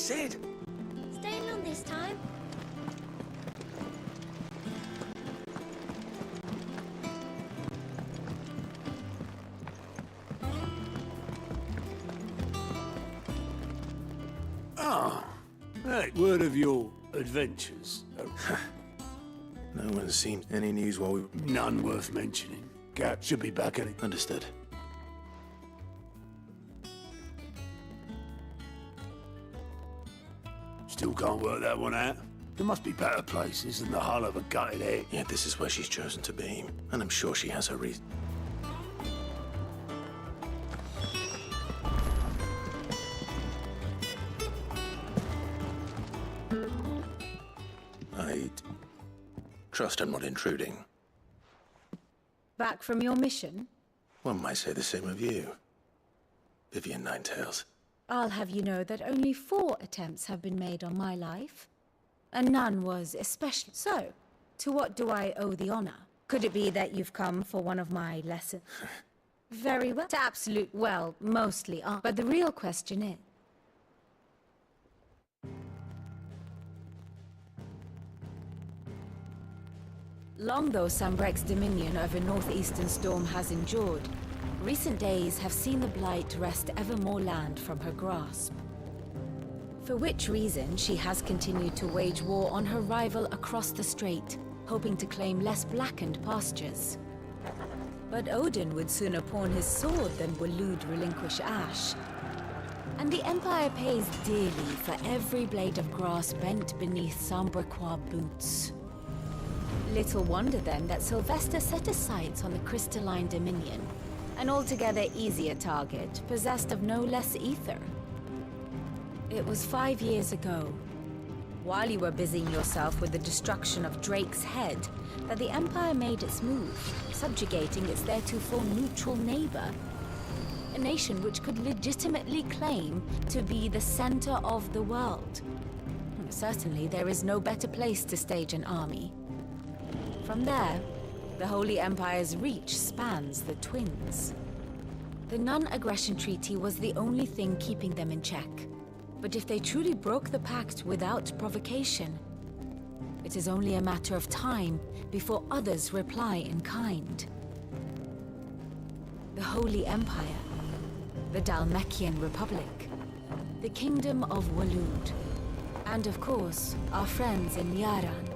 said. Staying on this time? Ah, right, word of your adventures. No one's seen any news while we... None worth mentioning. Cap should be back any... Understood. Still can't work that one out. There must be better places than the hull of a gutted egg. Yeah, this is where she's chosen to be, and I'm sure she has her reason. I trust I'm not intruding. Back from your mission? One might say the same of you, Vivian Ninetails. I'll have you know that only 4 attempts have been made on my life, and none was especially so. To what do I owe the honor? Could it be that you've come for one of my lessons? Very well. To absolute, well, mostly, but the real question is... Long though Sambrek's dominion over northeastern storm has endured, recent days have seen the Blight wrest ever more land from her grasp. For which reason she has continued to wage war on her rival across the strait, hoping to claim less blackened pastures. But Odin would sooner pawn his sword than Waloed relinquish Ash. And the Empire pays dearly for every blade of grass bent beneath Sambrequois boots. Little wonder then that Sylvester set his sights on the crystalline dominion, an altogether easier target, possessed of no less ether. It was 5 years ago, while you were busying yourself with the destruction of Drake's head, that the Empire made its move, subjugating its theretofore neutral neighbor. A nation which could legitimately claim to be the center of the world. Certainly, there is no better place to stage an army. From there, the Holy Empire's reach spans the Twins. The non-aggression treaty was the only thing keeping them in check. But if they truly broke the pact without provocation, it is only a matter of time before others reply in kind. The Holy Empire, the Dhalmekian Republic, the Kingdom of Waloed, and of course, our friends in Yaran.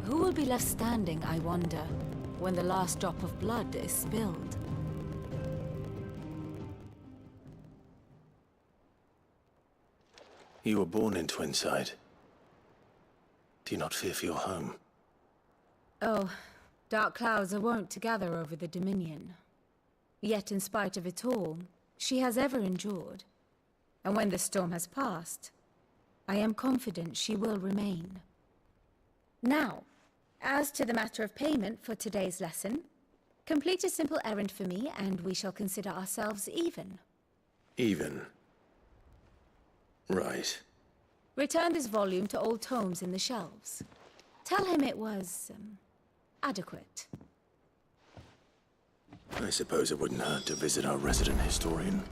Who will be left standing, I wonder, when the last drop of blood is spilled? You were born in Twinside. Do you not fear for your home? Oh, dark clouds are wont to gather over the Dominion. Yet in spite of it all, she has ever endured. And when the storm has passed, I am confident she will remain. Now, as to the matter of payment for today's lesson, complete a simple errand for me and we shall consider ourselves even. Even? Right. Return this volume to old tomes in the shelves. Tell him it was, adequate. I suppose it wouldn't hurt to visit our resident historian.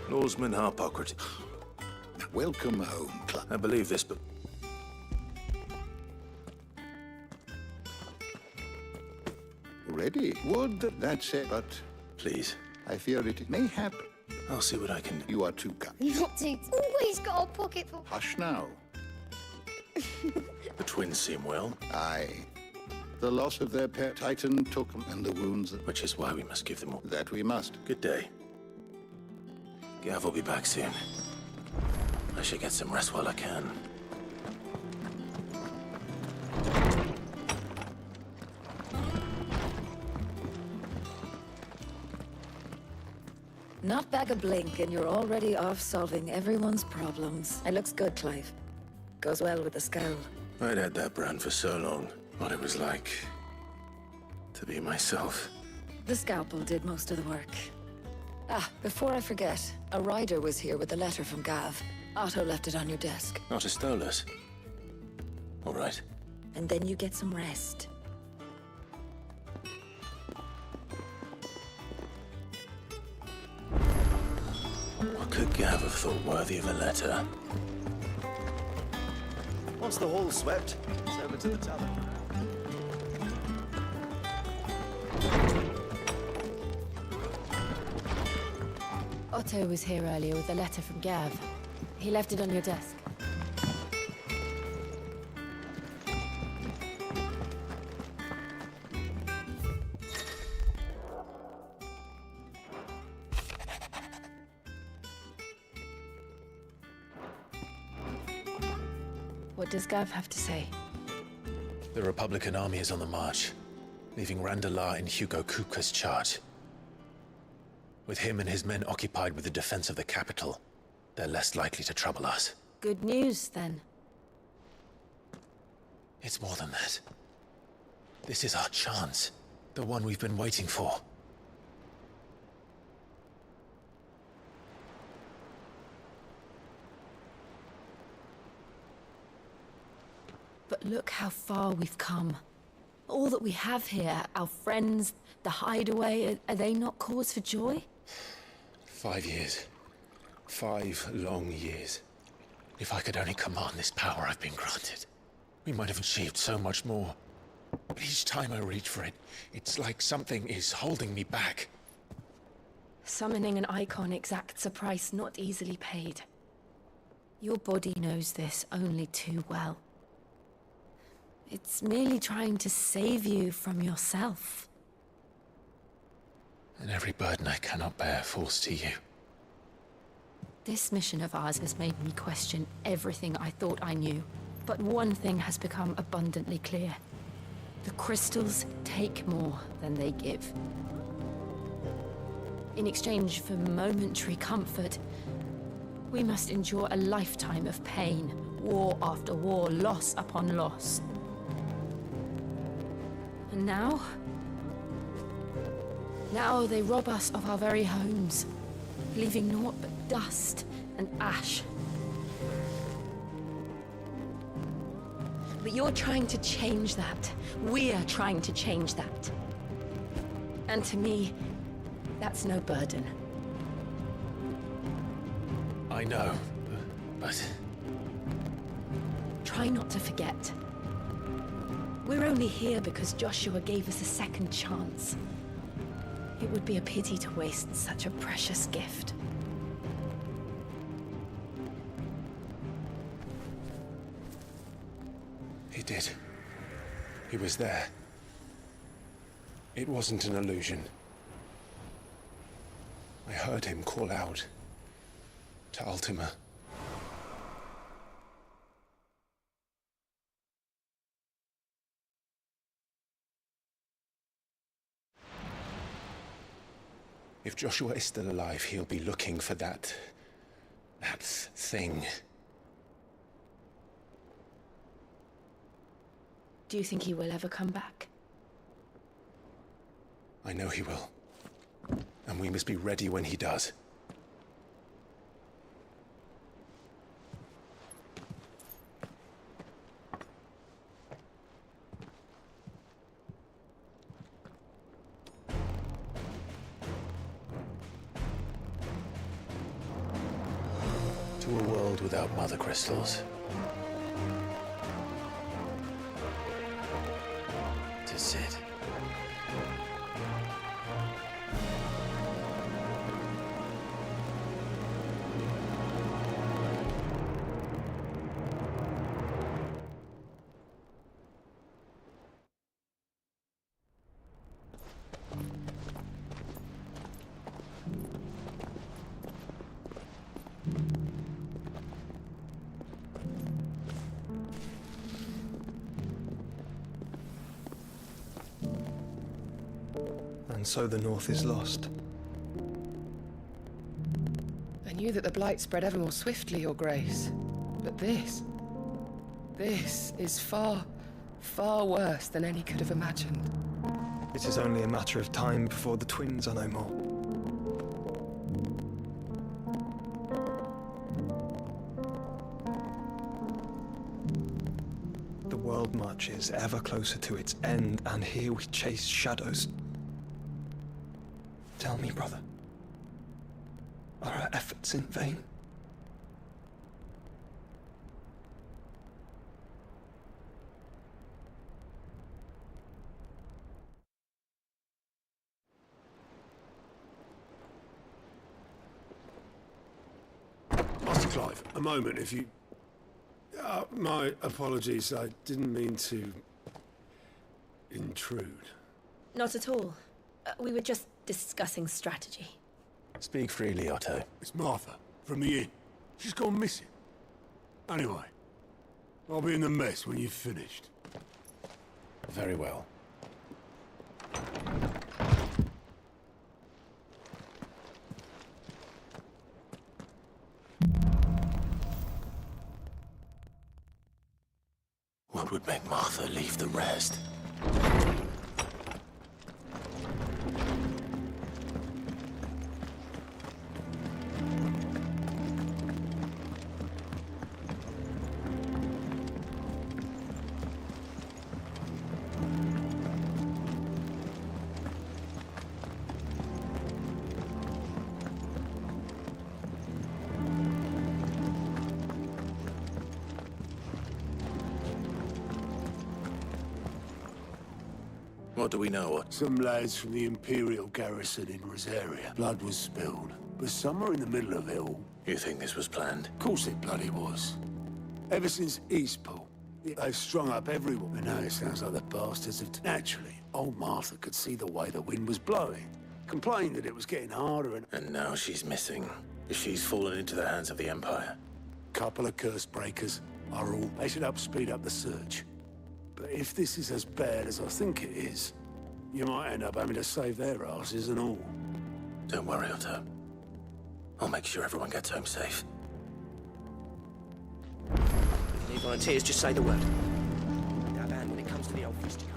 Norseman Harpocrates. Welcome home, Club. I believe this, but... Ready? Would that's it, but Please. I fear it may happen. I'll see what I can do. You are too kind. Not to. Always got a pocket full. Hush now. The twins seem well, Aye. The loss of their pet Titan took them, and the wounds which is why we must give them all. that we must. Good day. Gav will be back soon. I should get some rest while I can. Not back a blink and you're already off solving everyone's problems. It looks good, Clive. Goes well with the scowl. I'd had that brand for so long. What it was like to be myself. The scalpel did most of the work. Ah, before I forget, a rider was here with a letter from Gav. Otto left it on your desk. Not a Stolas. All right. And then you get some rest. What could Gav have thought worthy of a letter? What Once the hall's swept, it's over to the tavern. Otto was here earlier with a letter from Gav. He left it on your desk. What does Gav have to say? The Republican army is on the march, leaving Randalar in Hugo Kupka's charge. With him and his men occupied with the defense of the capital, they're less likely to trouble us. Good news, then. It's more than that. This is our chance. The one we've been waiting for. But look how far we've come. All that we have here, our friends, the hideaway, are they not cause for joy? 5 years. 5 long years. If I could only command this power I've been granted, we might have achieved so much more. But each time I reach for it, it's like something is holding me back. Summoning an icon exacts a price not easily paid. Your body knows this only too well. It's merely trying to save you from yourself. And every burden I cannot bear falls to you. This mission of ours has made me question everything I thought I knew. But one thing has become abundantly clear. The crystals take more than they give. In exchange for momentary comfort, we must endure a lifetime of pain, war after war, loss upon loss. And now they rob us of our very homes, leaving naught but dust and ash. But you're trying to change that. We're trying to change that. And to me, that's no burden. I know, but... Try not to forget. We're only here because Joshua gave us a second chance. It would be a pity to waste such a precious gift. He did. He was there. It wasn't an illusion. I heard him call out to Ultima. If Joshua is still alive, he'll be looking for that thing. Do you think he will ever come back? I know he will. And we must be ready when he does. To a world without mother crystals. To Sid. And so the North is lost. I knew that the Blight spread ever more swiftly, Your Grace. But this is far, far worse than any could have imagined. It is only a matter of time before the twins are no more. The world marches ever closer to its end, and here we chase shadows. Tell me, brother, are our efforts in vain? moment, if you... my apologies, I didn't mean to... intrude. Not at all. We were just discussing strategy. Speak freely, Otto. It's Martha, from the inn. She's gone missing. Anyway, I'll be in the mess when you've finished. Very well. What would make Martha leave the rest? What do we know? Some lads from the Imperial garrison in Rosaria. Blood was spilled. But somewhere in the middle of it all... You think this was planned? Of course it bloody was. Ever since Eastpool, they've strung up everyone. And now it sounds like the bastards have... Naturally, old Martha could see the way the wind was blowing. Complained that it was getting harder and... And now she's missing. She's fallen into the hands of the Empire. Couple of curse breakers are all... They should speed up the search. But if this is as bad as I think it is, you might end up having to save their asses and all. Don't worry, Otto. I'll make sure everyone gets home safe. If you need volunteers, just say the word. That band when it comes to the old fisticuffs.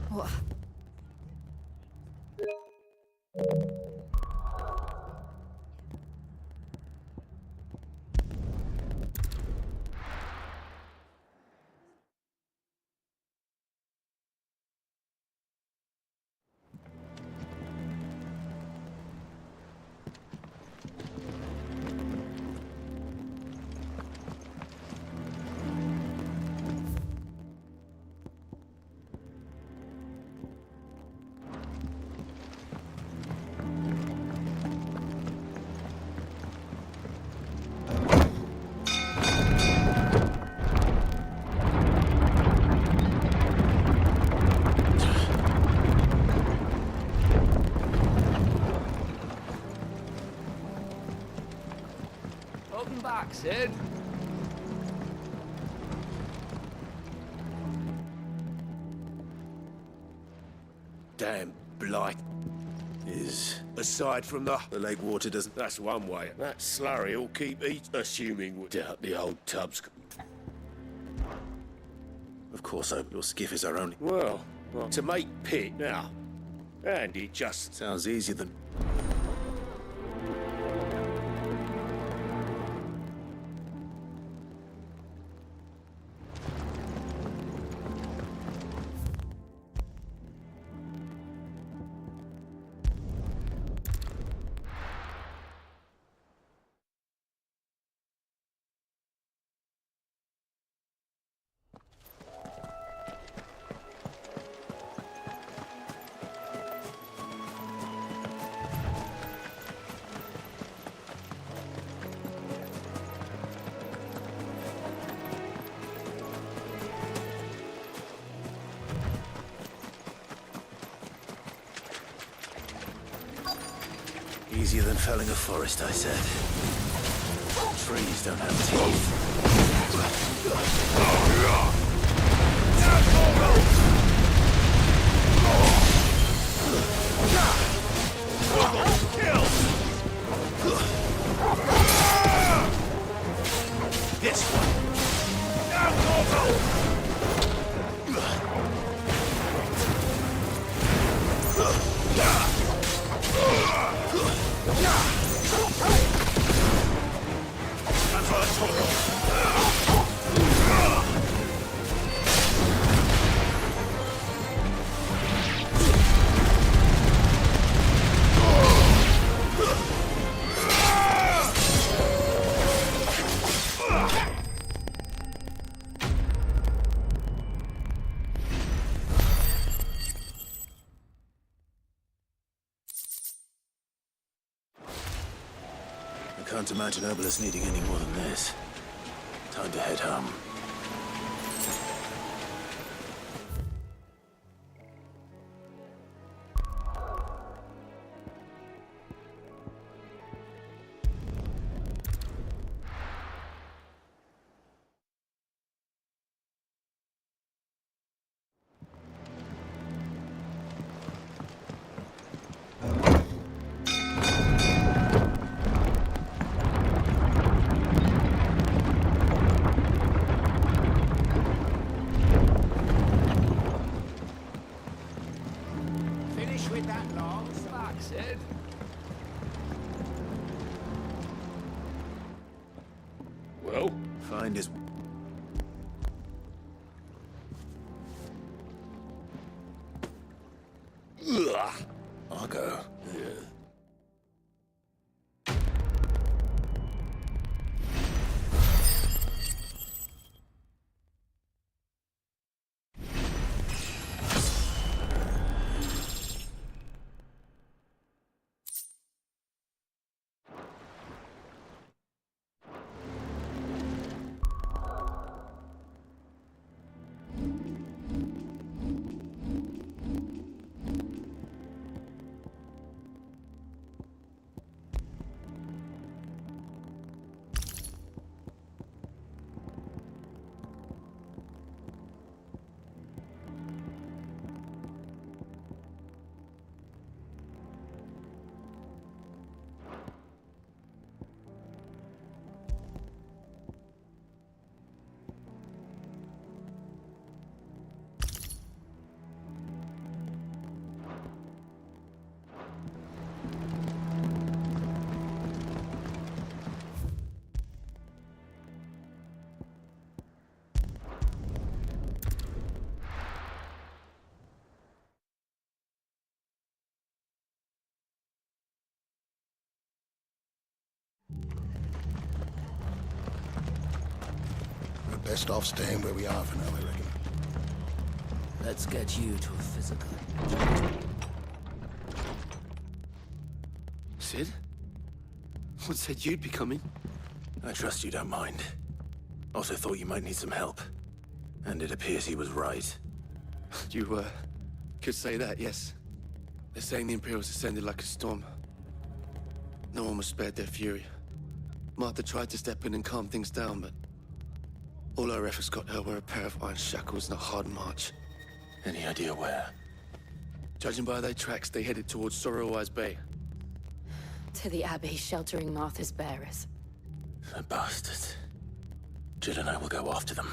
What? Welcome back, Sid. Damn blight. Aside from the lake water doesn't... That's one way. That slurry will keep each... Assuming we doubt the old tubs... Of course, your skiff is our only... Well, to make pit now. And it just... Sounds easier than... Easier than felling a forest, I said. Trees don't have teeth. This one. I can't imagine Herbalist needing any more than this. Time to head home. Finish with that long slack, Sid. Well, Find his... I'll go. yeah. We're best off staying where we are for now, I reckon. Let's get you to a physical. Sid? What said you'd be coming? I trust you don't mind. Also thought you might need some help. And it appears he was right. You, could say that, yes. They're saying the Imperials ascended like a storm. No one was spared their fury. Martha tried to step in and calm things down, but all our efforts got her were a pair of iron shackles and a hard march. Any idea where? Judging by their tracks, they headed towards Sorrowwise Bay. To the Abbey sheltering Martha's bearers. The bastards. Jill and I will go after them.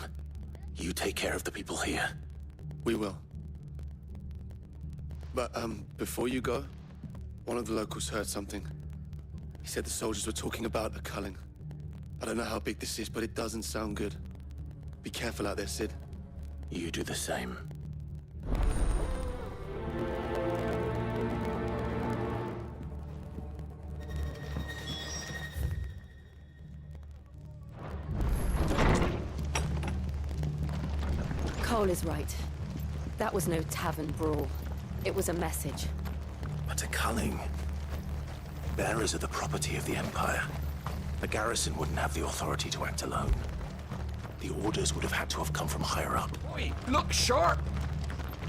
You take care of the people here. We will. But, before you go, one of the locals heard something. He said the soldiers were talking about a culling. I don't know how big this is, but it doesn't sound good. Be careful out there, Sid. You do the same. Cole is right. That was no tavern brawl. It was a message. But a culling. Bearers are the property of the Empire. The garrison wouldn't have the authority to act alone. The orders would have had to have come from higher up. Oi, look sharp!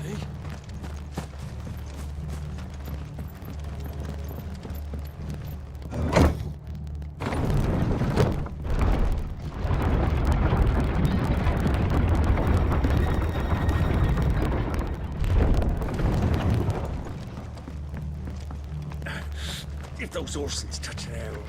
Hey? If those horses touch an arrow,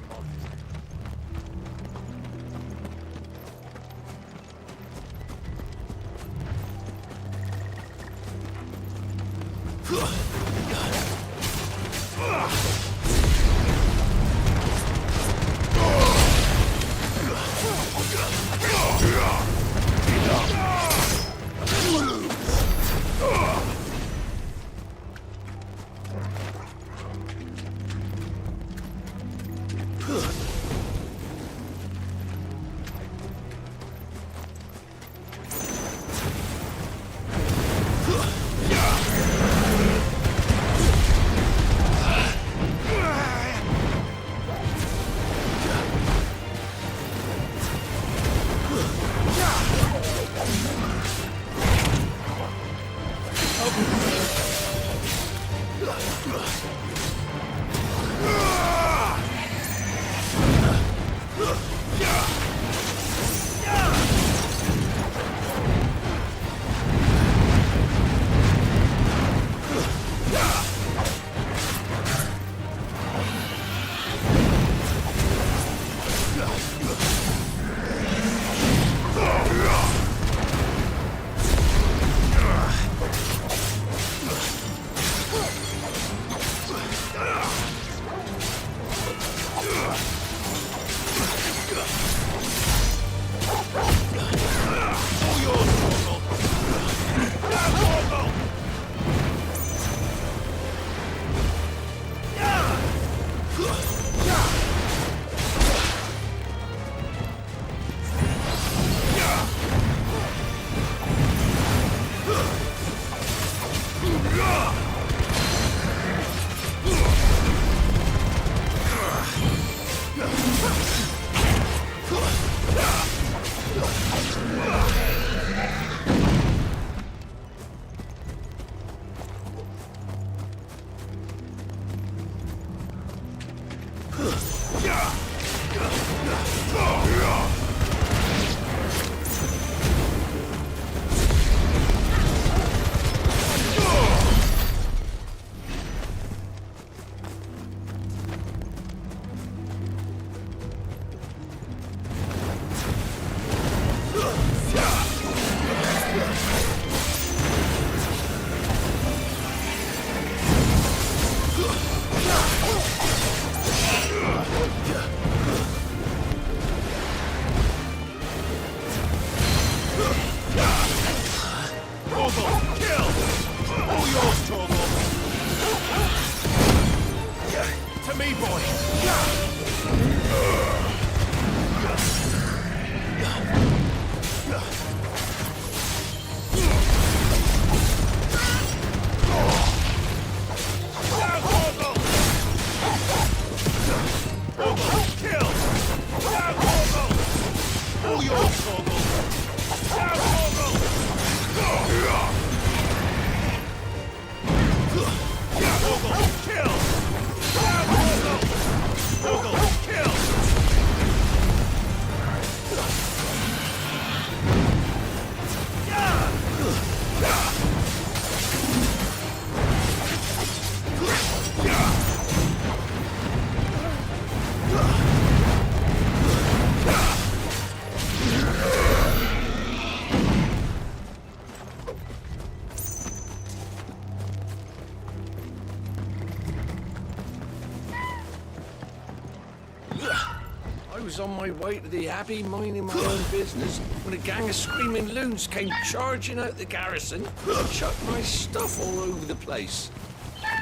I was on my way to the Abbey, minding my own business, when a gang of screaming loons came charging out the garrison and chucked my stuff all over the place.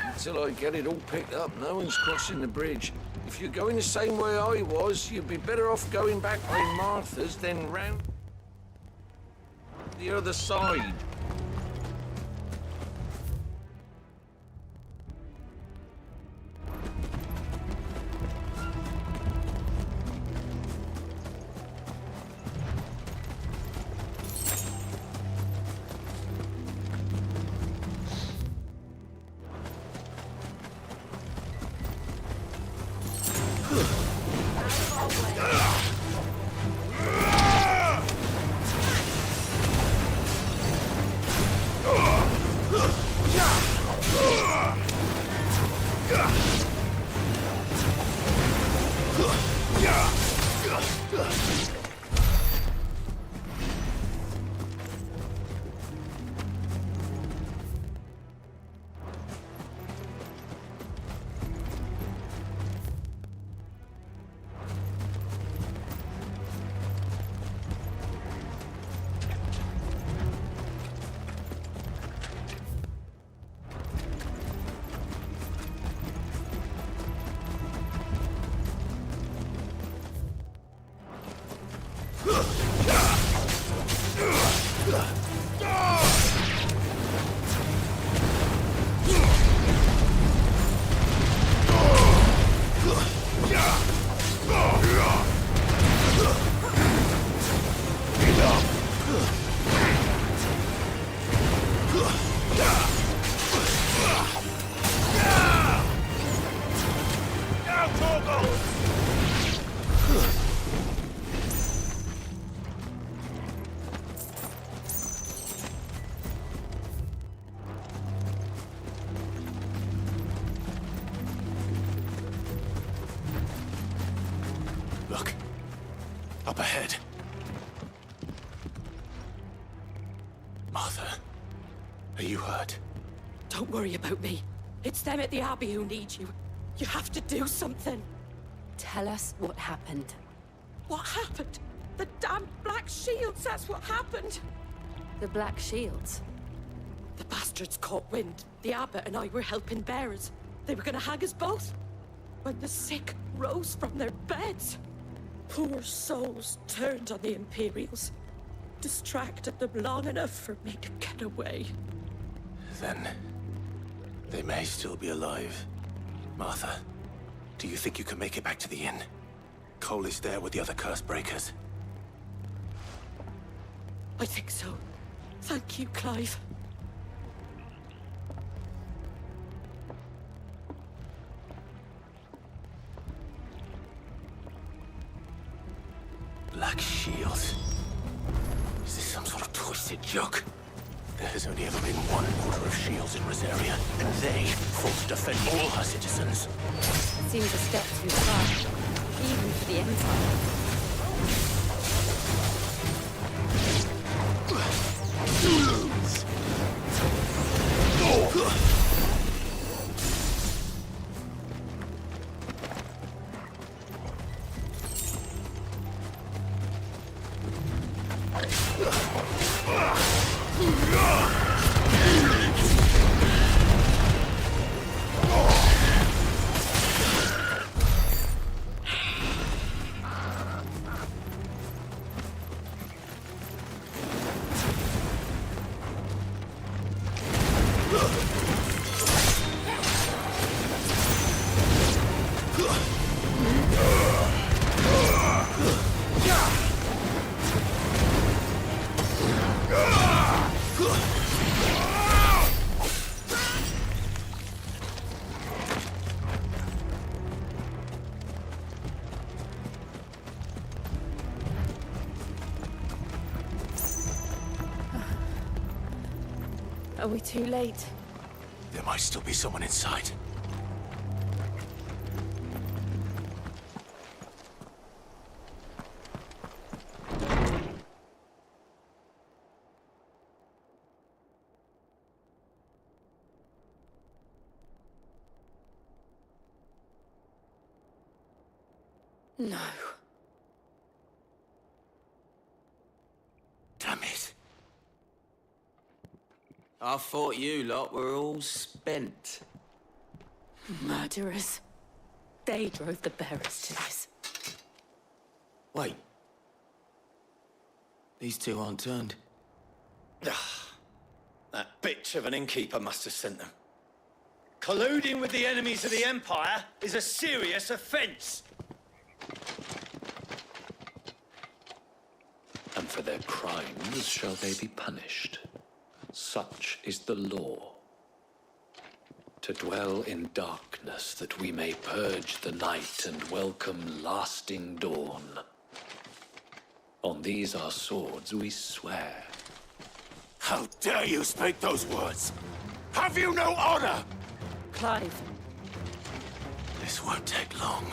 Until I get it all picked up, no one's crossing the bridge. If you're going the same way I was, you'd be better off going back by Martha's than round the other side. Look. Up ahead. Martha, are you hurt? Don't worry about me. It's them at the Abbey who need you. You have to do something. Tell us what happened. What happened? The damn Black Shields, that's what happened. The Black Shields? The bastards caught wind. The abbot and I were helping bearers. They were gonna hang us both. When the sick rose from their beds, poor souls turned on the Imperials. Distracted them long enough for me to get away. Then they may still be alive. Martha, do you think you can make it back to the inn? Cole is there with the other curse breakers. I think so. Thank you, Clive. Black Shields. Is this some sort of twisted joke? There has only ever been one order of shields in Rosaria, and they fought to defend all her citizens. Seems a step too far, even for the Empire. Are we too late? There might still be someone inside. No. Damn it. I thought you lot were all spent. Murderers. They drove the bearers to this. Wait. These two aren't turned. That bitch of an innkeeper must have sent them. Colluding with the enemies of the Empire is a serious offense. And for their crimes shall they be punished. Such is the law. To dwell in darkness that we may purge the night and welcome lasting dawn. On these our swords we swear. How dare you speak those words? Have you no honor? Clive. This won't take long.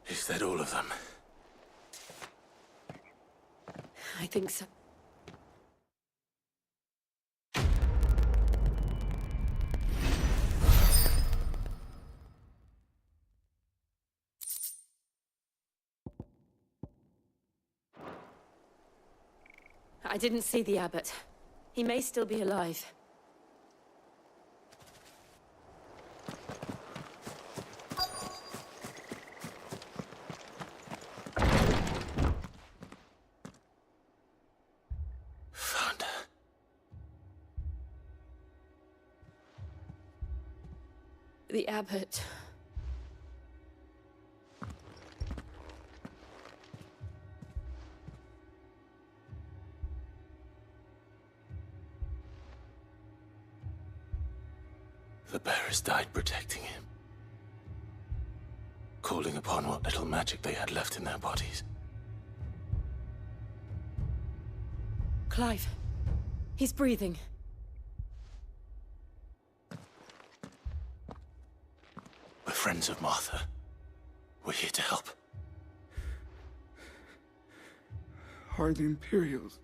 Is that all of them? I think so. I didn't see the abbot. He may still be alive. Found her. The abbot. The bearers died protecting him. Calling upon what little magic they had left in their bodies. Clive. He's breathing. We're friends of Martha. We're here to help. Are the Imperials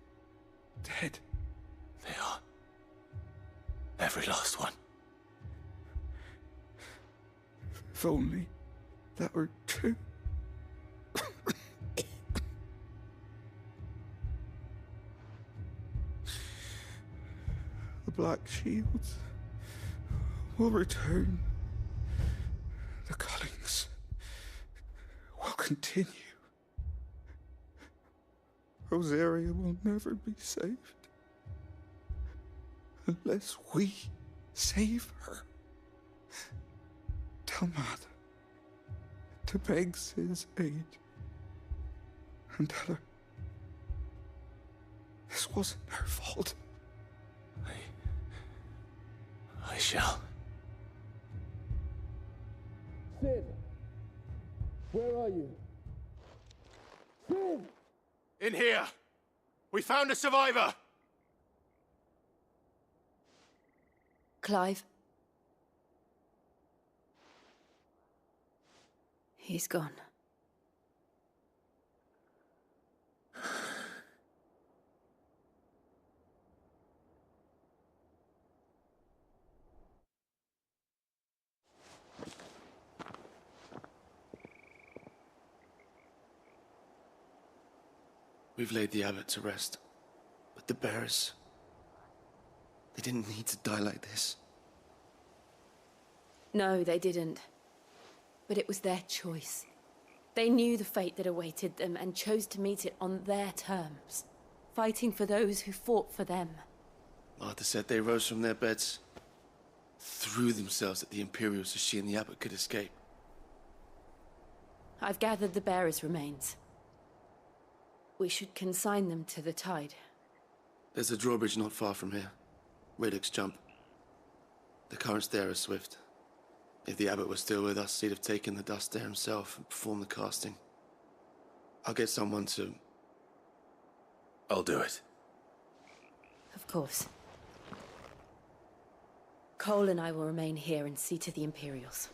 dead? They are. Every last one. If only that were true. The Black Shields will return. The cullings will continue. Rosaria will never be saved unless we save her. Tell Matt to beg his aid and tell her this wasn't her fault. I shall. Sid, Where are you? Sin! In here! We found a survivor! Clive? He's gone. We've laid the abbot to rest. But the bearers... they didn't need to die like this. No, they didn't. But it was their choice. They knew the fate that awaited them and chose to meet it on their terms, fighting for those who fought for them. Martha said they rose from their beds, threw themselves at the Imperials so she and the abbot could escape. I've gathered the bearers' remains. We should consign them to the tide. There's a drawbridge not far from here. Radix jump. The currents there are swift. If the abbot was still with us, he'd have taken the dust there himself and performed the casting. I'll get someone to... I'll do it. Of course. Cole and I will remain here and see to the Imperials.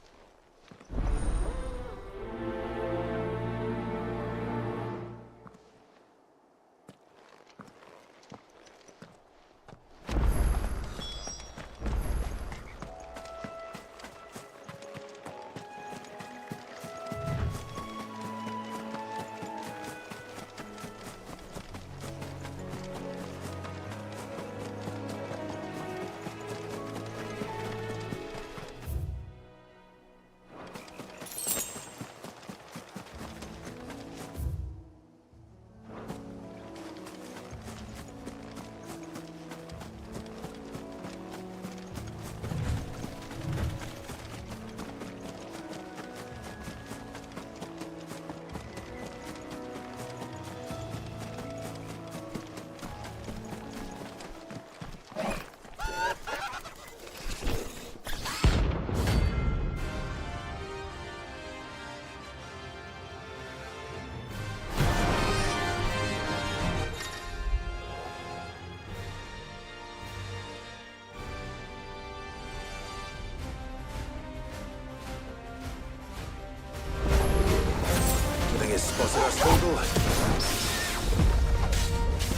Spotted us, Vogel?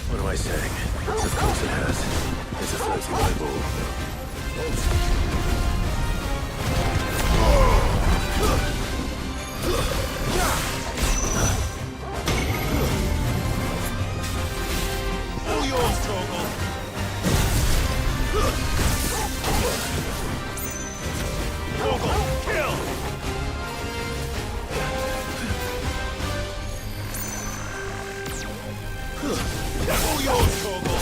What am I saying? Of course it has. It's a floating eyeball. All yours, Vogel! Vogel, kill! All yours, Torgal!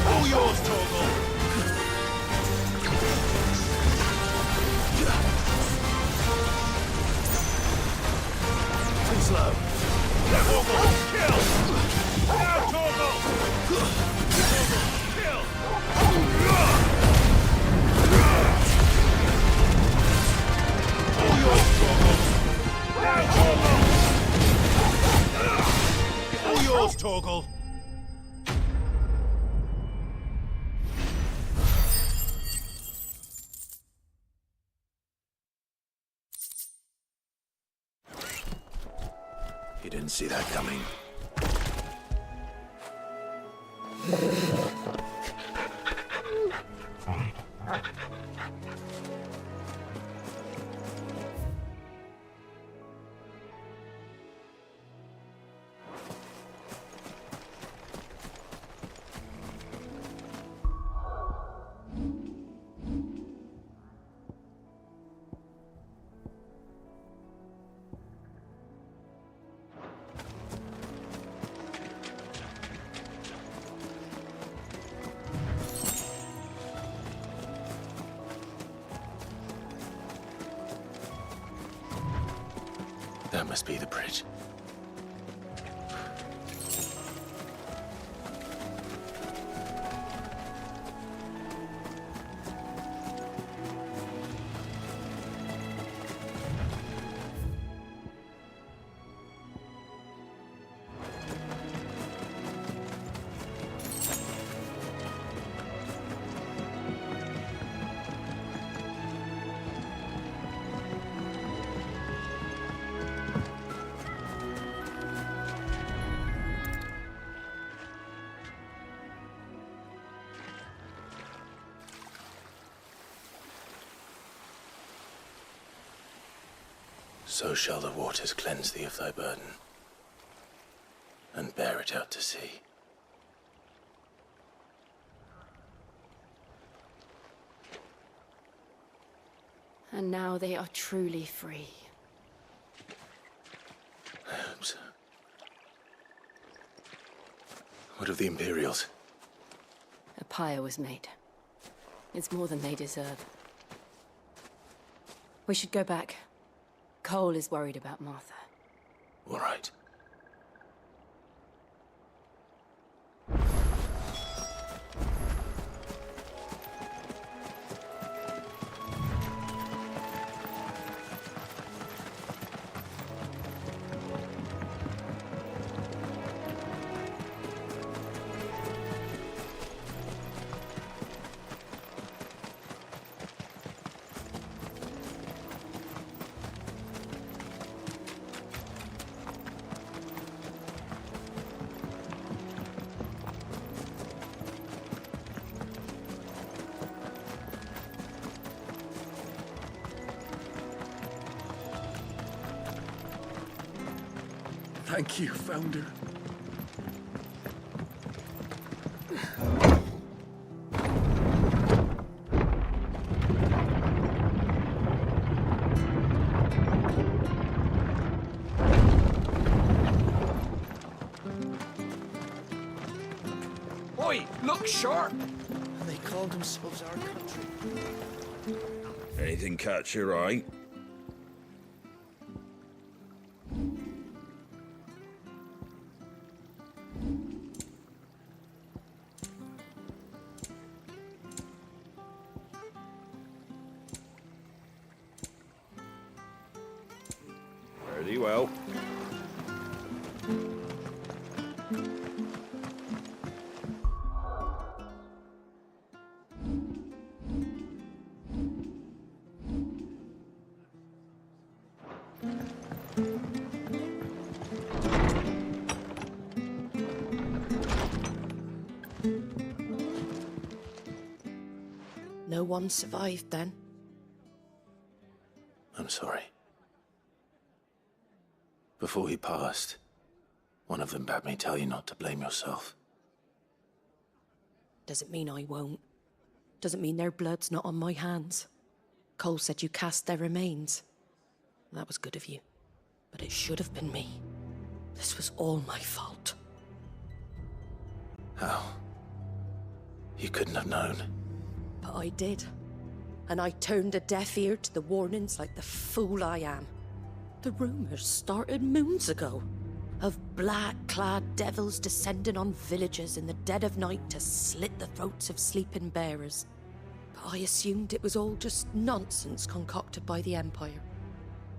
All yours, Torgal! Too slow. Torgal, kill! Now, Torgal! Torgal, kill! All yours, Torgal! Now, Torgal! All yours, Torgal! You didn't see that coming. That must be the bridge. So shall the waters cleanse thee of thy burden, and bear it out to sea. And now they are truly free. I hope so. What of the Imperials? A pyre was made. It's more than they deserve. We should go back. Cole is worried about Martha. All right. Thank you, Founder. Oi, look sharp! And they called themselves our country. Anything catch your eye? Very well. No one survived then. I'm sorry. Before he passed, one of them bade me tell you not to blame yourself. Doesn't mean I won't. Doesn't mean their blood's not on my hands. Cole said you cast their remains. That was good of you. But it should have been me. This was all my fault. How? You couldn't have known. But I did. And I turned a deaf ear to the warnings like the fool I am. The rumors started moons ago. Of black-clad devils descending on villages in the dead of night to slit the throats of sleeping bearers. But I assumed it was all just nonsense concocted by the Empire.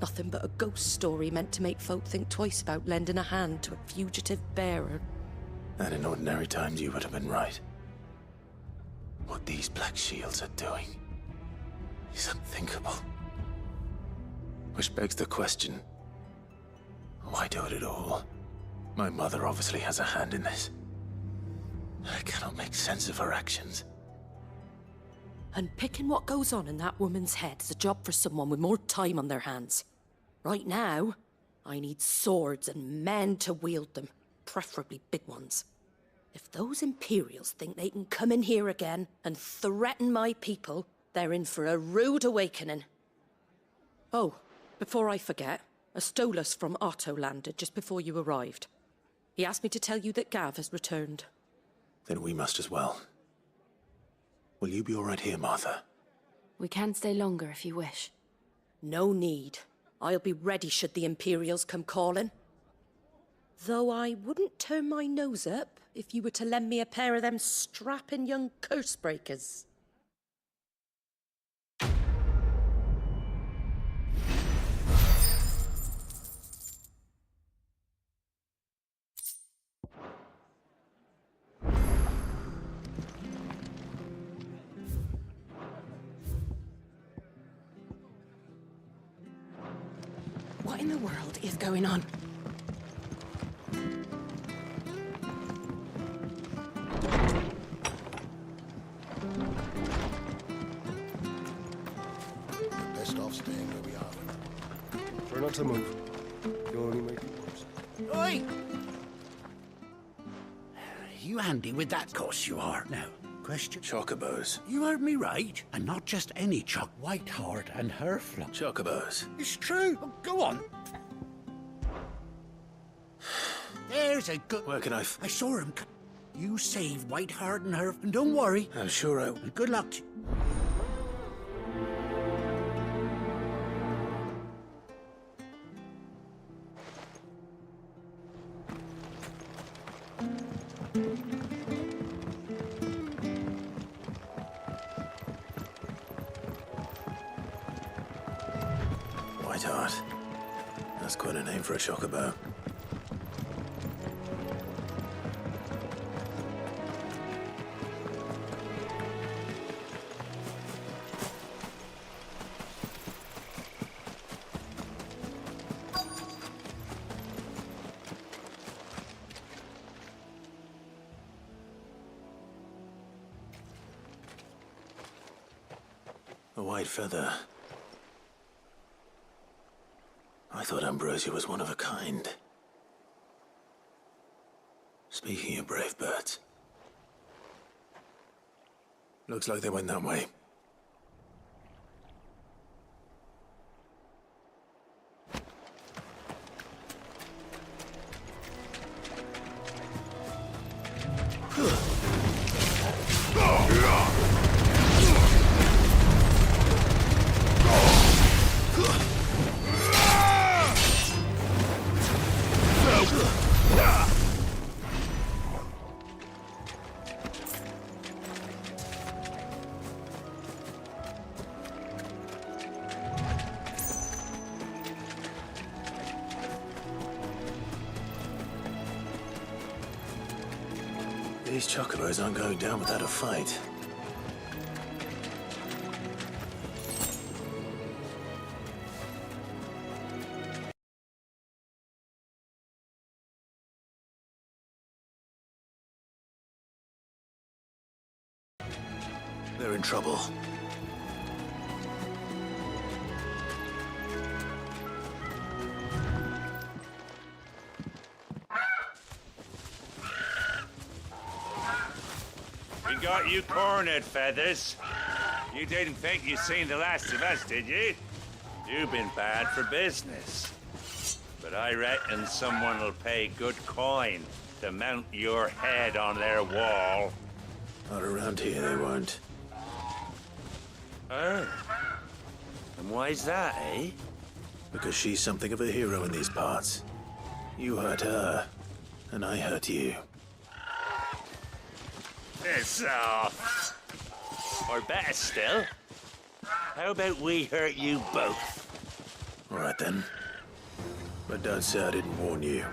Nothing but a ghost story meant to make folk think twice about lending a hand to a fugitive bearer. And in ordinary times you would have been right. What these Black Shields are doing is unthinkable. Which begs the question, why do it at all? My mother obviously has a hand in this. I cannot make sense of her actions. And picking what goes on in that woman's head is a job for someone with more time on their hands. Right now, I need swords and men to wield them, preferably big ones. If those Imperials think they can come in here again and threaten my people, they're in for a rude awakening. Oh, before I forget, a Stolas from Otto landed just before you arrived. He asked me to tell you that Gav has returned. Then we must as well. Will you be all right here, Martha? We can stay longer if you wish. No need. I'll be ready should the Imperials come calling. Though I wouldn't turn my nose up if you were to lend me a pair of them strapping young curse breakers. What in the world is going on? Best off staying where we are. Try not to move. You'll only make it worse. Oi! You handy with that, course you are. Now, question? Chocobos. You heard me right. And not just any choc. Whiteheart and her flock. Chocobos. It's true. Oh, go on. There's a good... Where can I... I saw him. You save Whiteheart and her, and don't worry. I'm sure I... And good luck to you. Whiteheart. That's quite a name for a chocobo. A white feather. I thought Ambrosia was one of a kind. Speaking of brave birds. Looks like they went that way. These chocobos aren't going down without a fight. They're in trouble. got you cornered, Feathers. You didn't think you'd seen the last of us, did you? You've been bad for business. But I reckon someone will pay good coin to mount your head on their wall. Not around here, they won't. Oh. And why's that, eh? Because she's something of a hero in these parts. You hurt her, and I hurt you. Piss off. Or better still, how about we hurt you both? All right then. But don't say I didn't warn you.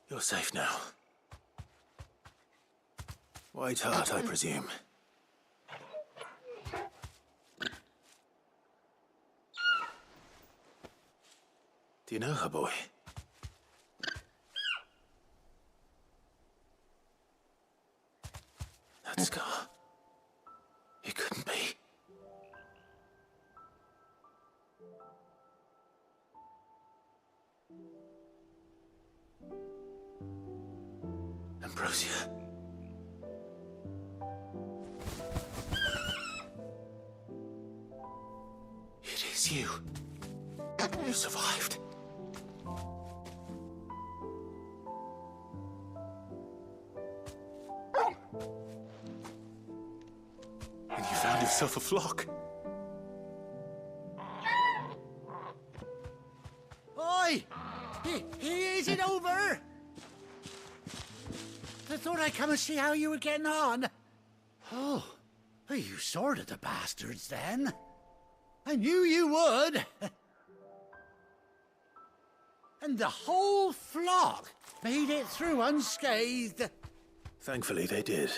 You're safe now. White Heart, I presume. Do you know her, boy? That scar. It couldn't be. Ambrosia. It is you. You survived. And you found yourself a flock. Oi! Is it over? I thought I'd come and see how you were getting on. Oh, you sorted the bastards then. I knew you would. And the whole flock made it through unscathed. Thankfully, they did.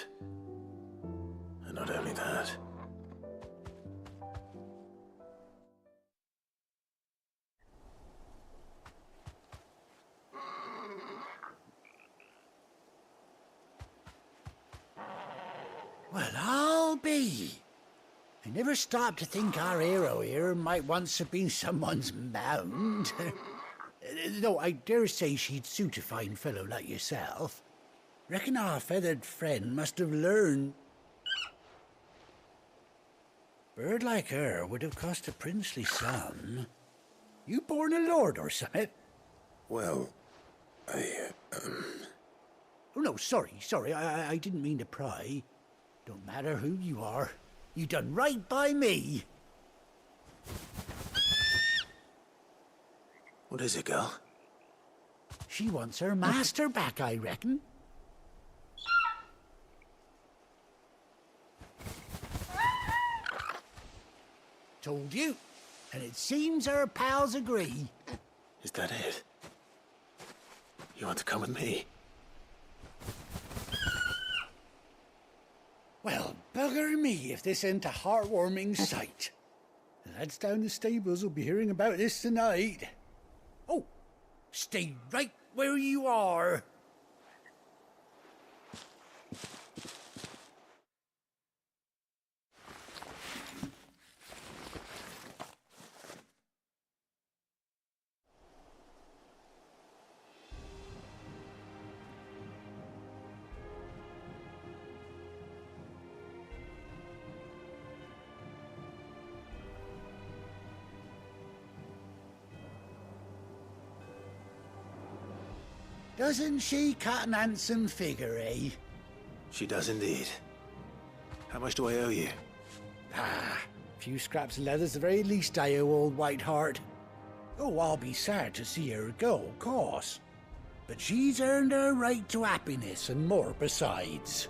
And not only that. I never stopped to think our hero here might once have been someone's mound. Though I dare say she'd suit a fine fellow like yourself. Reckon our feathered friend must have learned. Bird like her would have cost a princely sum. You born a lord or something? Well, Oh no, sorry. I didn't mean to pry. Don't matter who you are. You done right by me. What is it, girl? She wants her master back, I reckon. Told you. And it seems her pals agree. Is that it? You want to come with me? Well, bugger me if this ain't a heartwarming sight. The lads down the stables will be hearing about this tonight. Oh, stay right where you are. Doesn't she cut an handsome figure, eh? She does indeed. How much do I owe you? A few scraps of leather's the very least I owe old Whiteheart. Oh, I'll be sad to see her go, of course. But she's earned her right to happiness and more besides.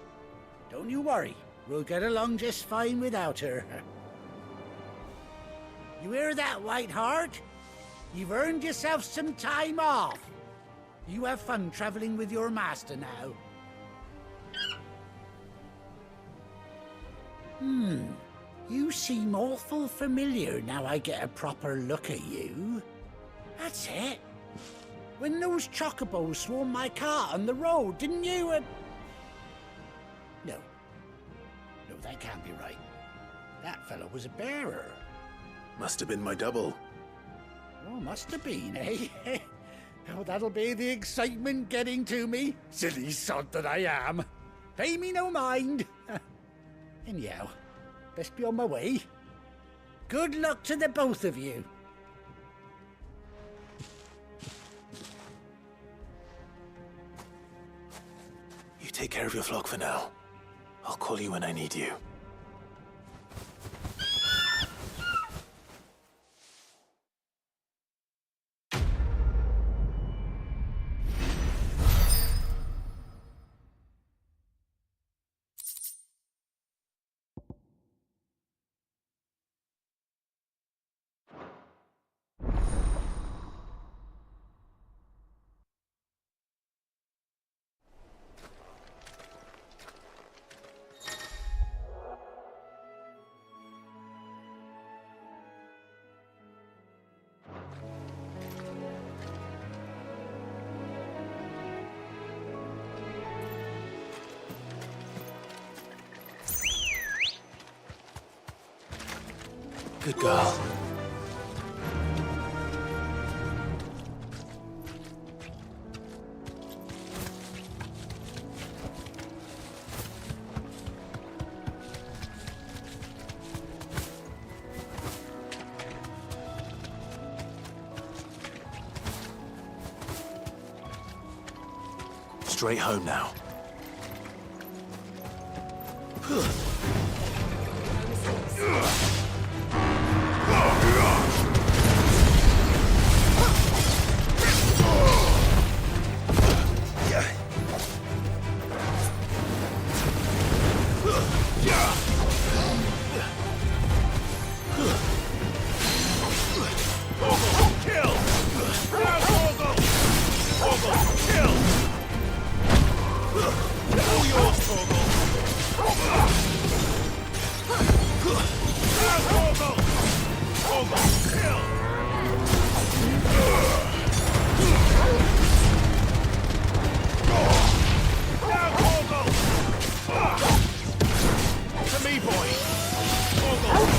Don't you worry, we'll get along just fine without her. You hear that, Whiteheart? You've earned yourself some time off. You have fun traveling with your master now. You seem awful familiar now I get a proper look at you. That's it. When those chocobos swarmed my cart on the road, didn't you? No, that can't be right. That fellow was a bearer. Must have been my double. Oh, must have been, eh? Oh, that'll be the excitement getting to me. Silly sod that I am. Pay me no mind. Anyhow, best be on my way. Good luck to the both of you. You take care of your flock for now. I'll call you when I need you. Good girl. Straight home now. To me, boy!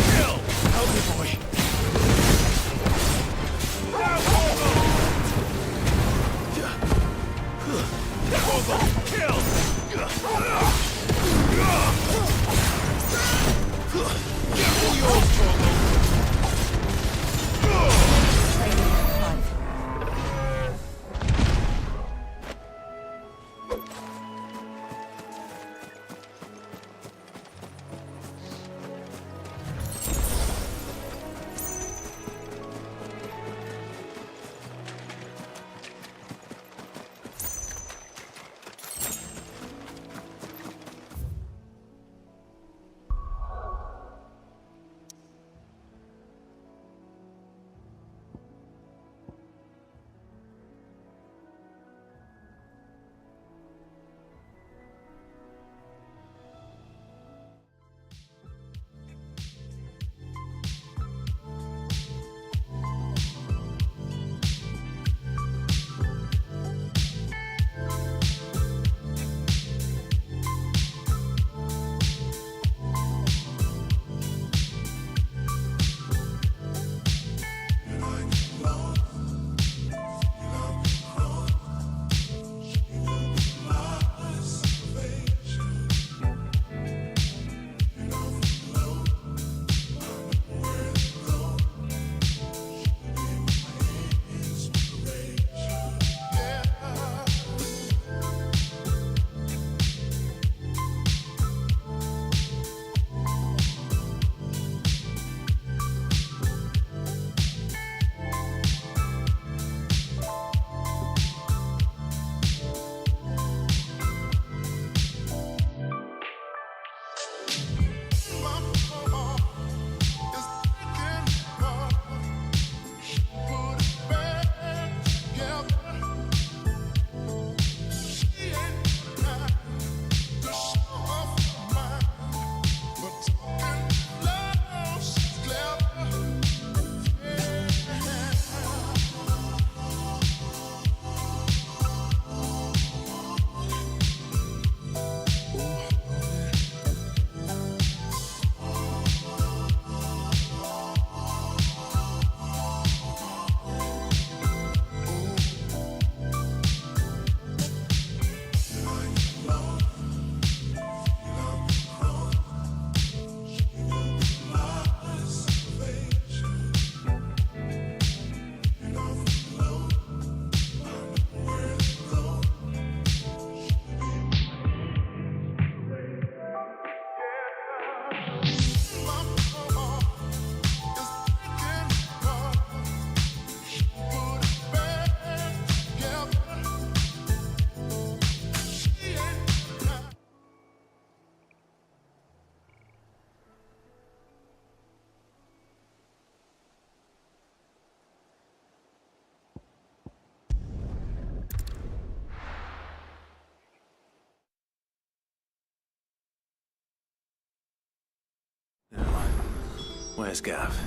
Where's Gav?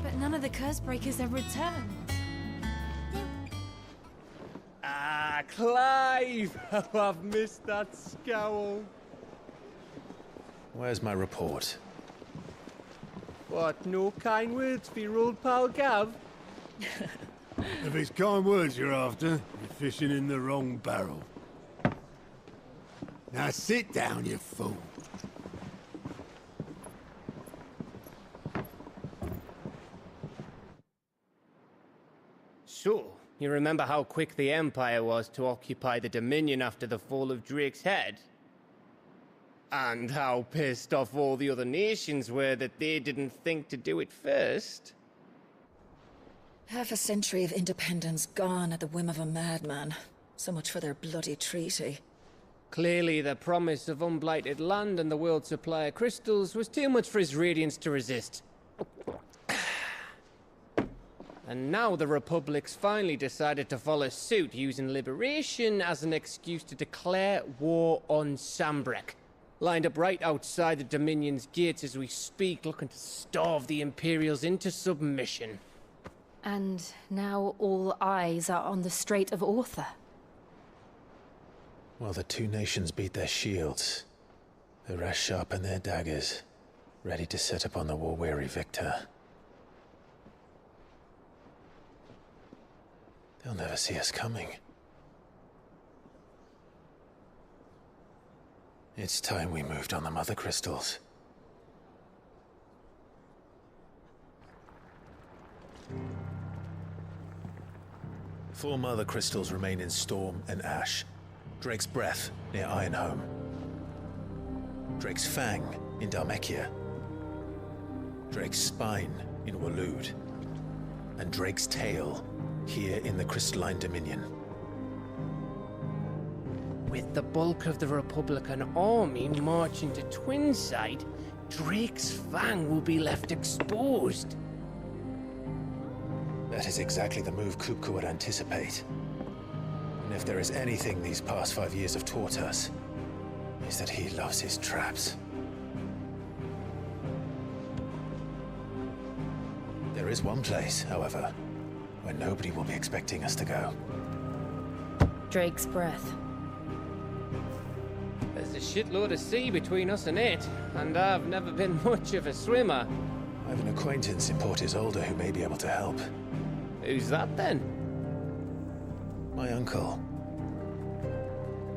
But none of the curse breakers have returned. Ah, Clive! How I've missed that scowl. Where's my report? What, no kind words for your old pal Gav? If it's kind words you're after, you're fishing in the wrong barrel. Now sit down, you fool. So, you remember how quick the Empire was to occupy the Dominion after the fall of Drake's head? And how pissed off all the other nations were that they didn't think to do it first? Half a century of independence gone at the whim of a madman. So much for their bloody treaty. Clearly, the promise of unblighted land and the world's supply of crystals was too much for his radiance to resist. And now the Republic's finally decided to follow suit, using liberation as an excuse to declare war on Sambrek. Lined up right outside the Dominion's gates as we speak, looking to starve the Imperials into submission. And now all eyes are on the Strait of Author. Well, the two nations beat their shields. The rest sharpen their daggers, ready to set upon the war-weary victor. They'll never see us coming. It's time we moved on the Mother Crystals. Four Mother Crystals remain in Storm and Ash. Drake's Breath near Ironhome. Drake's Fang in Dhalmekia. Drake's Spine in Waloed. And Drake's Tail here in the Crystalline Dominion. With the bulk of the Republican army marching to Twinside, Drake's Fang will be left exposed. That is exactly the move Kupka would anticipate. And if there is anything these past 5 years have taught us, is that he loves his traps. There is one place, however, where nobody will be expecting us to go. Drake's Breath. There's a shitload of sea between us and it, and I've never been much of a swimmer. I have an acquaintance in Port Isolde who may be able to help. Who's that then? My uncle,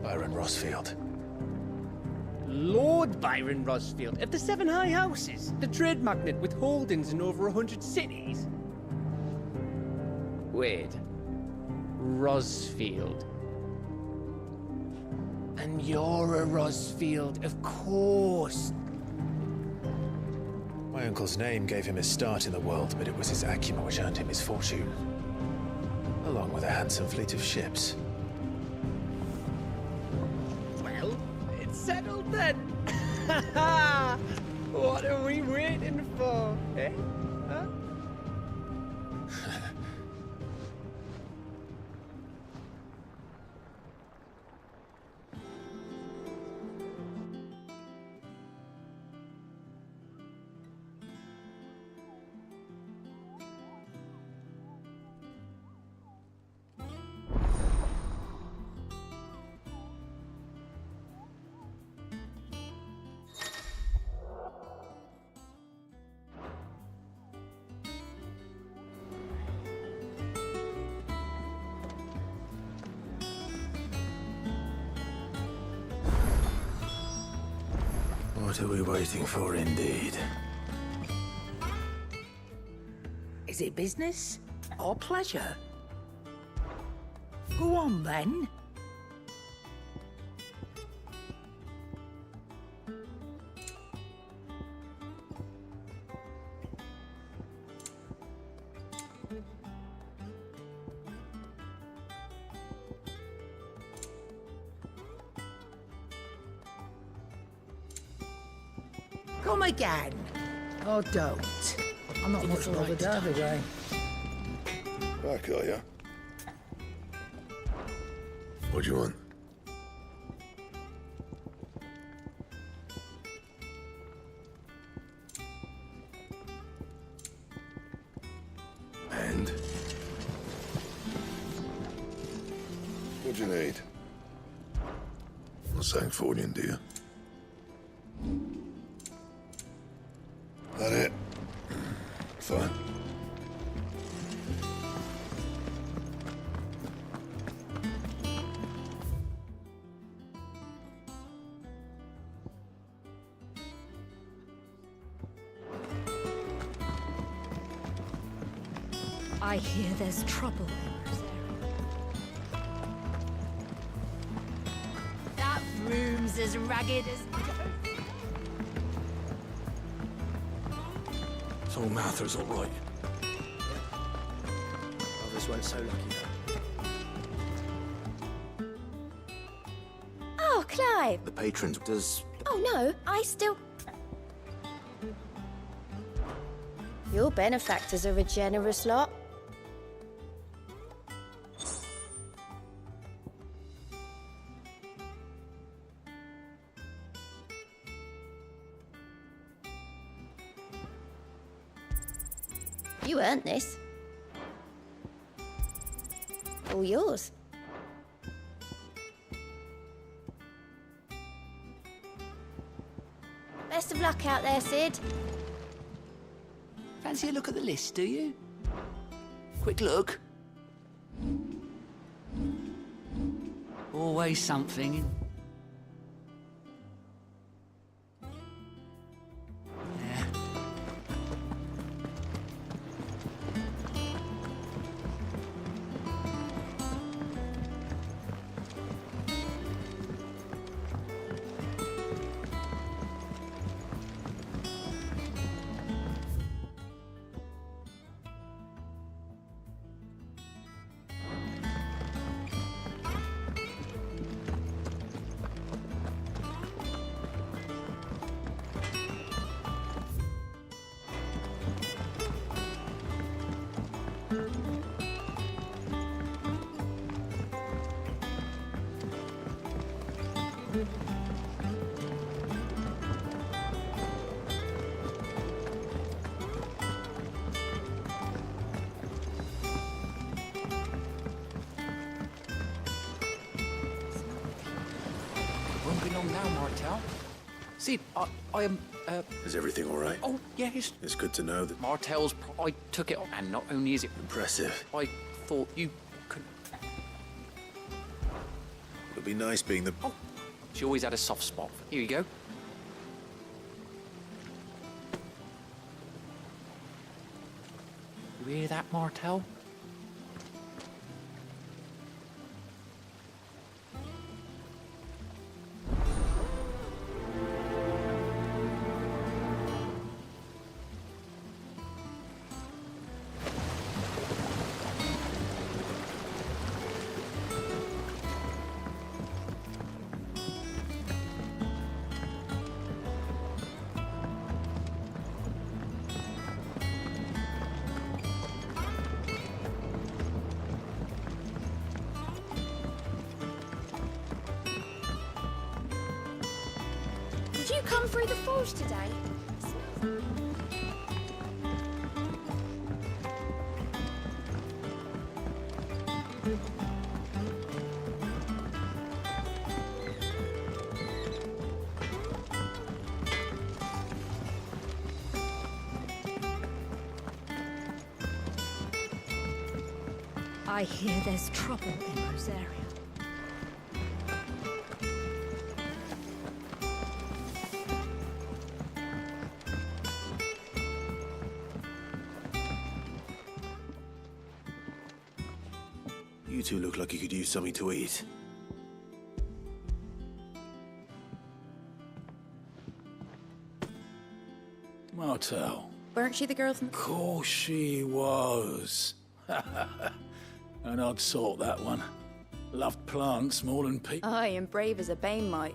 Byron Rosfield. Lord Byron Rosfield of the Seven High Houses, the trade magnate with holdings in over 100 cities. Wait, Rosfield. And you're a Rosfield, of course. My uncle's name gave him his start in the world, but it was his acumen which earned him his fortune. Along with a handsome fleet of ships. Well, it's settled then. What are we waiting for, eh? Huh? What are we waiting for, indeed? Is it business or pleasure? Go on, then. Come again. Oh, don't. I'm not much bothered either way. Back, are ya? What do you want? And? What do you need? Not saying fortune, do you? That it? Fine. I hear there's trouble in this area. That room's as ragged as... So Martha's all right. Others weren't so lucky, though. Oh, Clive. The patrons does... Oh, no, I still... Your benefactors are a generous lot. You earned this. All yours. Best of luck out there, Sid. Fancy a look at the list, do you? Quick look. Always something. Won't be long now, Martel. See, I am, Is everything all right? Oh, yes. It's good to know that... Martel's... I took it, and not only is it... Impressive. I thought you could... It'll be nice being the... Oh, she always had a soft spot. Here you go. You hear that, Martel? Did you come through the forge today? I hear there's trouble in Rosaria. You two look like you could use something to eat. Martel. Weren't she the girl from... Of course she was. An odd sort, that one. Loved plants more than people. Aye, and brave as a bane might.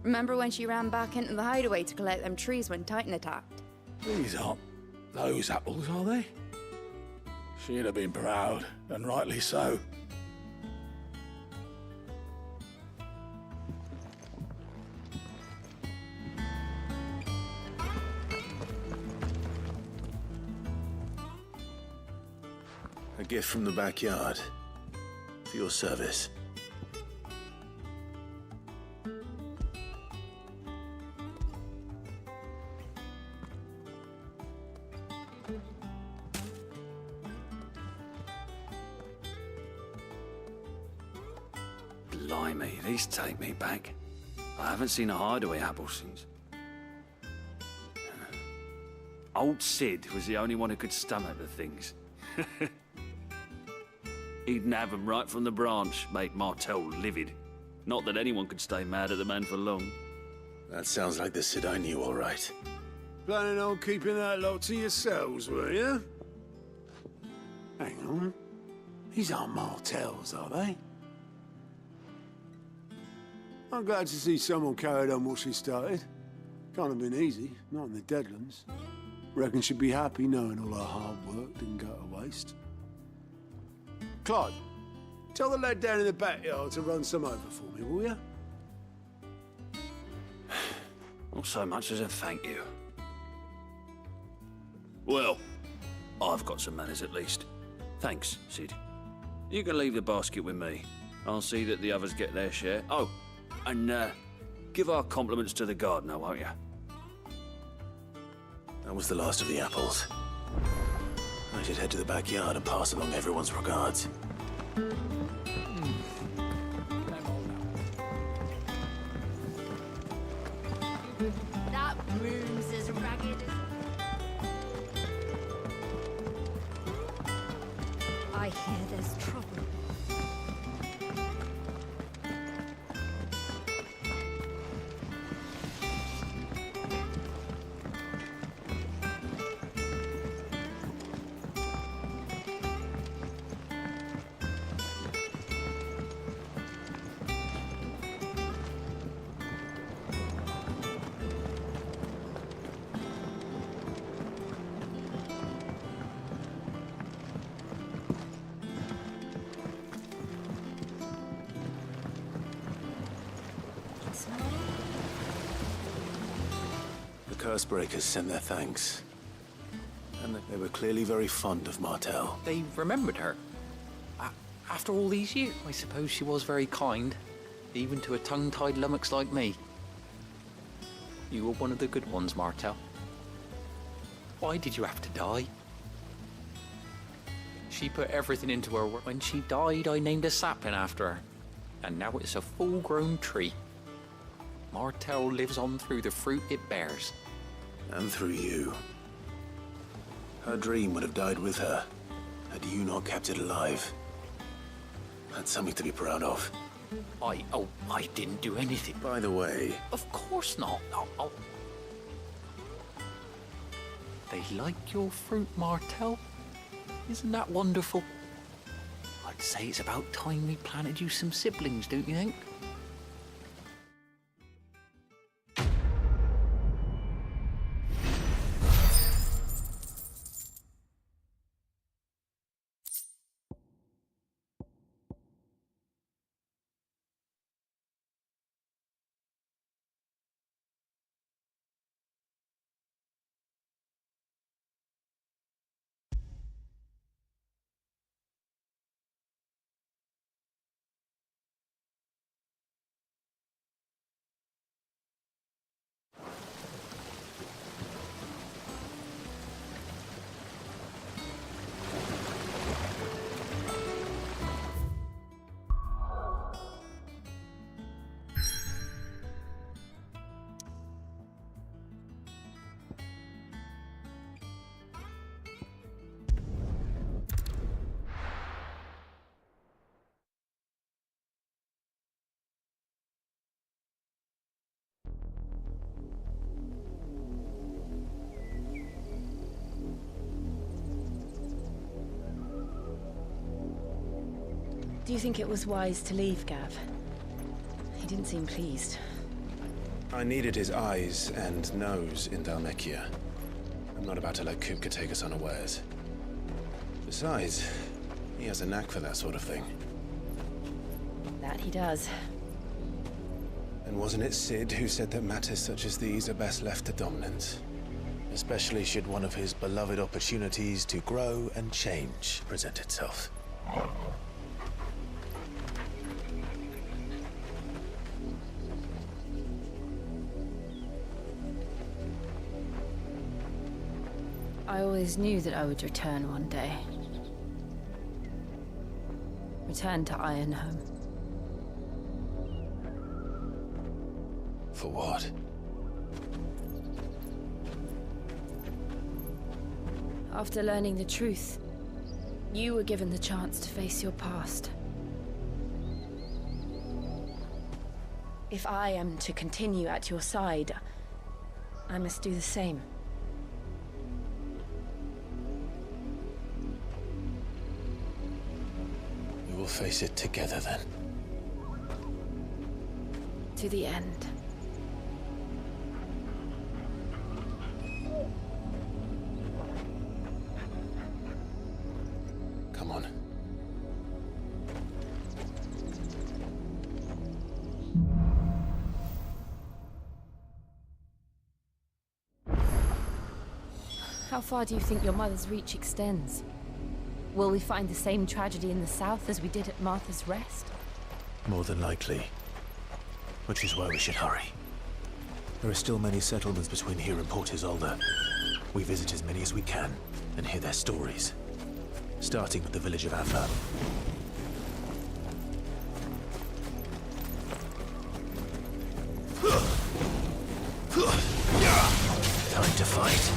Remember when she ran back into the hideaway to collect them trees when Titan attacked? These aren't those apples, are they? She'd have been proud, and rightly so. A gift from the backyard. For your service. Blimey, these take me back. I haven't seen a hideaway apple since. Old Sid was the only one who could stomach the things. He'd nab 'em right from the branch, make Martel livid. Not that anyone could stay mad at the man for long. That sounds like the Sid I knew, all right. Planning on keeping that lot to yourselves, were you? Hang on. These aren't Martels, are they? I'm glad to see someone carried on what she started. Can't have been easy, not in the Deadlands. Reckon she'd be happy knowing all her hard work didn't go to waste. Clive, tell the lad down in the backyard to run some over for me, will you? Not so much as a thank you. Well, I've got some manners at least. Thanks, Sid. You can leave the basket with me. I'll see that the others get their share. Oh, and give our compliments to the gardener, won't you? That was the last of the apples. I should head to the backyard and pass along everyone's regards. That room's as ragged as... I hear there's trouble. The Cursebreakers sent their thanks. And they were clearly very fond of Martel. They remembered her. After all these years, I suppose she was very kind, even to a tongue-tied lummox like me. You were one of the good ones, Martel. Why did you have to die? She put everything into her work. When she died, I named a sapling after her. And now it's a full-grown tree. Martel lives on through the fruit it bears. And through you. Her dream would have died with her, had you not kept it alive. That's something to be proud of. I didn't do anything. By the way... Of course not. They like your fruit, Martel. Isn't that wonderful? I'd say it's about time we planted you some siblings, don't you think? Do you think it was wise to leave, Gav? He didn't seem pleased. I needed his eyes and nose in Dhalmekia. I'm not about to let Kupka take us unawares. Besides, he has a knack for that sort of thing. That he does. And wasn't it Sid who said that matters such as these are best left to dominance? Especially should one of his beloved opportunities to grow and change present itself. I always knew that I would return one day. Return to Ironhome. For what? After learning the truth, you were given the chance to face your past. If I am to continue at your side, I must do the same. We will face it together then. To the end. Come on. How far do you think your mother's reach extends? Will we find the same tragedy in the south as we did at Martha's Rest? More than likely. Which is why we should hurry. There are still many settlements between here and Port Isolde. We visit as many as we can and hear their stories. Starting with the village of Atha. Time to fight.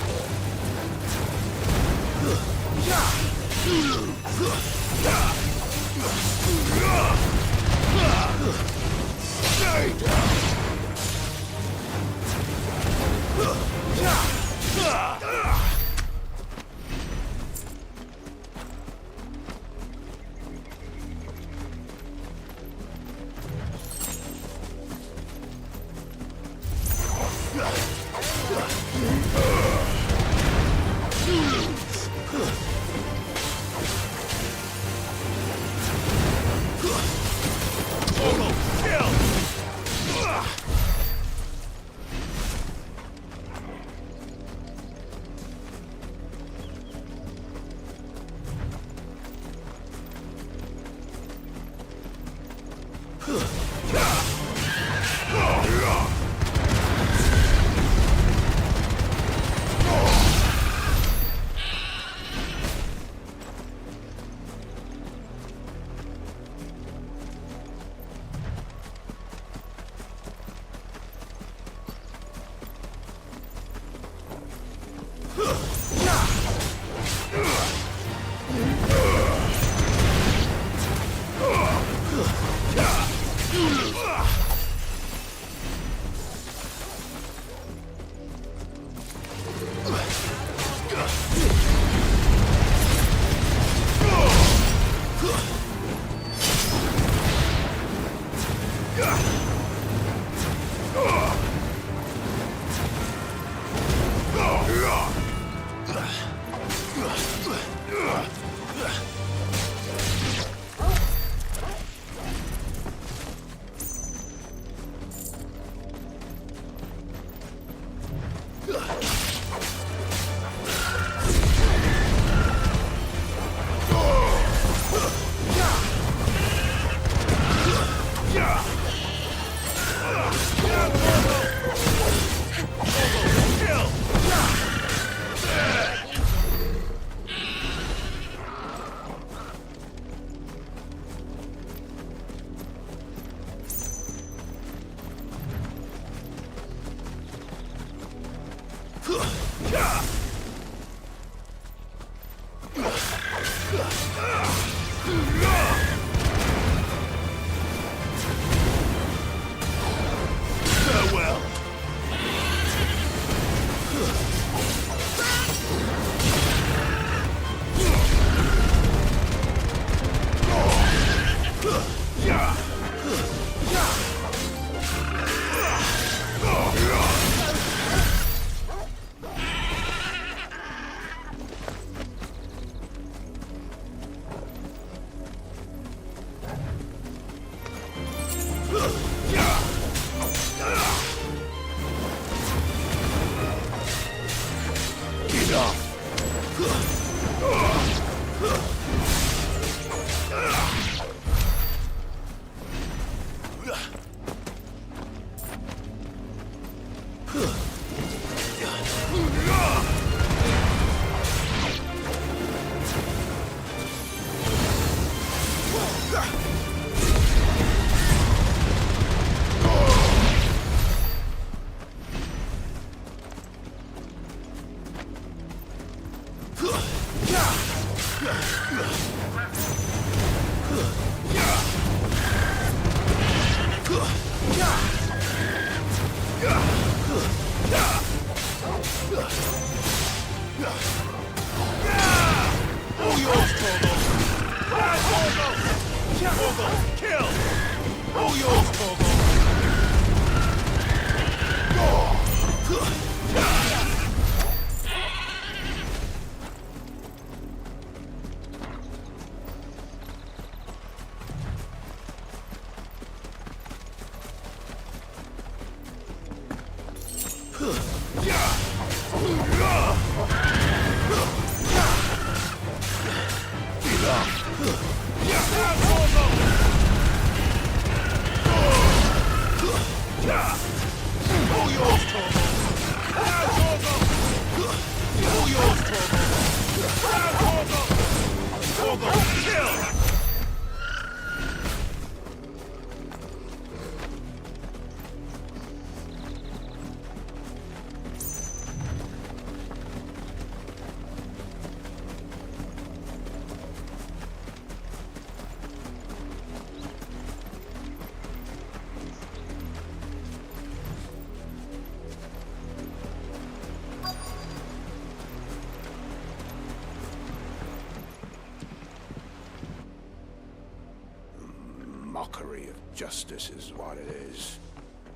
Mockery of justice is what it is.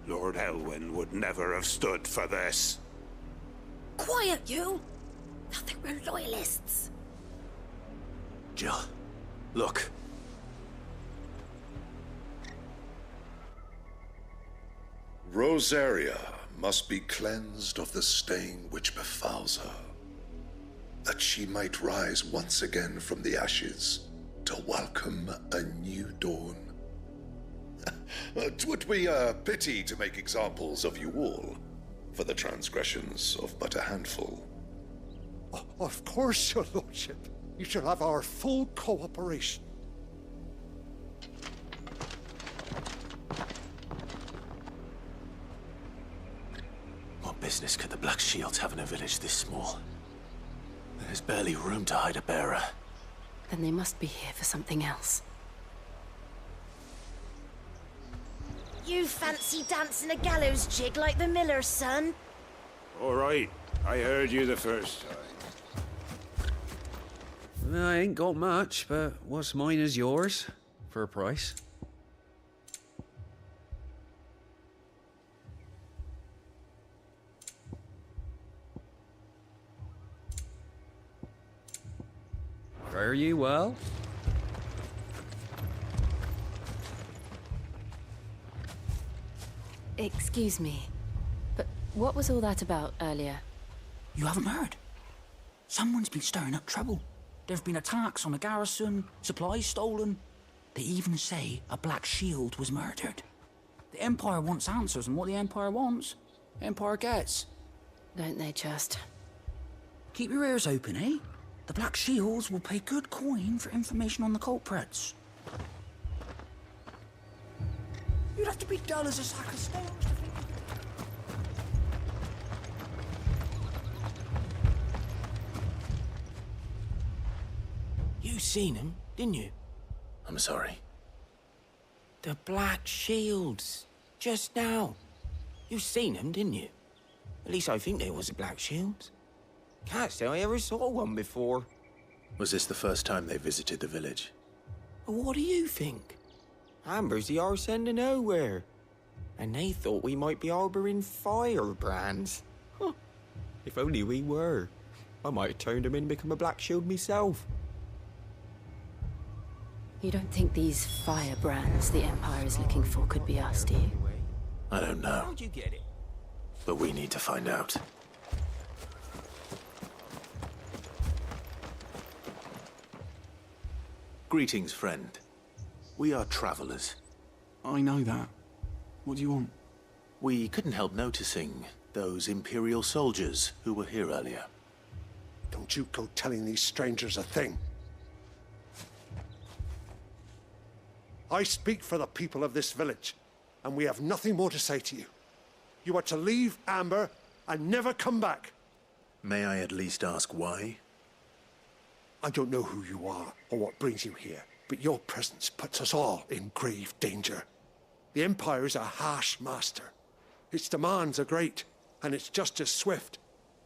Lord Elwyn would never have stood for this. Quiet, you! I think we're loyalists. Jill, look. Rosaria must be cleansed of the stain which befouls her, that she might rise once again from the ashes to welcome a new dawn. 'Twould be a pity to make examples of you all for the transgressions of but a handful. Of course, your lordship. You shall have our full cooperation. What business could the Black Shields have in a village this small? There's barely room to hide a bearer. Then they must be here for something else. You fancy dancing a gallows jig like the miller's son? All right, I heard you the first time. I ain't got much, but what's mine is yours, for a price. Fare you well? Excuse me, but what was all that about earlier? You haven't heard? Someone's been stirring up trouble. There've been attacks on the garrison, supplies stolen. They even say a Black Shield was murdered. The Empire wants answers, and what the Empire wants, the Empire gets. Don't they just? Keep your ears open, eh? The Black Shields will pay good coin for information on the culprits. You'd have to be dull as a sack of stones to think. You seen him, didn't you? I'm sorry. The Black Shields. Just now. You seen them, didn't you? At least I think there was a Black Shields. Can't say I ever saw one before. Was this the first time they visited the village? What do you think? Amber's the arse end of nowhere. And they thought we might be harboring firebrands. Huh. If only we were. I might have turned them in and become a Black Shield myself. You don't think these firebrands the Empire is looking for could be us, do you? I don't know. How'd you get it? But we need to find out. Greetings, friend. We are travelers. I know that. What do you want? We couldn't help noticing those Imperial soldiers who were here earlier. Don't you go telling these strangers a thing. I speak for the people of this village, and we have nothing more to say to you. You are to leave Amber and never come back. May I at least ask why? I don't know who you are or what brings you here, but your presence puts us all in grave danger. The Empire is a harsh master. Its demands are great, and its justice swift.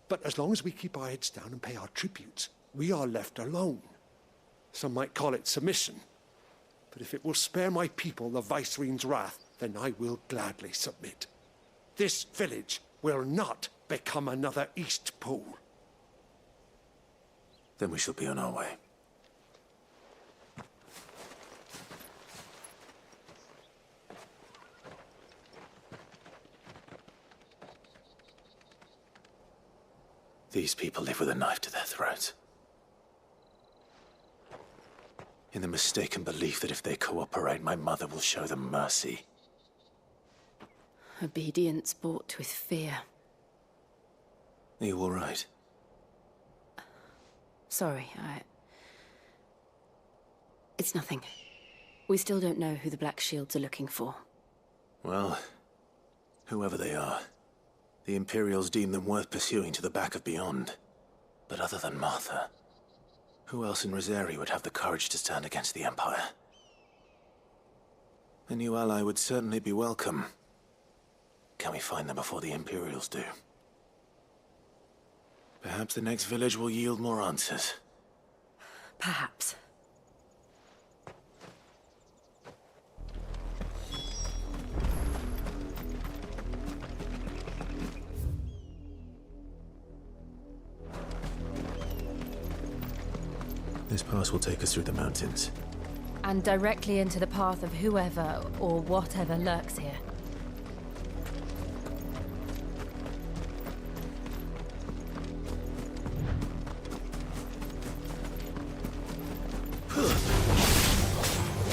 But as long as we keep our heads down and pay our tributes, we are left alone. Some might call it submission. But if it will spare my people the Viceroy's wrath, then I will gladly submit. This village will not become another East Pole. Then we shall be on our way. These people live with a knife to their throats. In the mistaken belief that if they cooperate, my mother will show them mercy. Obedience bought with fear. Are you all right? Sorry, It's nothing. We still don't know who the Black Shields are looking for. Well, whoever they are, the Imperials deem them worth pursuing to the back of beyond. But other than Martha, who else in Rosari would have the courage to stand against the Empire? A new ally would certainly be welcome. Can we find them before the Imperials do? Perhaps the next village will yield more answers. Perhaps. This pass will take us through the mountains. And directly into the path of whoever or whatever lurks here.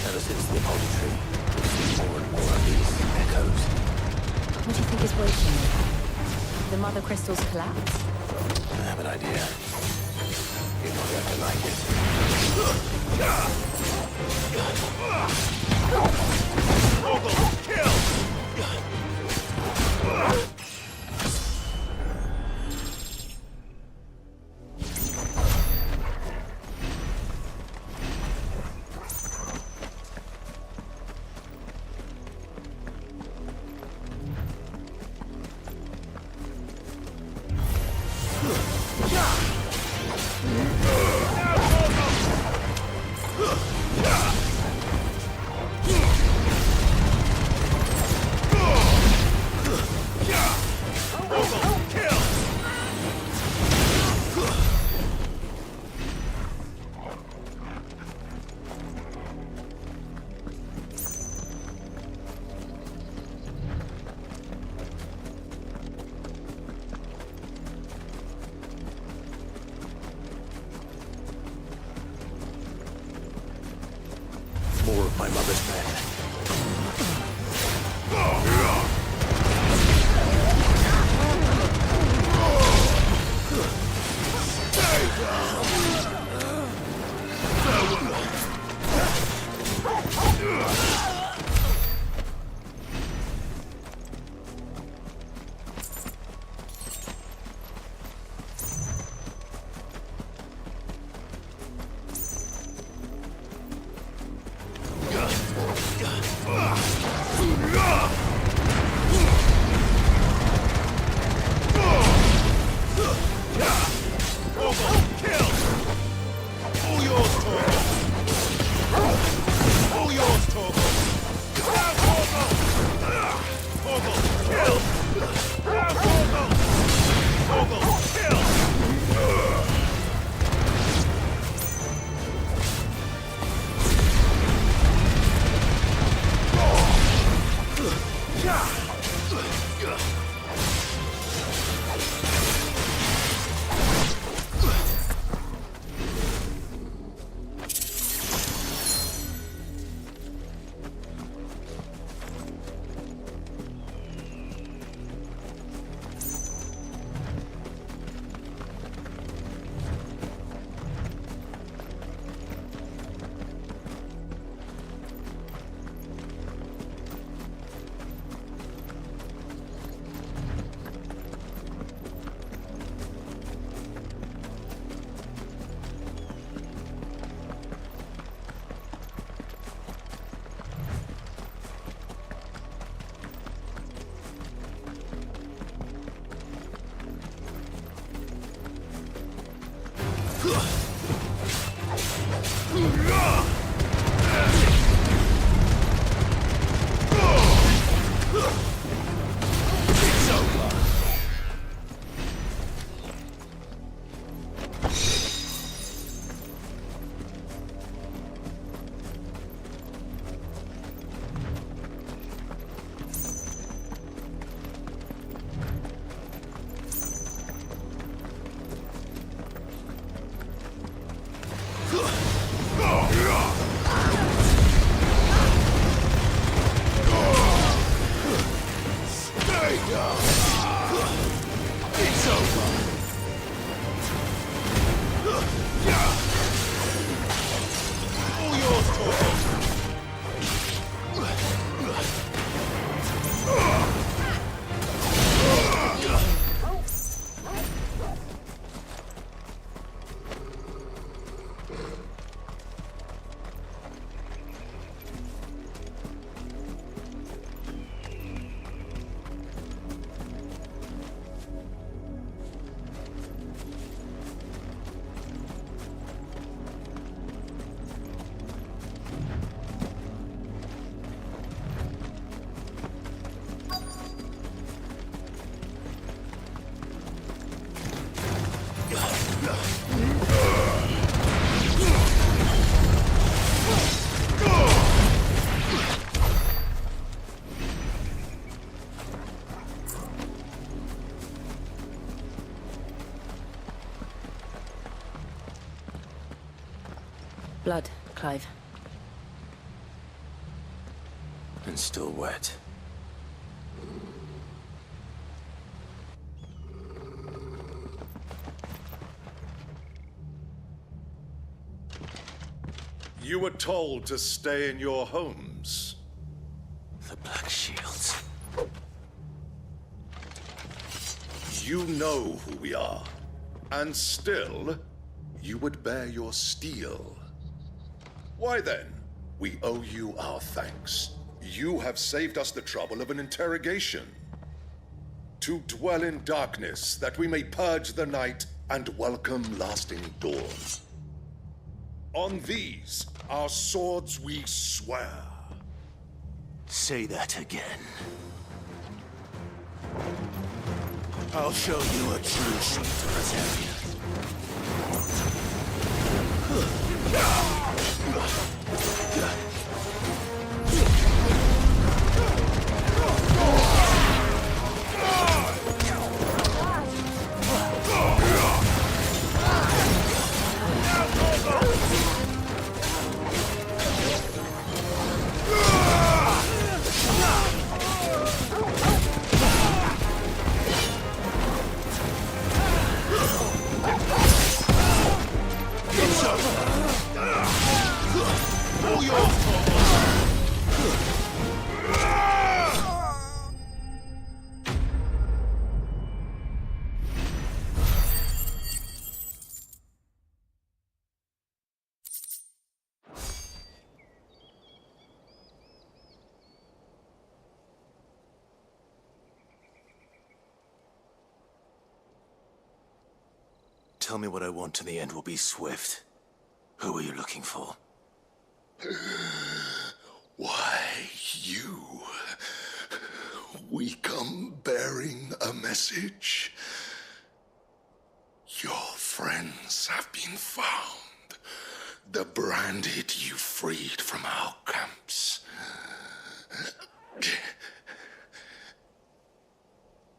Ever since the apology tree, we've seen more and more of these echoes. What do you think is waiting there? The Mother Crystal's collapse? I have an idea. You're not going to like it. Kill! More of my mother's men. It's over. It's over. All yours, Torvald. Blood, Clive. And still wet. You were told to stay in your homes. The Black Shields. You know who we are. And still, you would bear your steel. Why then, we owe you our thanks. You have saved us the trouble of an interrogation. To dwell in darkness, that we may purge the night and welcome lasting dawn. On these, our swords we swear. Say that again. I'll show you a true Shield Tell me what I want and the end will be swift. Who are you looking for? Why, you. We come bearing a message. Your friends have been found. The branded you freed from our camps.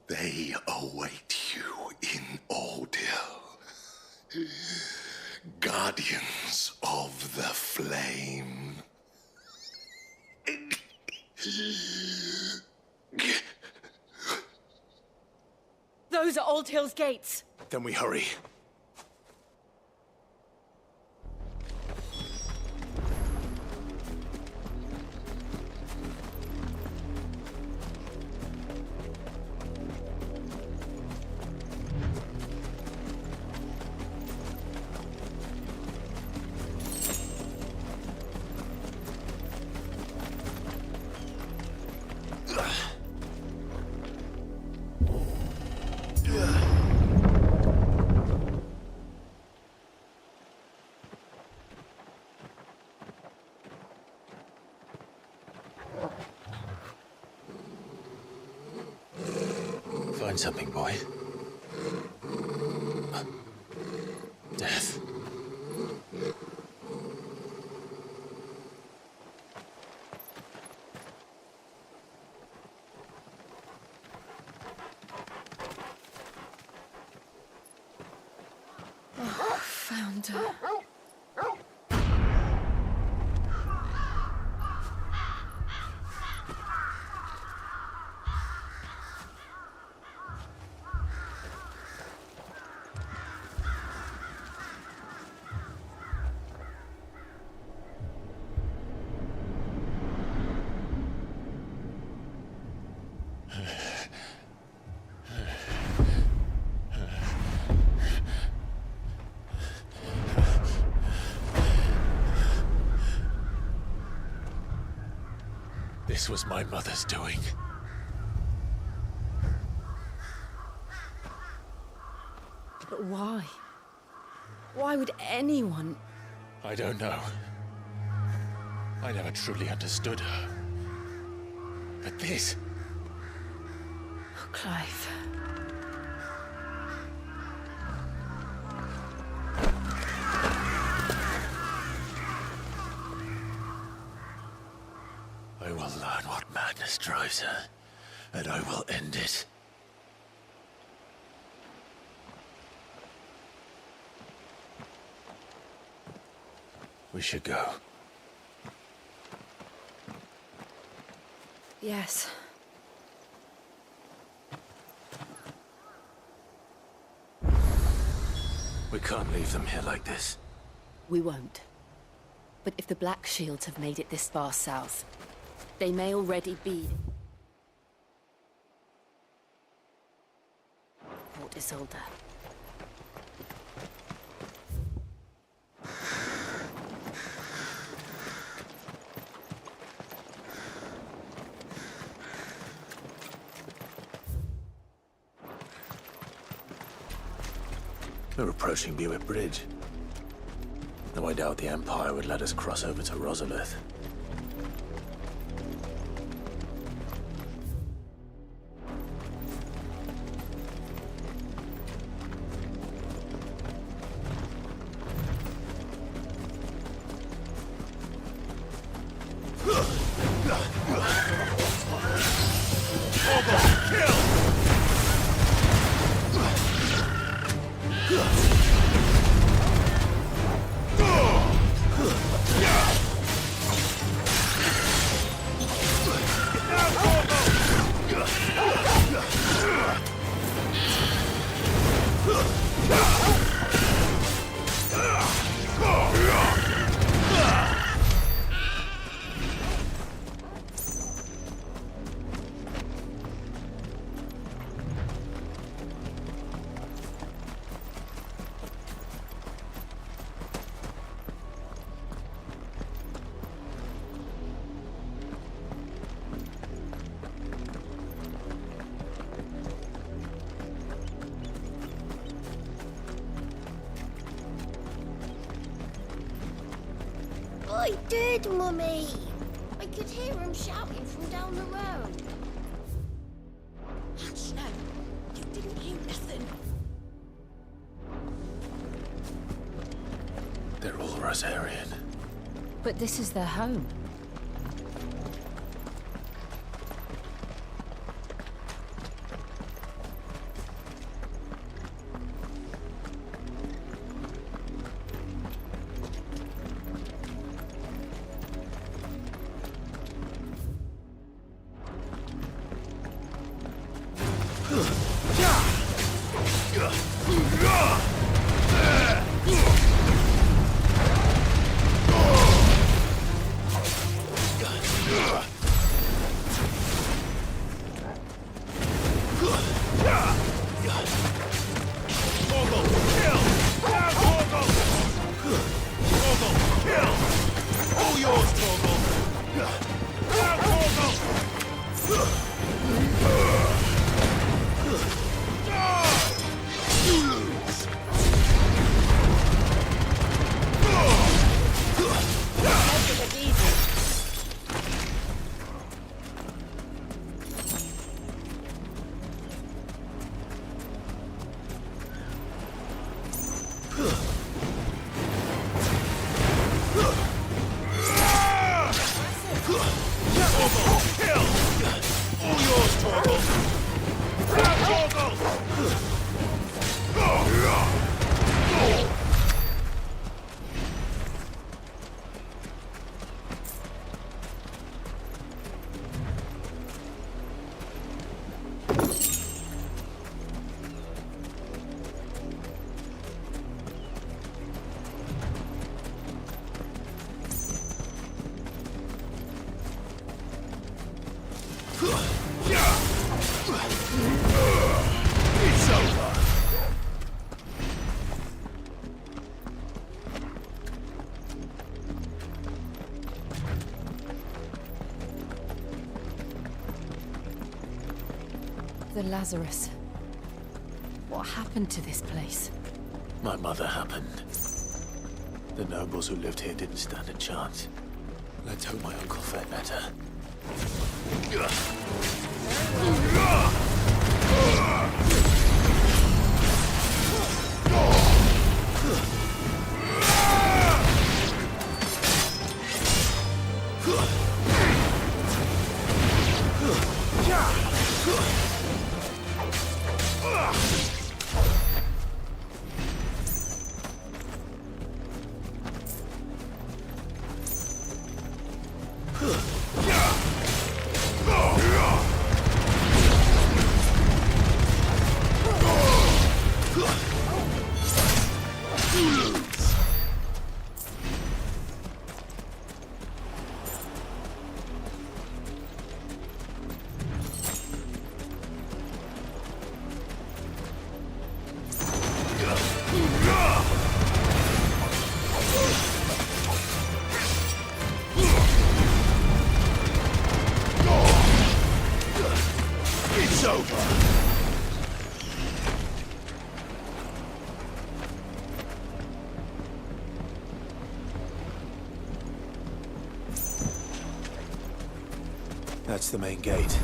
They await you in Oldhill. Guardians of the Flame. Those are Old Hill's gates. Then we hurry. find something, boy. Death. Oh, found her. This was my mother's doing. But why? Why would anyone... I don't know. I never truly understood her. But this... Oh, Clive. I will learn what madness drives her, and I will end it. We should go. Yes. We can't leave them here like this. We won't. But if the Black Shields have made it this far south, they may already be... Port Isolde. We're approaching Buick Bridge. Though I doubt the Empire would let us cross over to Rosalith. I did, Mummy. I could hear him shouting from down the road. Hush now. You didn't hear nothing. They're all Rosarian. But this is their home. The Lazarus. What happened to this place? My mother happened. The nobles who lived here didn't stand a chance. Let's hope my uncle fared better. It's over! That's the main gate.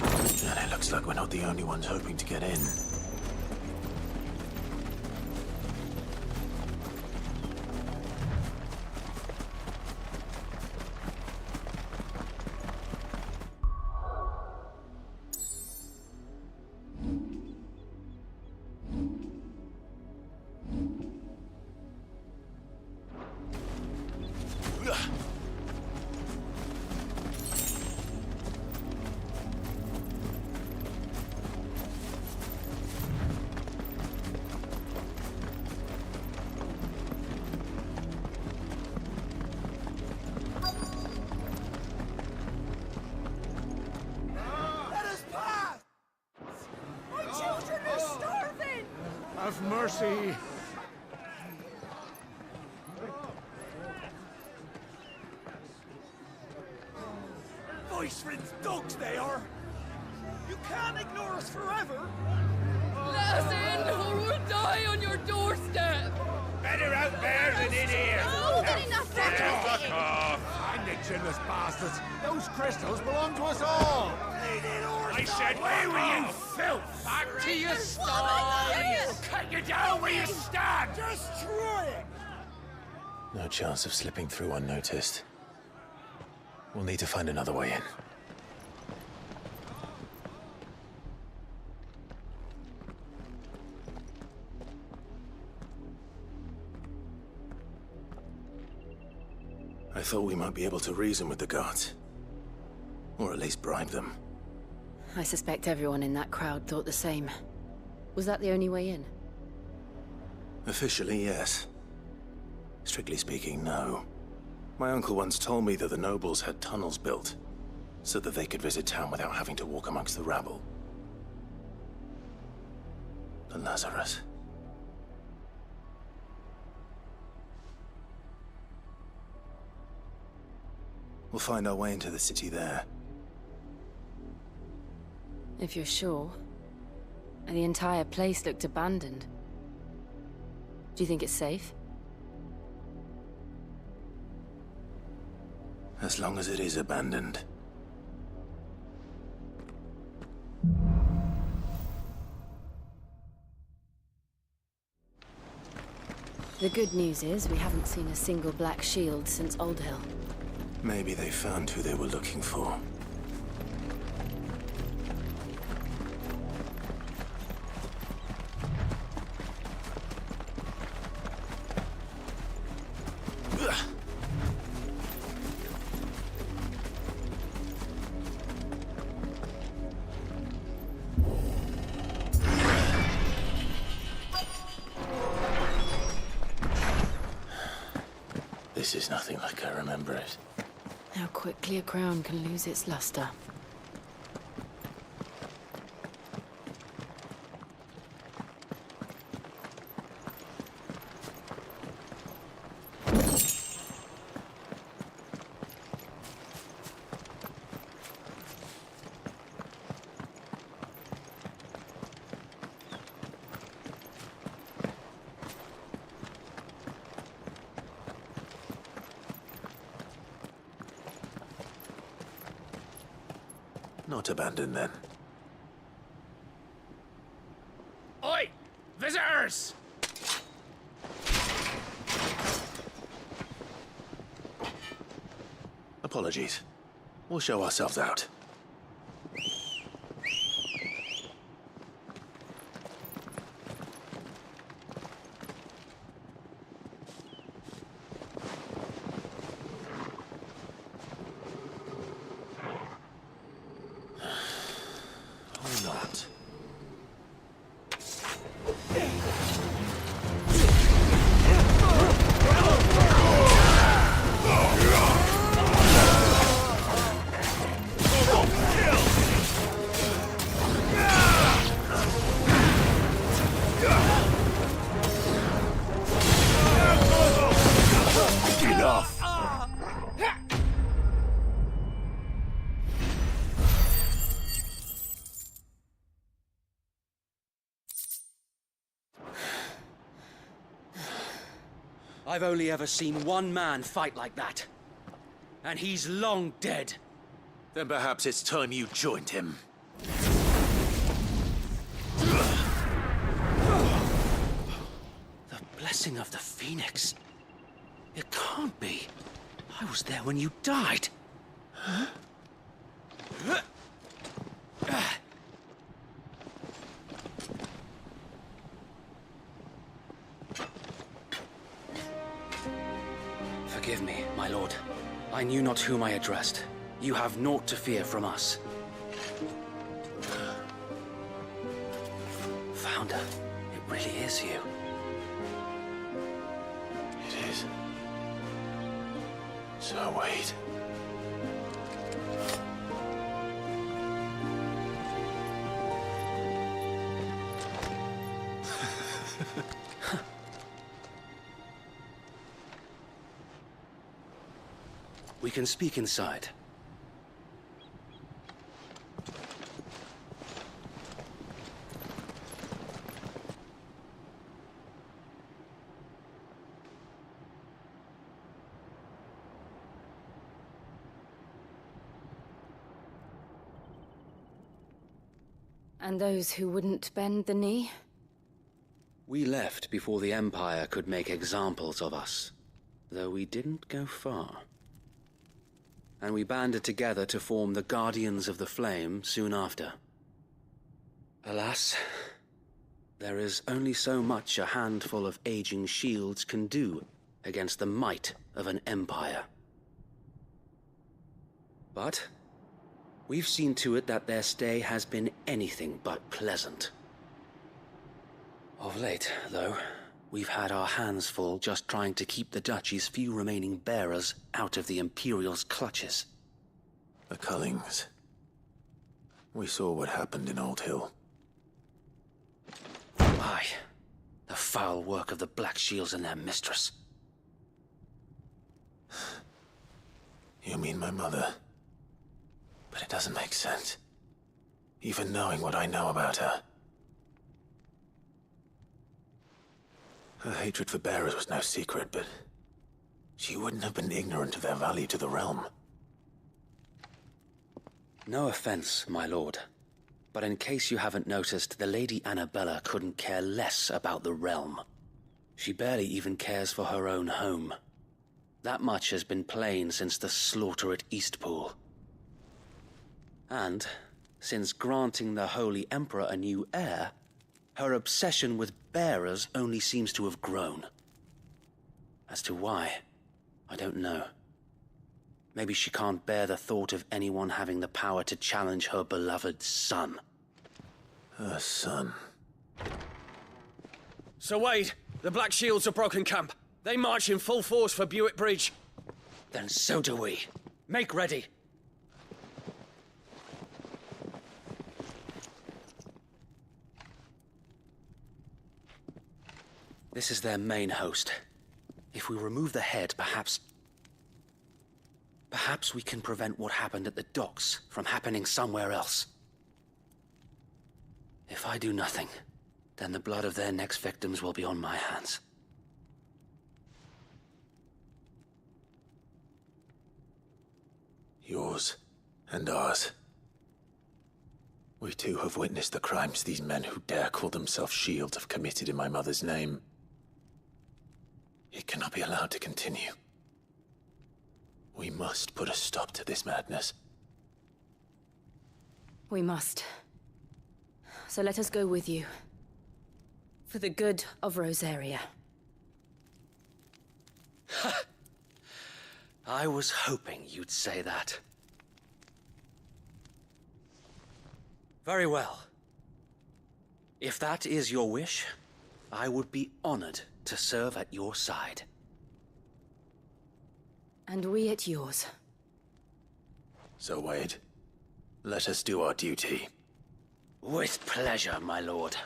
And it looks like we're not the only ones hoping to get in. Have mercy. Voice-rinsed dogs they are! You can't ignore us forever! Let us in, or we'll die on your doorstep! Better out there than in here. Oh, good enough, Fuck off. Find the chinless bastards! Those crystals belong to us all! I said, Where were you, filth? Back to your We'll cut you down where you stand. Destroy it! No chance of slipping through unnoticed. We'll need to find another way in. I thought we might be able to reason with the guards. Or at least bribe them. I suspect everyone in that crowd thought the same. Was that the only way in? Officially, yes. Strictly speaking, no. My uncle once told me that the nobles had tunnels built, so that they could visit town without having to walk amongst the rabble. The Lazarus. We'll find our way into the city there. If you're sure. The entire place looked abandoned. Do you think it's safe? As long as it is abandoned. The good news is we haven't seen a single black shield since Old Hill. Maybe they found who they were looking for. This is nothing like I remember it. How quickly a crown can lose its luster. Not abandoned, then. Oi! Visitors! Apologies. We'll show ourselves out. Or not. Enough! I've only ever seen one man fight like that. And he's long dead. Then perhaps it's time you joined him. The blessing of the Phoenix. It can't be. I was there when you died. Huh? Forgive me, my lord. I knew not whom I addressed. You have naught to fear from us. Founder, it really is you. It is. So wait. We can speak inside. And those who wouldn't bend the knee? We left before the Empire could make examples of us, though we didn't go far. And we banded together to form the Guardians of the Flame soon after. Alas, there is only so much a handful of aging shields can do against the might of an empire. But we've seen to it that their stay has been anything but pleasant. Of late, though, we've had our hands full just trying to keep the Duchy's few remaining bearers out of the Imperial's clutches. The Cullings. We saw what happened in Old Hill. Aye. The foul work of the Black Shields and their mistress. You mean my mother? But it doesn't make sense. Even knowing what I know about her. Her hatred for bearers was no secret, but she wouldn't have been ignorant of their value to the realm. No offense, my lord, but in case you haven't noticed, the Lady Annabella couldn't care less about the realm. She barely even cares for her own home. That much has been plain since the slaughter at Eastpool. And, since granting the Holy Emperor a new heir, her obsession with bearers only seems to have grown. As to why, I don't know. Maybe she can't bear the thought of anyone having the power to challenge her beloved son. Her son. Sir Wade, the Black Shields have broken camp. They march in full force for Buick Bridge. Then so do we. Make ready. This is their main host. If we remove the head, perhaps we can prevent what happened at the docks from happening somewhere else. If I do nothing, then the blood of their next victims will be on my hands. Yours and ours. We too have witnessed the crimes these men who dare call themselves shields have committed in my mother's name. It cannot be allowed to continue. We must put a stop to this madness. We must. So let us go with you. For the good of Rosaria. I was hoping you'd say that. Very well. If that is your wish, I would be honored to serve at your side. And we at yours. So, Wade, let us do our duty. With pleasure, my lord.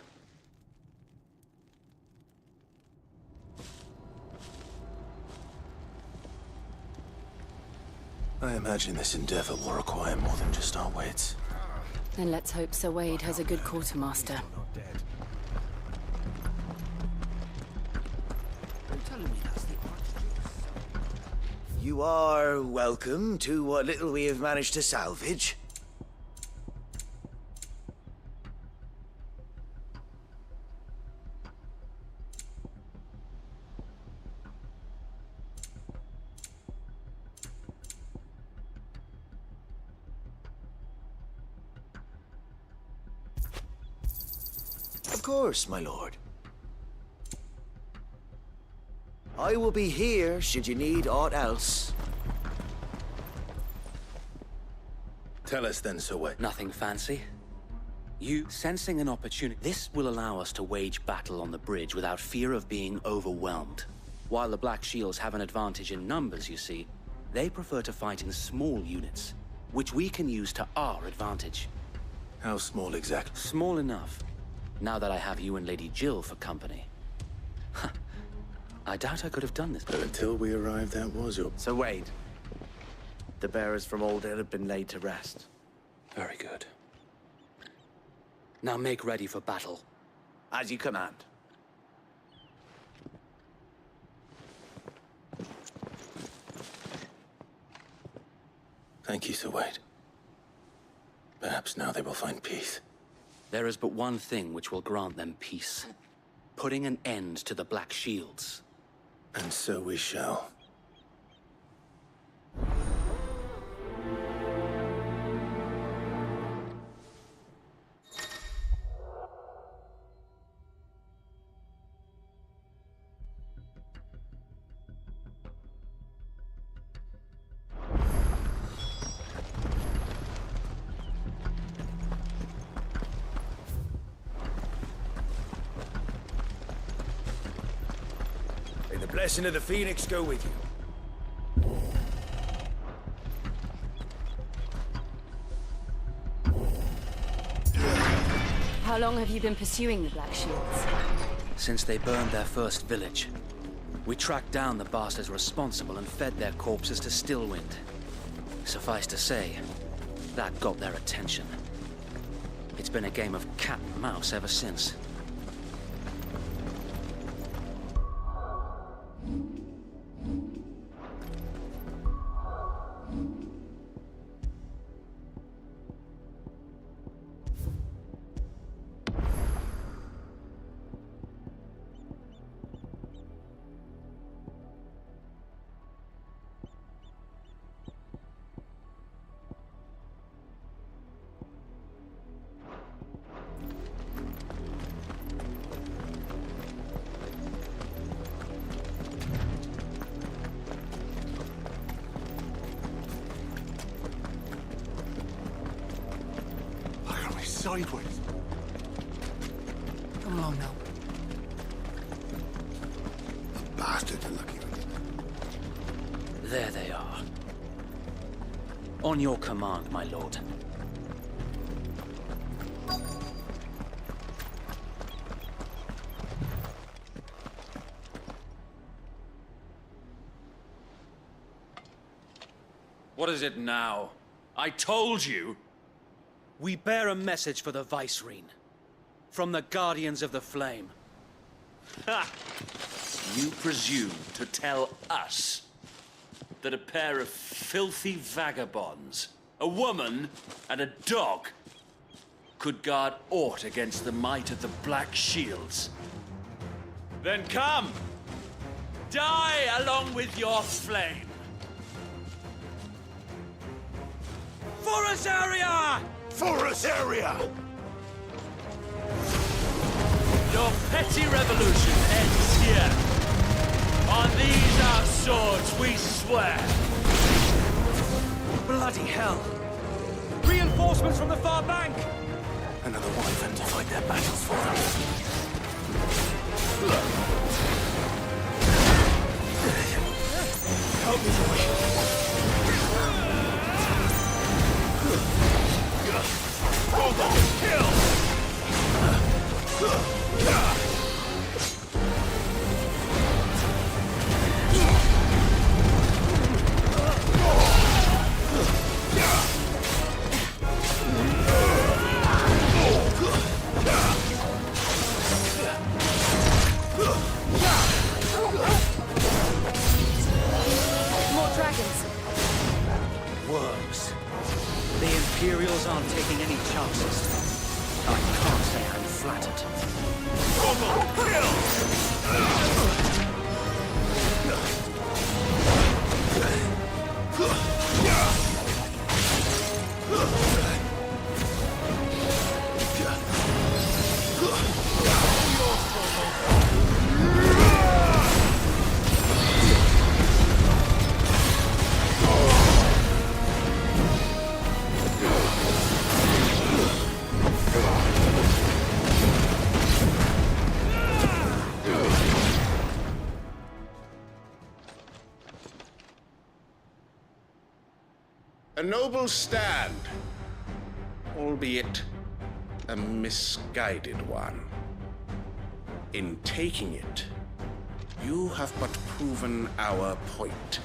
I imagine this endeavor will require more than just our wits. Then let's hope Sir Wade has a good quartermaster. You are welcome to what little we have managed to salvage. Of course, my lord. I will be here should you need aught else. Tell us then, Sir Wade. Nothing fancy. You sensing an opportunity. This will allow us to wage battle on the bridge without fear of being overwhelmed. While the Black Shields have an advantage in numbers, you see, they prefer to fight in small units, which we can use to our advantage. How small exactly? Small enough. Now that I have you and Lady Jill for company. I doubt I could have done this. But until we arrived, that was your... Sir Wade, the bearers from Old Inn have been laid to rest. Very good. Now make ready for battle. As you command. Thank you, Sir Wade. Perhaps now they will find peace. There is but one thing which will grant them peace. Putting an end to the Black Shields. And so we shall. May the blessing of the Phoenix go with you. How long have you been pursuing the Black Shields? Since they burned their first village. We tracked down the bastards responsible and fed their corpses to Stillwind. Suffice to say, that got their attention. It's been a game of cat and mouse ever since. Sideways. Come along now. The bastards are lucky. There they are. On your command, my lord. What is it now? I told you! We bear a message for the Vicereine. From the Guardians of the Flame. Ha! You presume to tell us that a pair of filthy vagabonds, a woman and a dog, could guard aught against the might of the Black Shields. Then come! Die along with your flame! For us, area! For us, area! Your petty revolution ends here. On these our swords we swear. Bloody hell! Reinforcements from the far bank! Another wyvern to fight their battles for them. Help me, boy. Kill! More dragons. Worms. The Imperials aren't taking any chances. I can't say I'm flattered. A noble stand, albeit a misguided one. In taking it, you have but proven our point.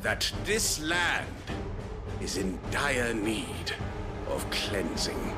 That this land is in dire need of cleansing.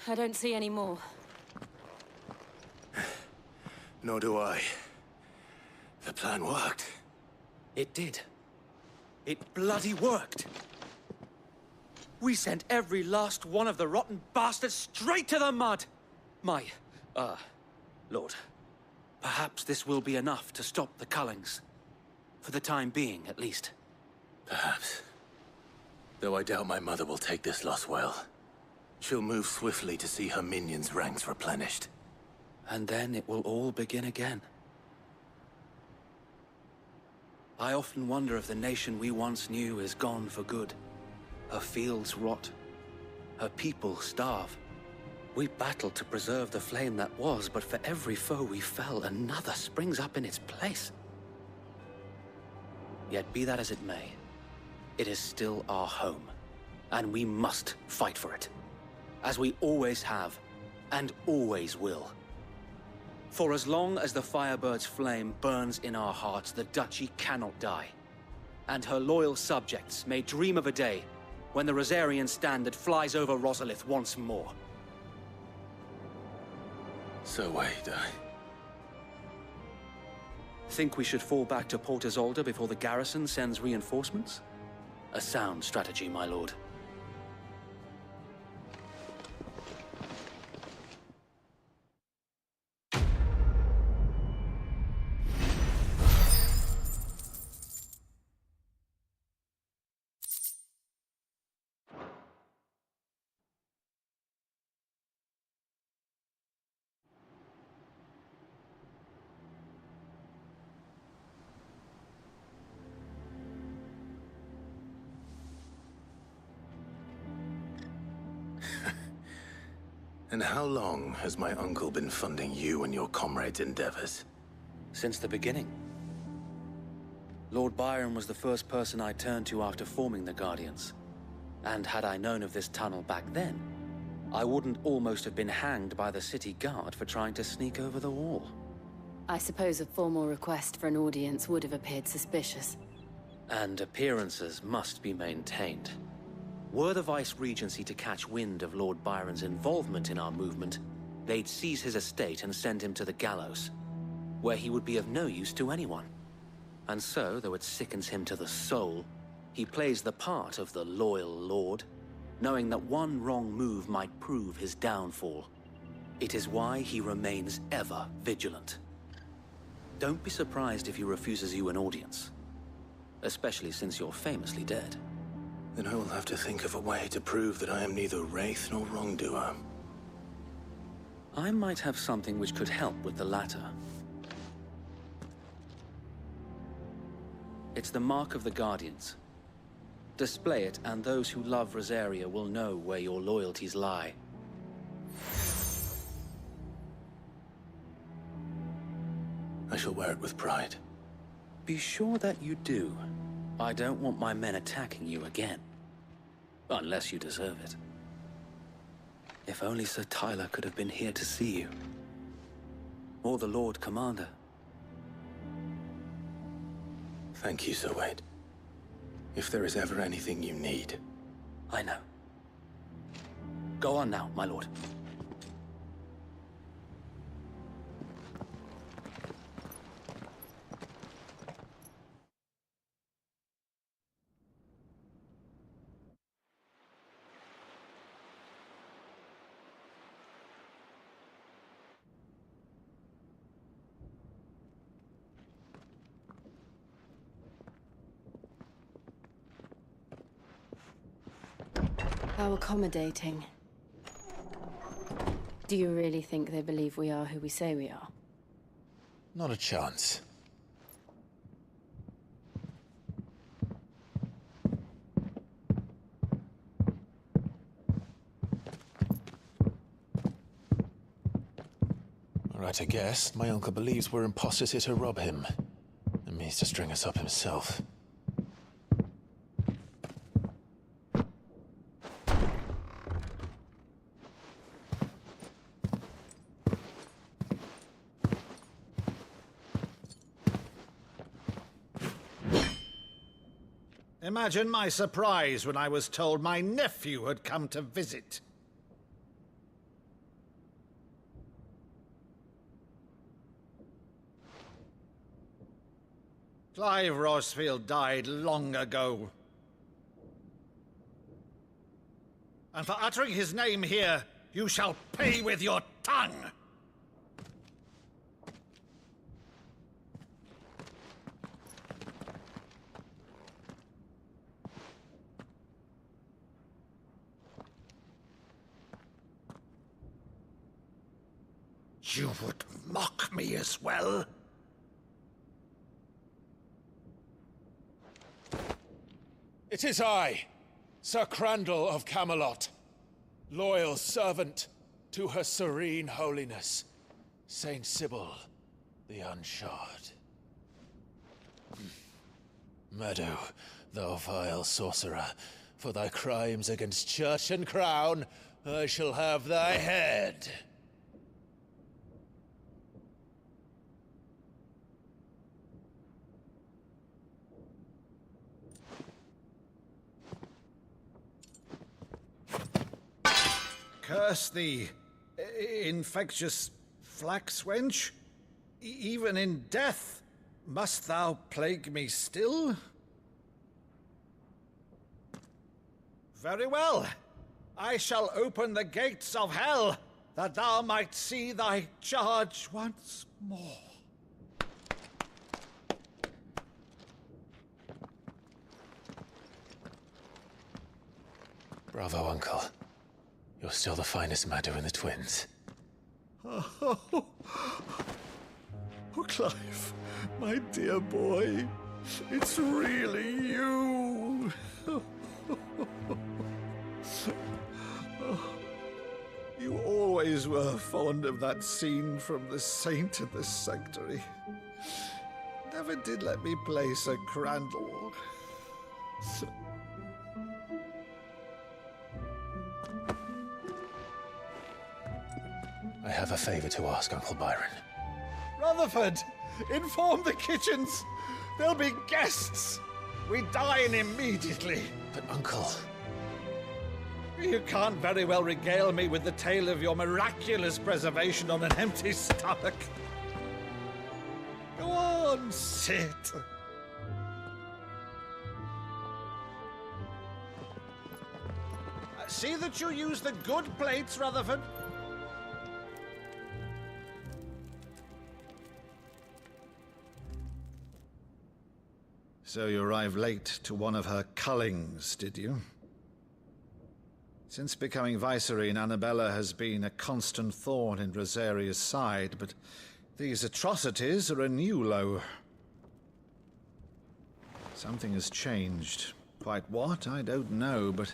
I don't see any more. Nor do I. The plan worked. It did. It bloody worked. We sent every last one of the rotten bastards straight to the mud! My, Lord, perhaps this will be enough to stop the Cullings. For the time being, at least. Perhaps. Though I doubt my mother will take this loss well. She'll move swiftly to see her minions' ranks replenished. And then it will all begin again. I often wonder if the nation we once knew is gone for good. Her fields rot. Her people starve. We battled to preserve the flame that was, but for every foe we fell, another springs up in its place. Yet be that as it may, it is still our home, and we must fight for it, as we always have, and always will. For as long as the Firebird's flame burns in our hearts, the Duchy cannot die. And her loyal subjects may dream of a day when the Rosarian standard flies over Rosalith once more. So wait, Think we should fall back to Port Isolde before the garrison sends reinforcements? A sound strategy, my lord. And how long has my uncle been funding you and your comrades' endeavors? Since the beginning. Lord Byron was the first person I turned to after forming the Guardians. And had I known of this tunnel back then, I wouldn't almost have been hanged by the city guard for trying to sneak over the wall. I suppose a formal request for an audience would have appeared suspicious. And appearances must be maintained. Were the Vice-Regency to catch wind of Lord Byron's involvement in our movement, they'd seize his estate and send him to the gallows, where he would be of no use to anyone. And so, though it sickens him to the soul, he plays the part of the loyal lord, knowing that one wrong move might prove his downfall. It is why he remains ever vigilant. Don't be surprised if he refuses you an audience, especially since you're famously dead. Then I will have to think of a way to prove that I am neither wraith nor wrongdoer. I might have something which could help with the latter. It's the mark of the Guardians. Display it, and those who love Rosaria will know where your loyalties lie. I shall wear it with pride. Be sure that you do. I don't want my men attacking you again. Unless you deserve it. If only Sir Tyler could have been here to see you. Or the Lord Commander. Thank you, Sir Wade. If there is ever anything you need. I know. Go on now, my lord. How accommodating. Do you really think they believe we are who we say we are? Not a chance. Right, I guess. My uncle believes we're imposters here to rob him. And means to string us up himself. Imagine my surprise when I was told my nephew had come to visit. Clive Rosfield died long ago. And for uttering his name here, you shall pay with your tongue! You would mock me as well? It is I, Sir Crandall of Camelot, loyal servant to Her Serene Holiness, Saint Sybil the Unshod. Meadow, thou vile sorcerer, for thy crimes against church and crown, I shall have thy head. Curse thee, infectious flax wench. Even in death, must thou plague me still? Very well. I shall open the gates of hell, that thou might see thy charge once more. Bravo, Uncle. You're still the finest Maddo in the twins. Oh, Clive, my dear boy, it's really you. You always were fond of that scene from The Saint in the Sanctuary. Never did let me play Sir Crandall. I have a favor to ask, Uncle Byron. Rutherford, inform the kitchens. There'll be guests. We dine immediately. But, Uncle... You can't very well regale me with the tale of your miraculous preservation on an empty stomach. Go on, sit. See that you use the good plates, Rutherford. So you arrived late to one of her cullings, did you? Since becoming Vicereine, Annabella has been a constant thorn in Rosaria's side, but these atrocities are a new low. Something has changed. Quite what, I don't know, but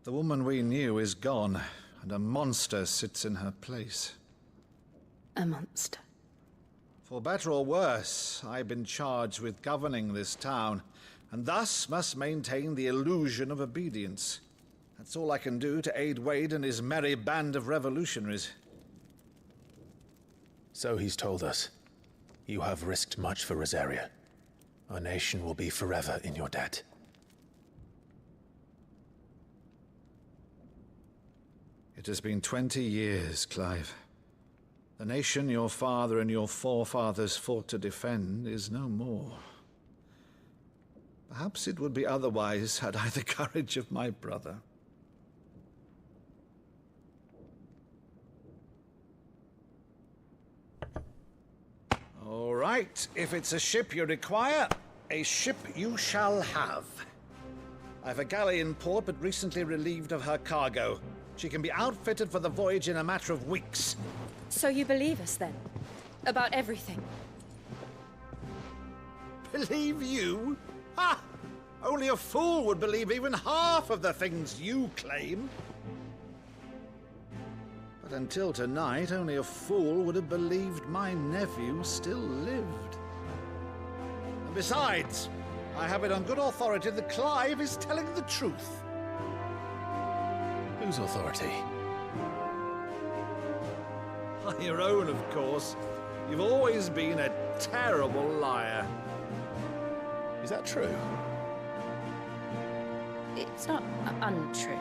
the woman we knew is gone, and a monster sits in her place. A monster? For better or worse, I've been charged with governing this town, and thus must maintain the illusion of obedience. That's all I can do to aid Wade and his merry band of revolutionaries. So he's told us. You have risked much for Rosaria. Our nation will be forever in your debt. It has been 20 years, Clive. The nation your father and your forefathers fought to defend is no more. Perhaps it would be otherwise had I the courage of my brother. All right, if it's a ship you require, a ship you shall have. I've a galley in port, but recently relieved of her cargo. She can be outfitted for the voyage in a matter of weeks. So you believe us, then? About everything? Believe you? Ha! Only a fool would believe even half of the things you claim. But until tonight, only a fool would have believed my nephew still lived. And besides, I have it on good authority that Clive is telling the truth. Whose authority? Your own, of course. You've always been a terrible liar. Is that true? It's not untrue.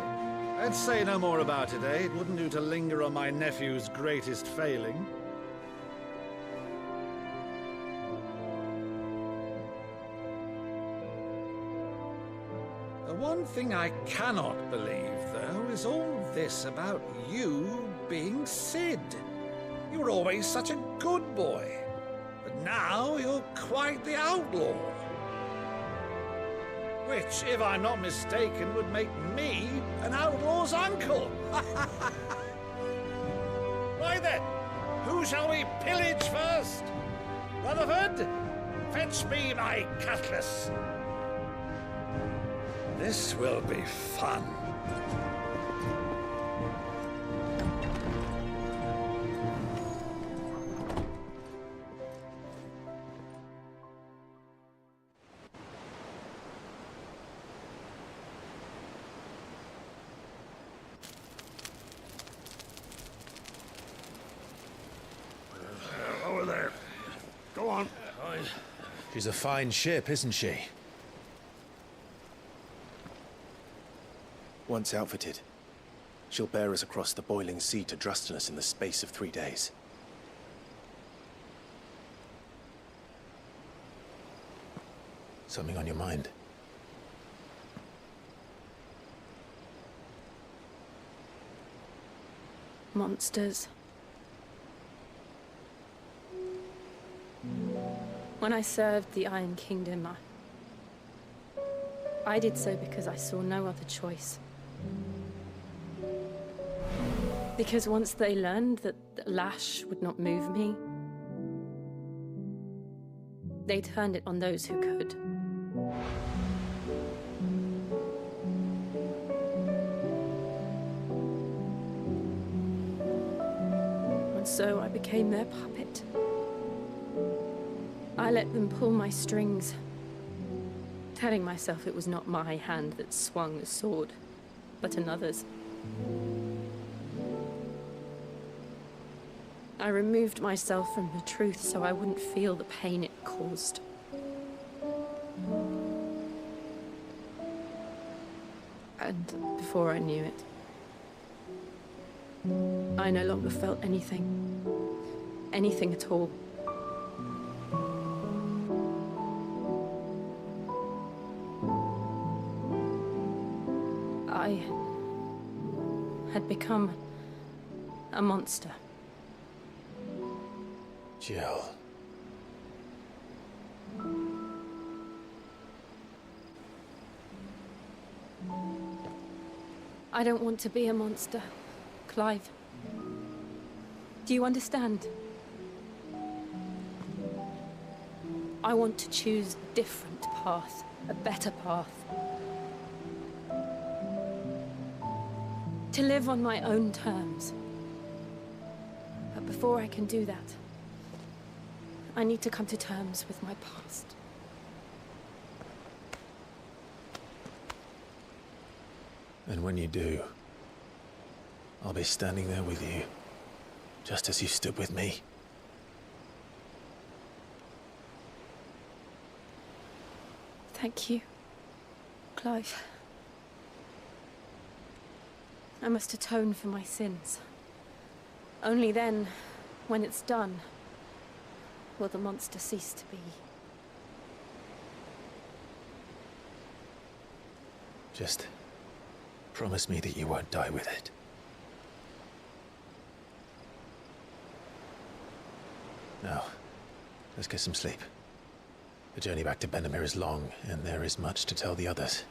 Let's say no more about it, eh? It wouldn't do to linger on my nephew's greatest failing. The one thing I cannot believe, though, is all this about you being Sid. You were always such a good boy, but now you're quite the outlaw. Which, if I'm not mistaken, would make me an outlaw's uncle. Why then, Who shall we pillage first? Rutherford, fetch me my cutlass. This will be fun. Over there. Go on. She's a fine ship, isn't she? Once outfitted, she'll bear us across the boiling sea to Drustinus in the space of 3 days. Something on your mind? Monsters. When I served the Iron Kingdom, I did so because I saw no other choice. Because once they learned that the lash would not move me, they turned it on those who could. And so I became their puppet. I let them pull my strings, telling myself it was not my hand that swung the sword, but another's. I removed myself from the truth so I wouldn't feel the pain it caused. And before I knew it, I no longer felt anything. Anything at all. I had become a monster. Jill. I don't want to be a monster, Clive. Do you understand? I want to choose a different path, a better path. To live on my own terms. But before I can do that, I need to come to terms with my past. And when you do, I'll be standing there with you, just as you stood with me. Thank you, Clive. I must atone for my sins. Only then, when it's done, will the monster cease to be. Just promise me that you won't die with it. Now, let's get some sleep. The journey back to Benamir is long, and there is much to tell the others.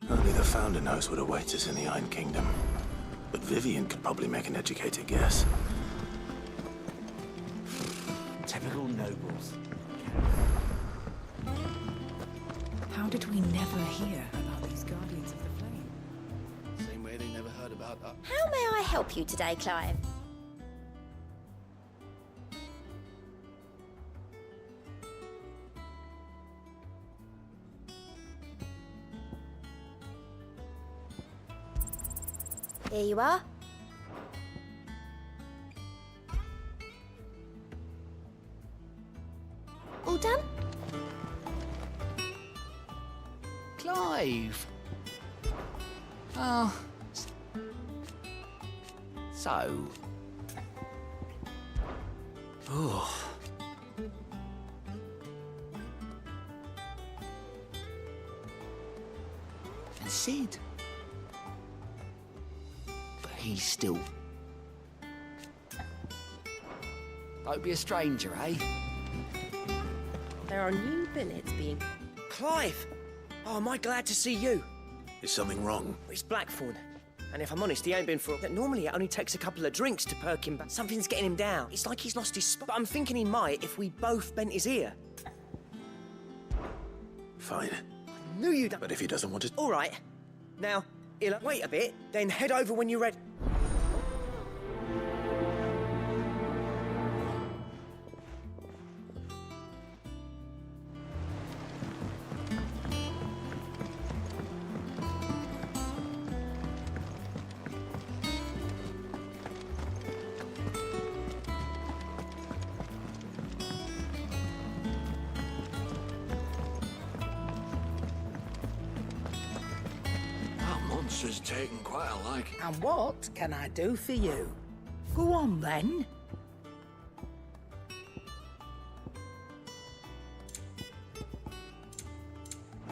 Only the Founder knows what awaits us in the Iron Kingdom. But Vivian could probably make an educated guess. Typical nobles. How did we never hear about these Guardians of the Flame? Same way they never heard about us. How may I help you today, Clive? Here you are. All done? Clive! Oh. So... Oh. And Sid. But he's still... Don't be a stranger, eh? There are new billets being... Clive! Oh, am I glad to see you? Is something wrong? It's Blackthorn. And if I'm honest, he ain't been for... Normally it only takes a couple of drinks to perk him back. Something's getting him down. It's like he's lost his spot. But I'm thinking he might if we both bent his ear. Fine. I knew you'd... But if he doesn't want it... All right. Now, he'll wait a bit, then head over when you're ready. Monster's taken quite a liking. And what can I do for you? Go on, then.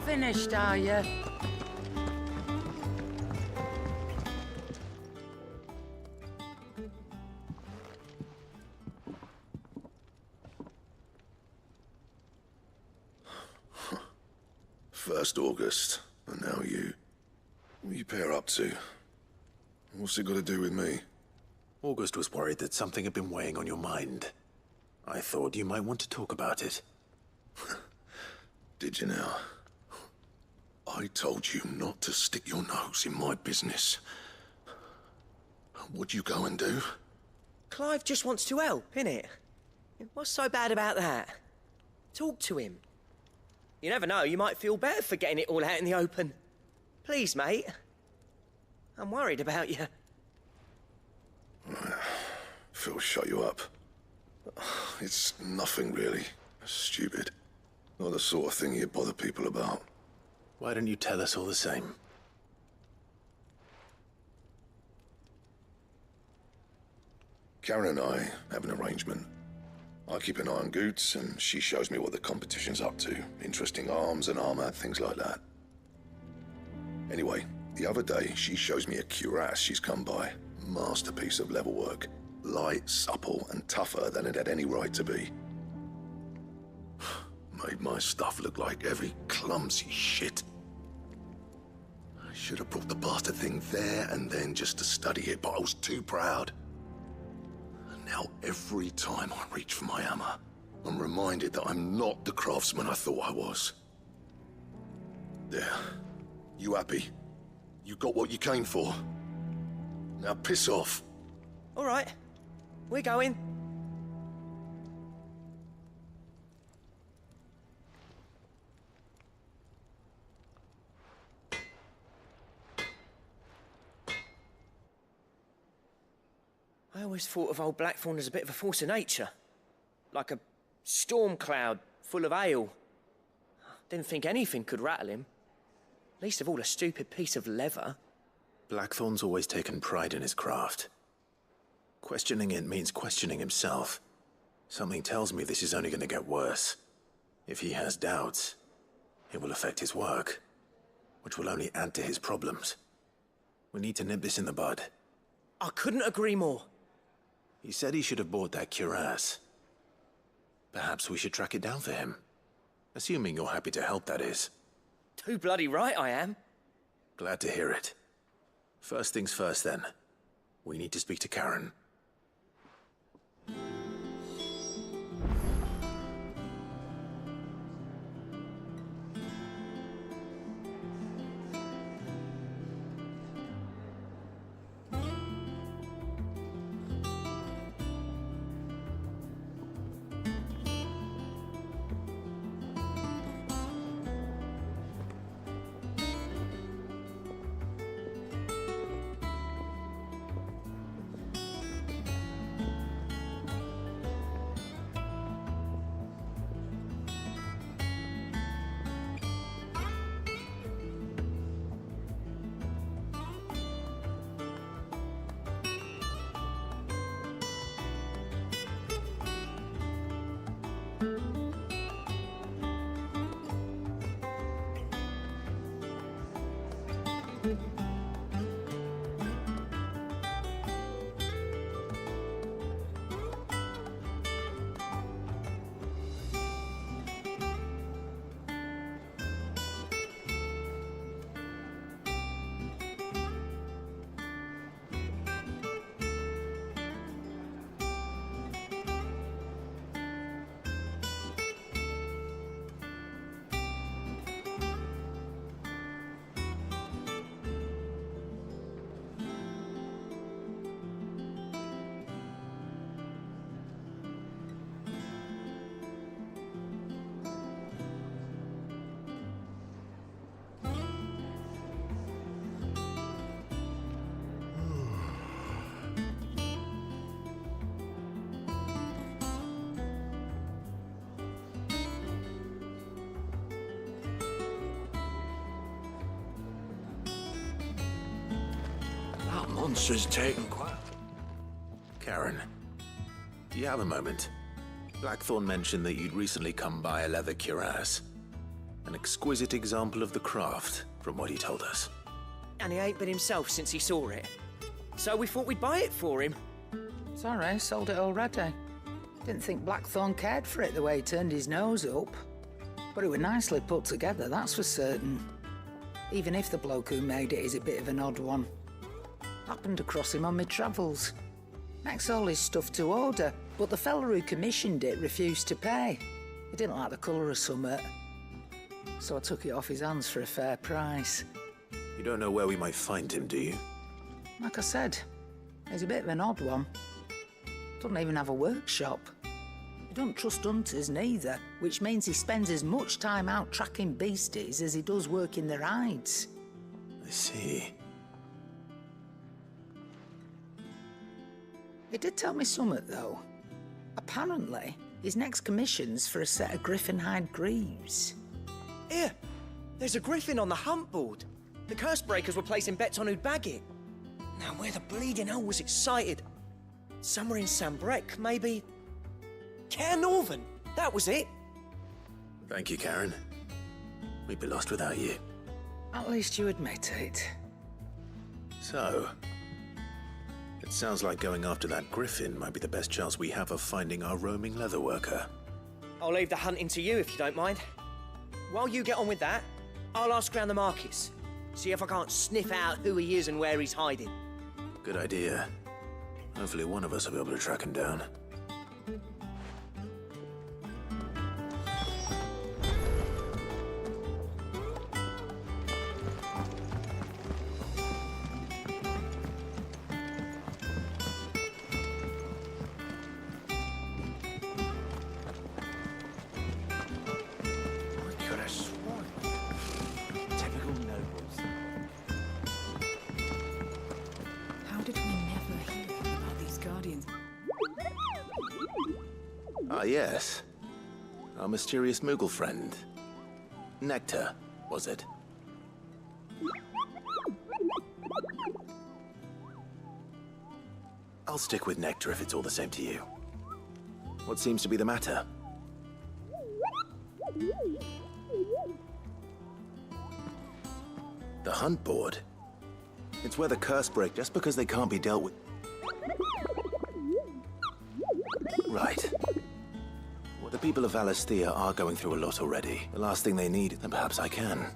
Finished, are you? First August, and now you. What are you pair up to? What's it got to do with me? August was worried that something had been weighing on your mind. I thought you might want to talk about it. Did you now? I told you not to stick your nose in my business. What'd you go and do? Clive just wants to help, innit? What's so bad about that? Talk to him. You never know, you might feel better for getting it all out in the open. Please, mate. I'm worried about you. Phil shut you up. It's nothing really. Stupid. Not the sort of thing you bother people about. Why don't you tell us all the same? Karen and I have an arrangement. I keep an eye on Goots, and she shows me what the competition's up to. Interesting arms and armor, things like that. Anyway, the other day, she shows me a cuirass she's come by. Masterpiece of level work. Light, supple, and tougher than it had any right to be. Made my stuff look like heavy, clumsy shit. I should have brought the bastard thing there and then just to study it, but I was too proud. And now every time I reach for my hammer, I'm reminded that I'm not the craftsman I thought I was. There. You happy? You got what you came for? Now piss off. All right. We're going. I always thought of old Blackthorn as a bit of a force of nature. Like a storm cloud full of hail. Didn't think anything could rattle him. Least of all a stupid piece of leather. Blackthorn's always taken pride in his craft. Questioning it means questioning himself. Something tells me this is only going to get worse. If he has doubts, it will affect his work, which will only add to his problems. We need to nip this in the bud. I couldn't agree more. He said he should have bought that cuirass. Perhaps we should track it down for him. Assuming you're happy to help, that is. Too bloody right I am. Glad to hear it. First things first, then. We need to speak to Karen. monster's taken quite... Karen, do you have a moment? Blackthorn mentioned that you'd recently come by a leather cuirass. An exquisite example of the craft, from what he told us. And he ain't been himself since he saw it. So we thought we'd buy it for him. Sorry, sold it already. Didn't think Blackthorn cared for it the way he turned his nose up. But it was nicely put together, that's for certain. Even if the bloke who made it is a bit of an odd one. Happened across him on my travels. Makes all his stuff to order, but the fella who commissioned it refused to pay. He didn't like the colour of summit. So I took it off his hands for a fair price. You don't know where we might find him, do you? Like I said, he's a bit of an odd one. Doesn't even have a workshop. He don't trust hunters neither, which means he spends as much time out tracking beasties as he does working their hides. I see. He did tell me something, though. Apparently, his next commission's for a set of griffin hide greaves. Here, there's a griffin on the hunt board. The curse breakers were placing bets on who'd bag it. Now, where the bleeding hell was it sighted? Somewhere in Sambrec, maybe... Cairnorvin, that was it. Thank you, Karen. We'd be lost without you. At least you admit it. So, it sounds like going after that griffin might be the best chance we have of finding our roaming leatherworker. I'll leave the hunting to you if you don't mind. While you get on with that, I'll ask around the markets. See if I can't sniff out who he is and where he's hiding. Good idea. Hopefully one of us will be able to track him down. How did we never hear about these guardians? Ah, yes. Our mysterious Moogle friend. Nectar, was it? I'll stick with Nectar if it's all the same to you. What seems to be the matter? The hunt board? It's where the curse break just because they can't be dealt with. Right. Well, the people of Valisthea are going through a lot already. The last thing they need, and perhaps I can.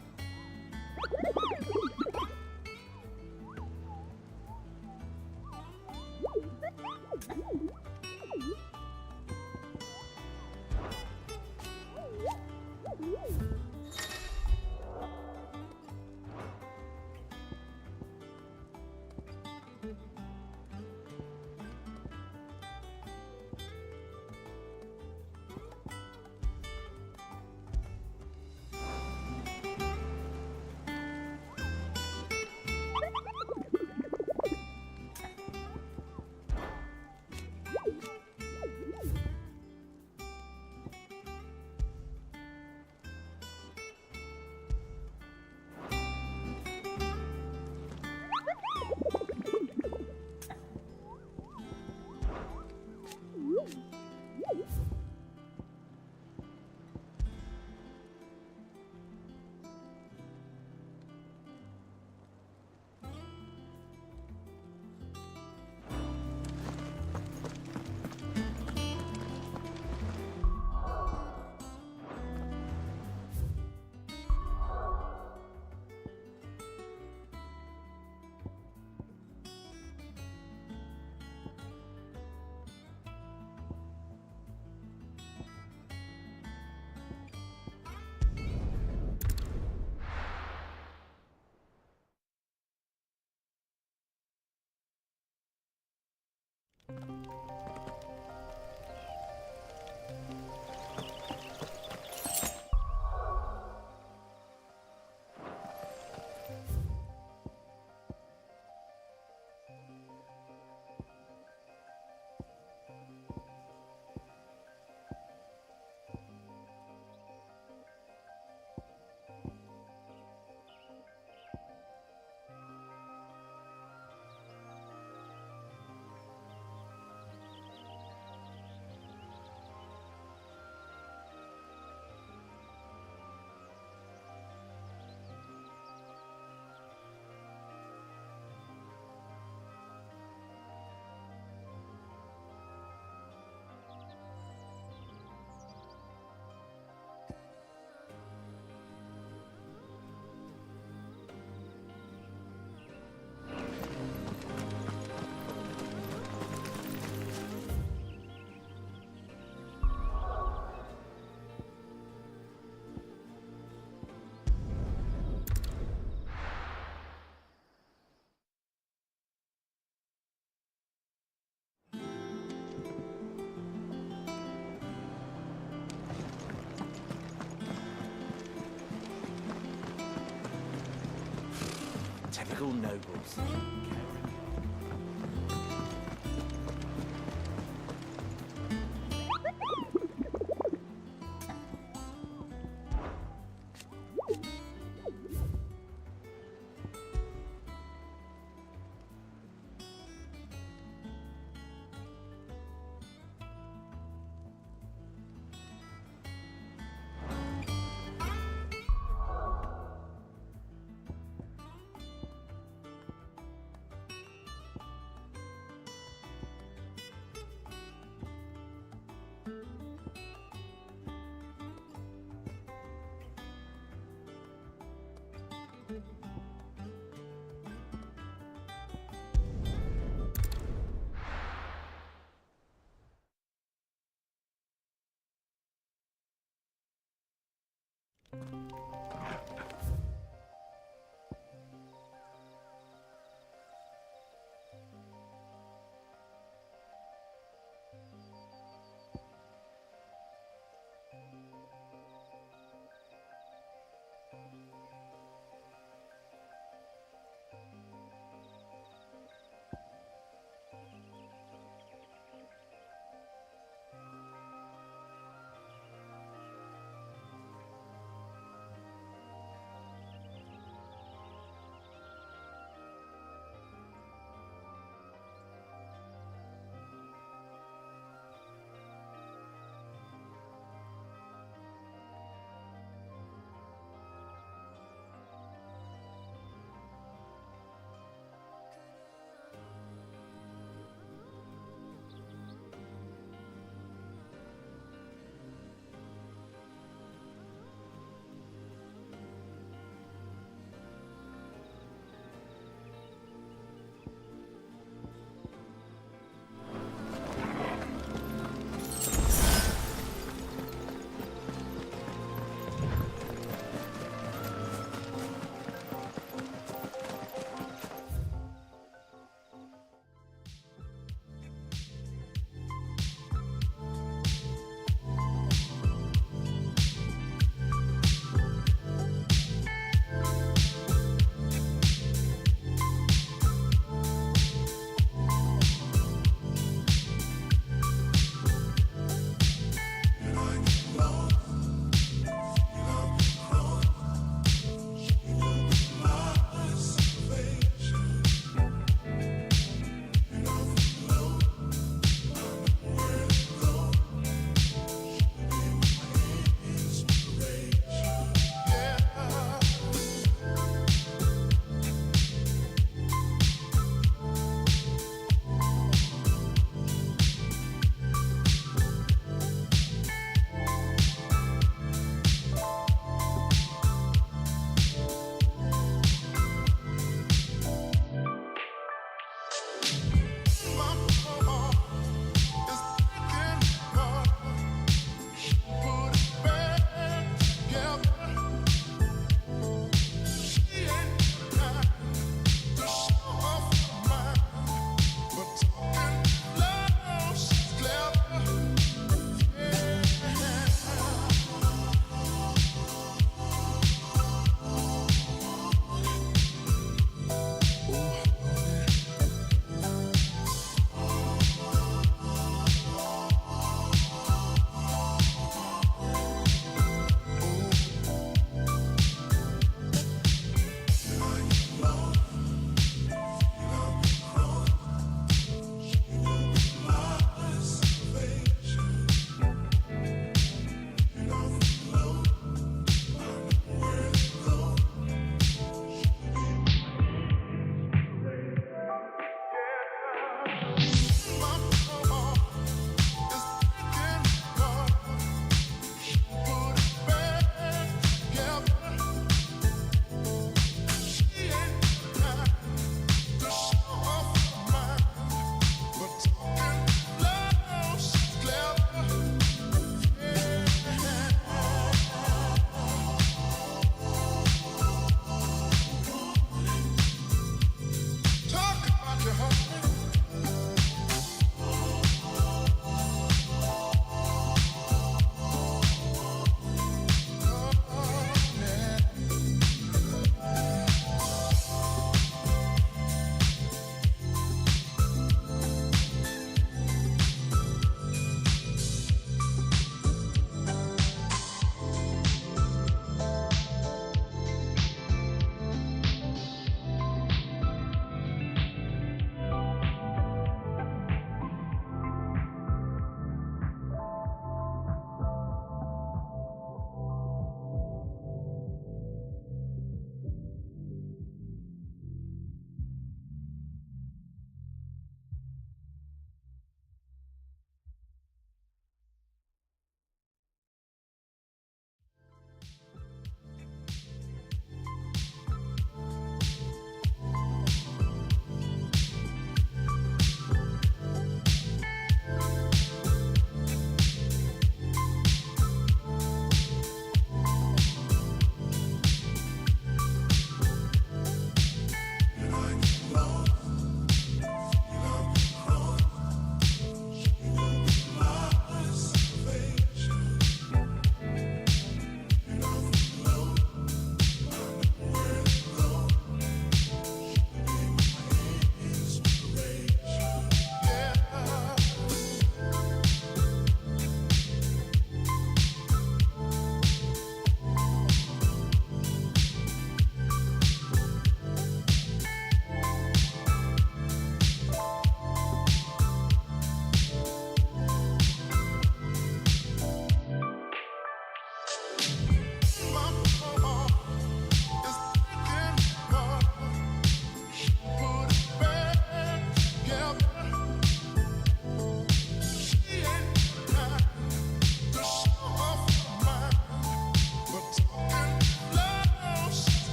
typical nobles.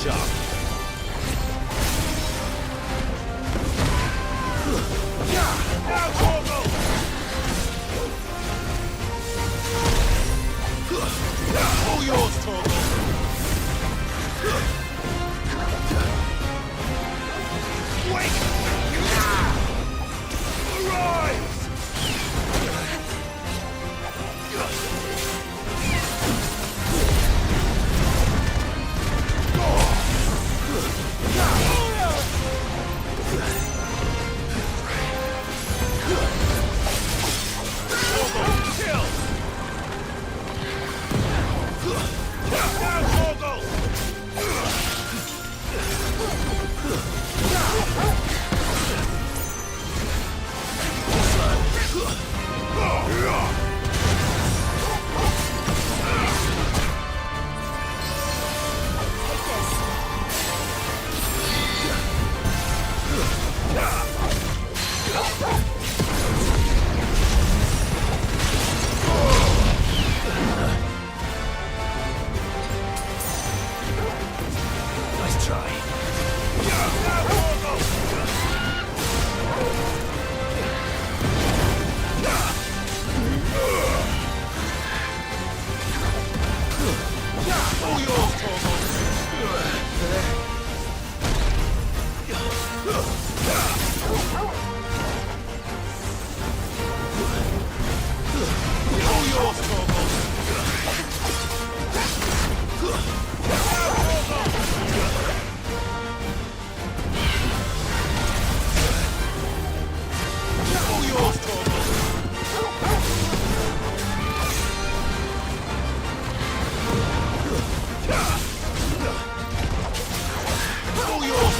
sharp. Now, Torgal! All yours, Torgal. Wait! Arise! Nice try. All yours, Torgal! All yours, Torgal! All yours, Torgal! All yours,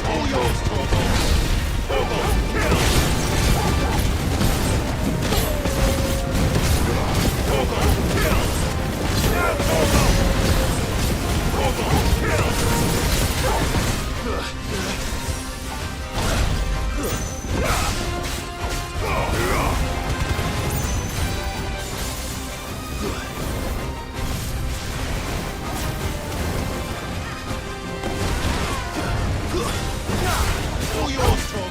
All yours, Torgal! Torgal, kill! Torgal, kill! Now, Torgal! Torgal, all yours, Torgal!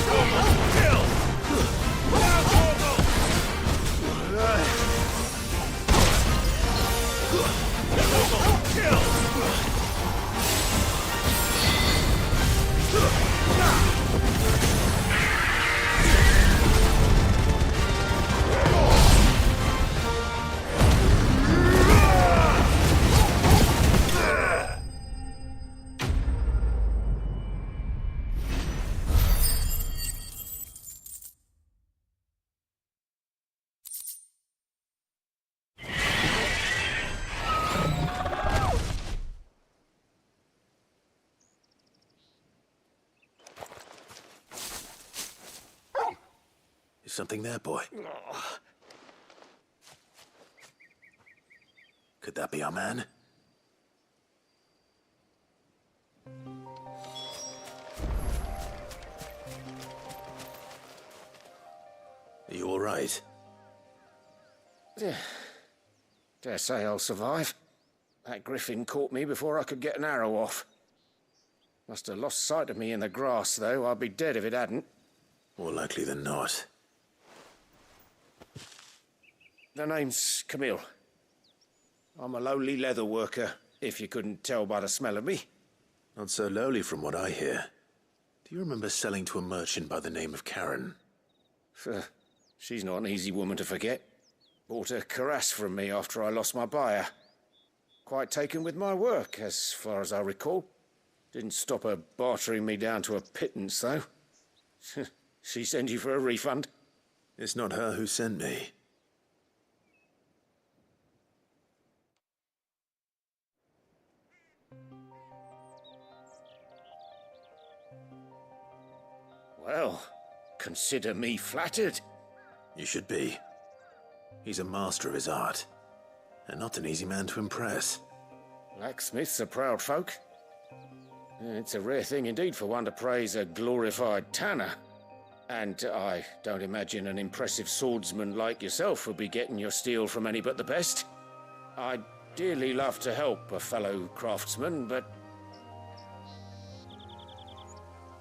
Torgal, kill! Now, Torgal! All yours, Is something there, boy? Could that be our man? Are you all right? Dare say I'll survive. That griffin caught me before I could get an arrow off. Must have lost sight of me in the grass, though. I'd be dead if it hadn't. More likely than not. The name's Camille. I'm a lowly leather worker, if you couldn't tell by the smell of me. Not so lowly from what I hear. Do you remember selling to a merchant by the name of Karen? She's not an easy woman to forget. Bought a cuirass from me after I lost my buyer. Quite taken with my work, as far as I recall. Didn't stop her bartering me down to a pittance, though. She sent you for a refund? It's not her who sent me. Well, consider me flattered. You should be. He's a master of his art, and not an easy man to impress. Blacksmiths are proud folk. It's a rare thing indeed for one to praise a glorified tanner. And I don't imagine an impressive swordsman like yourself would be getting your steel from any but the best. I'd dearly love to help a fellow craftsman, but...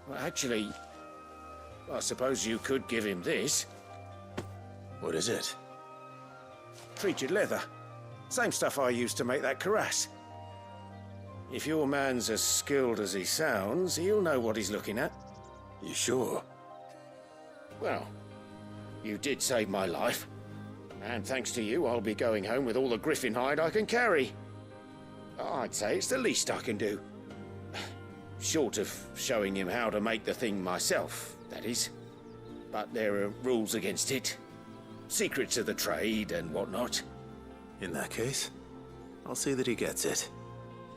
Well, actually, I suppose you could give him this. What is it? Treated leather. Same stuff I used to make that cuirass. If your man's as skilled as he sounds, he'll know what he's looking at. You sure? Well, you did save my life. And thanks to you, I'll be going home with all the griffin hide I can carry. I'd say it's the least I can do. Short of showing him how to make the thing myself, that is. But there are rules against it. Secrets of the trade and whatnot. In that case, I'll see that he gets it.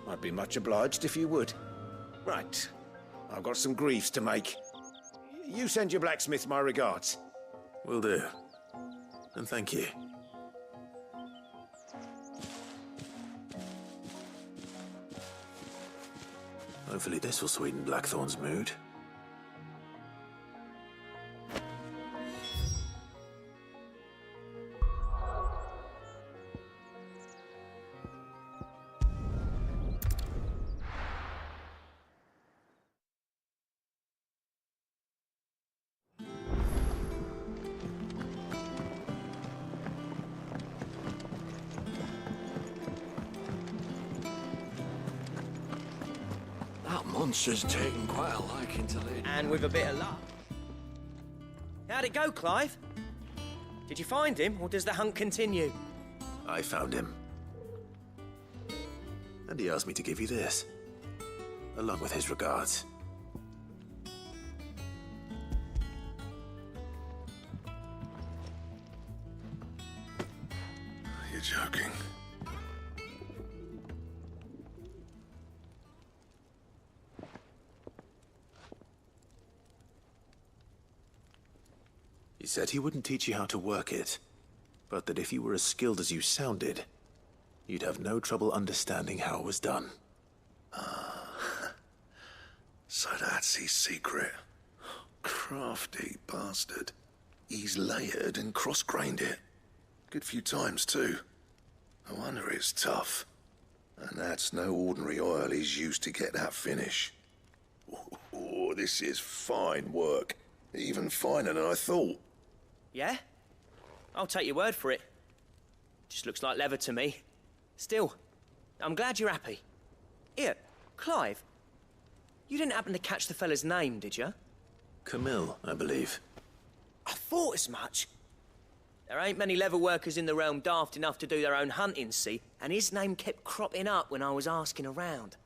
I'd be much obliged if you would. Right. I've got some greaves to make. You send your blacksmith my regards. Will do. And thank you. Hopefully this will sweeten Blackthorn's mood. Monster's taken quite a liking to Lady. And with a bit of luck. How'd it go, Clive? Did you find him, or does the hunt continue? I found him. And he asked me to give you this, along with his regards. You're joking. He said he wouldn't teach you how to work it, but that if you were as skilled as you sounded, you'd have no trouble understanding how it was done. So that's his secret. Crafty bastard. He's layered and cross-grained it. Good few times, too. No wonder it's tough. And that's no ordinary oil he's used to get that finish. Oh, this is fine work. Even finer than I thought. Yeah? I'll take your word for it. Just looks like leather to me. Still, I'm glad you're happy. Here, Clive. You didn't happen to catch the fella's name, did you? Camille, I believe. I thought as much. There ain't many leather workers in the realm daft enough to do their own hunting, see? And his name kept cropping up when I was asking around.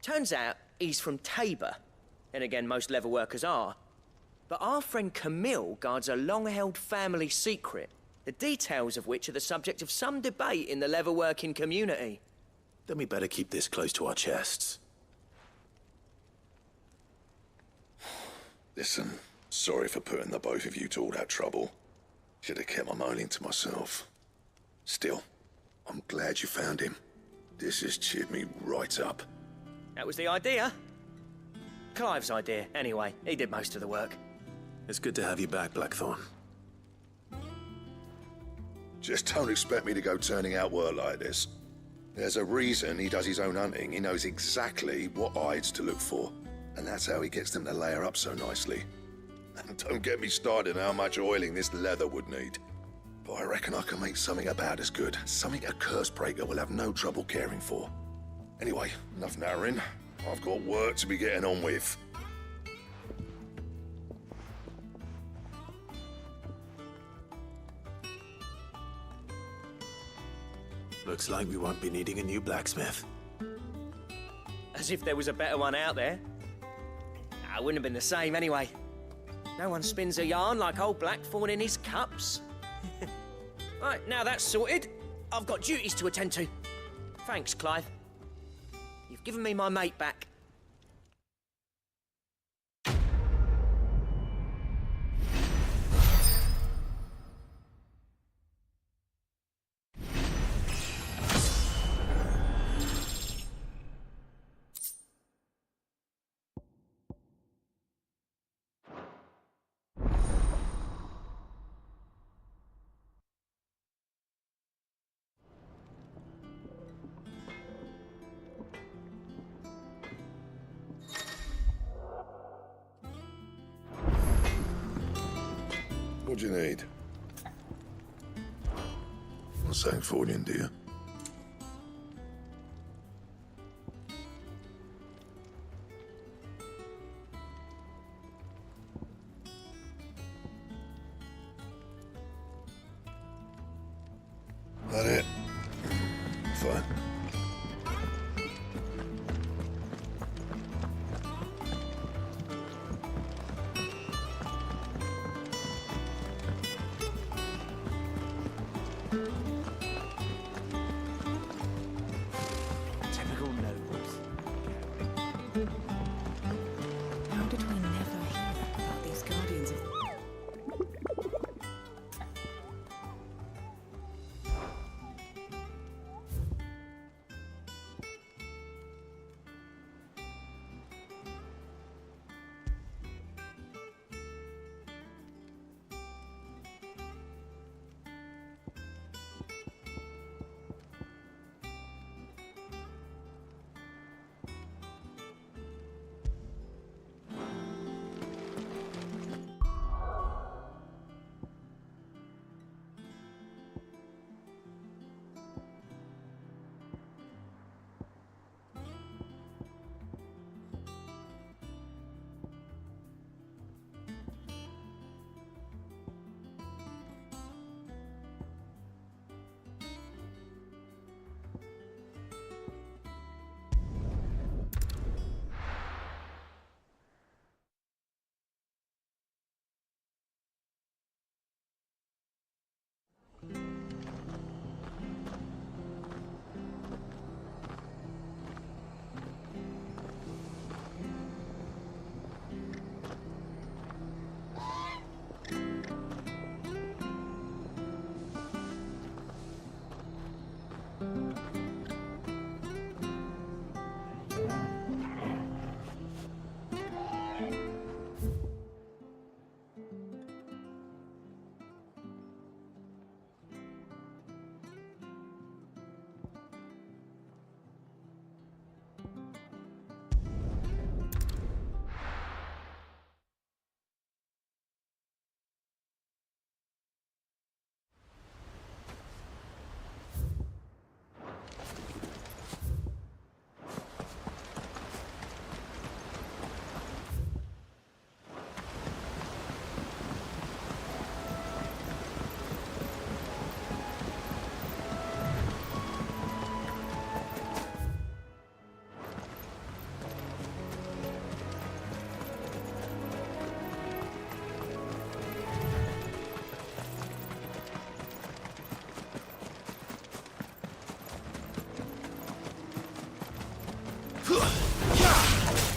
Turns out he's from Tabor. And again, most leather workers are. But our friend Camille guards a long-held family secret, the details of which are the subject of some debate in the leather-working community. Then we better keep this close to our chests. Listen, sorry for putting the both of you to all that trouble. Should have kept my moaning to myself. Still, I'm glad you found him. This has cheered me right up. That was the idea. Clive's idea, anyway. He did most of the work. It's good to have you back, Blackthorn. Just don't expect me to go turning out work like this. There's a reason he does his own hunting. He knows exactly what hides to look for. And that's how he gets them to layer up so nicely. And don't get me started on how much oiling this leather would need. But I reckon I can make something about as good. Something a curse breaker will have no trouble caring for. Anyway, enough narrowing. I've got work to be getting on with. Looks like we won't be needing a new blacksmith. As if there was a better one out there. Nah, it wouldn't have been the same anyway. No one spins a yarn like old Blackthorn in his cups. Right, now that's sorted, I've got duties to attend to. Thanks, Clive. You've given me my mate back. What do you need? Not saying Fordian, do you? That it? Fine. Typical nobles. How did we never hear about these guardians of...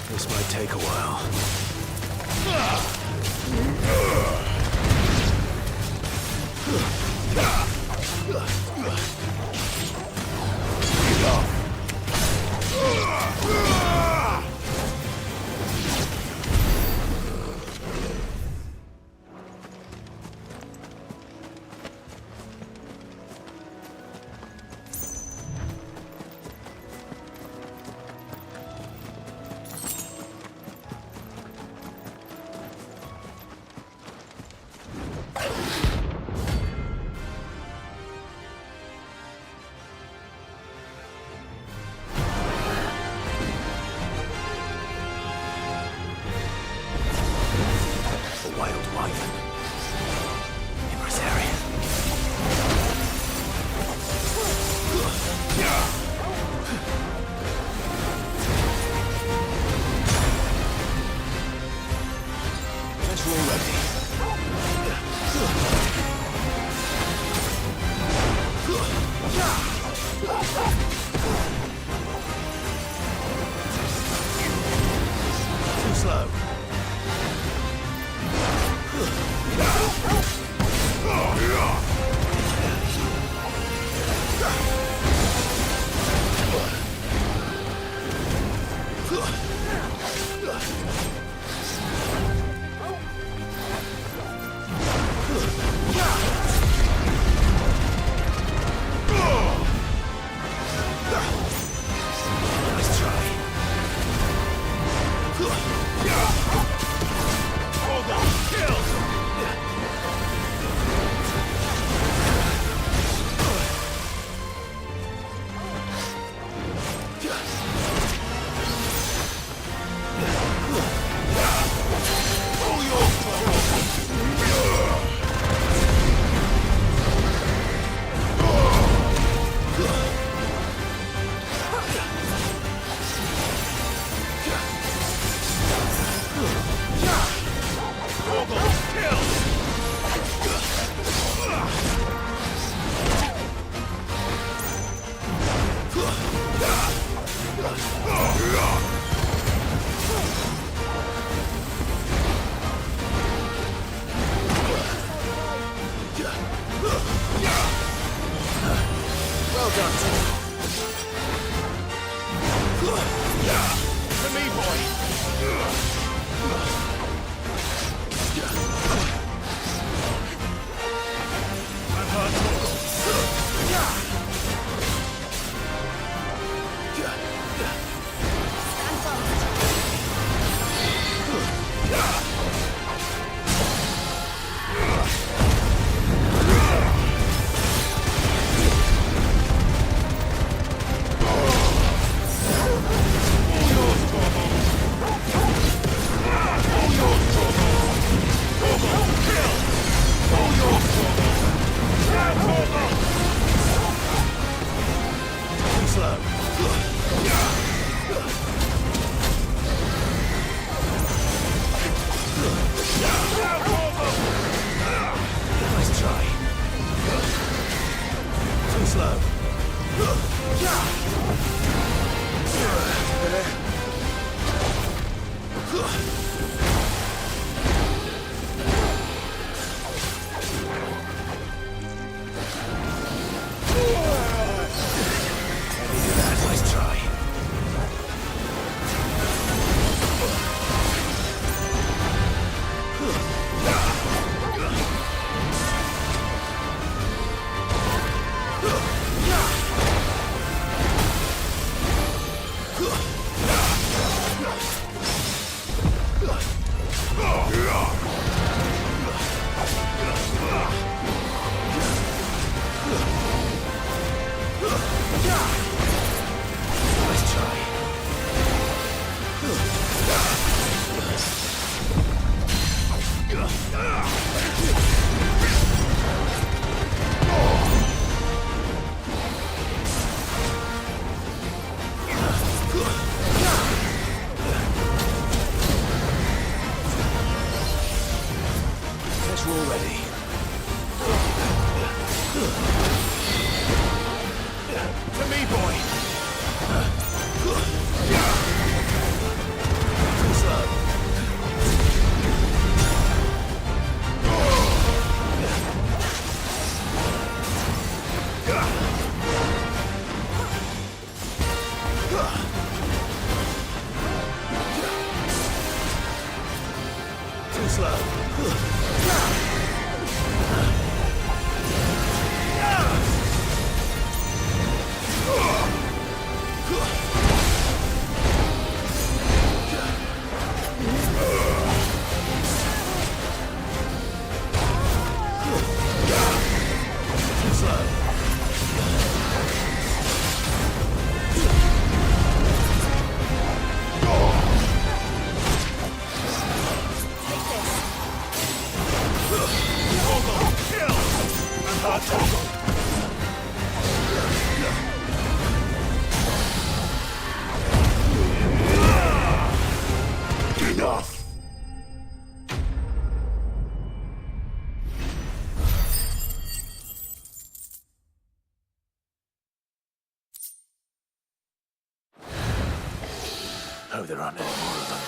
This might take a while. Well done, Ted. To me, boy! I've heard Nice try. Too slow. Nice try. Nice try. Guess we're all ready. To me, boy. Too slow. Too slow. Too slow. Enough! Oh, there aren't any more of them.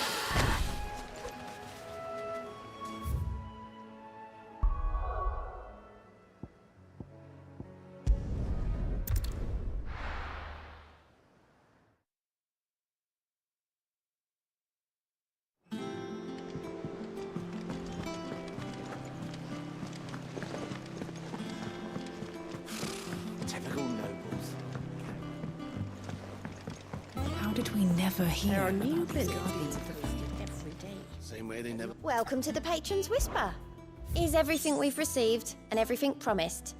Typical nobles. How did we never hear There are about new these villages guardians of the every day. Same way they never... Welcome to the Patron's Whisper. Is everything we've received and everything promised?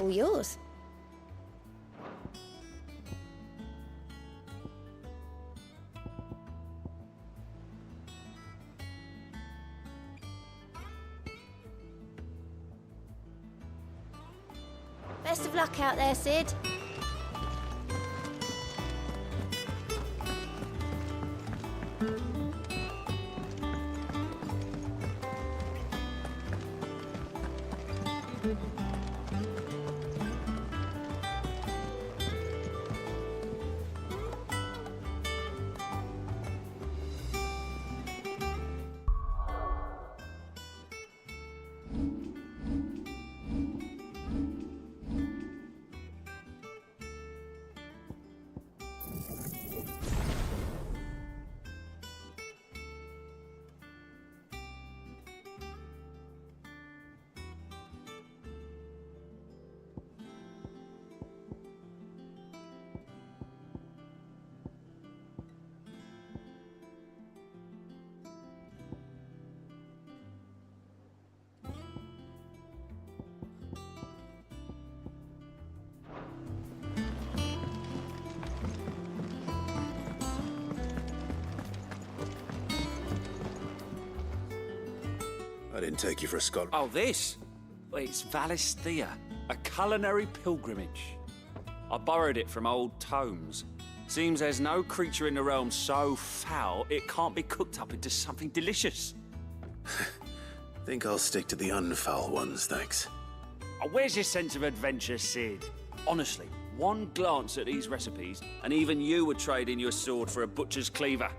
All yours. Best of luck out there, Sid. didn't take you for a scholar. Oh, this? Well, it's Valisthea, a culinary pilgrimage. I borrowed it from old tomes. Seems there's no creature in the realm so foul it can't be cooked up into something delicious. Think I'll stick to the unfoul ones, thanks. Oh, where's your sense of adventure, Sid? Honestly, one glance at these recipes, and even you would trade in your sword for a butcher's cleaver.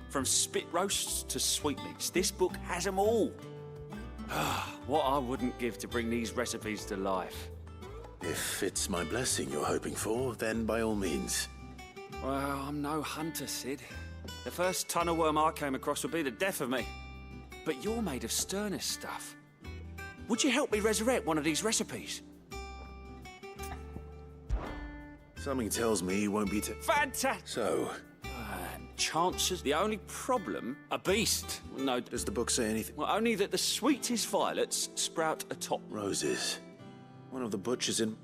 From spit roasts to sweetmeats, this book has them all. What I wouldn't give to bring these recipes to life. If it's my blessing you're hoping for, then by all means. Well, I'm no hunter, Sid. The first ton of worm I came across would be the death of me. But you're made of sterner stuff. Would you help me resurrect one of these recipes? Something tells me you won't be Fantastic! So? Chances. The only problem, a beast. No. Does the book say anything? Well, only that the sweetest violets sprout atop roses. One of the butchers in...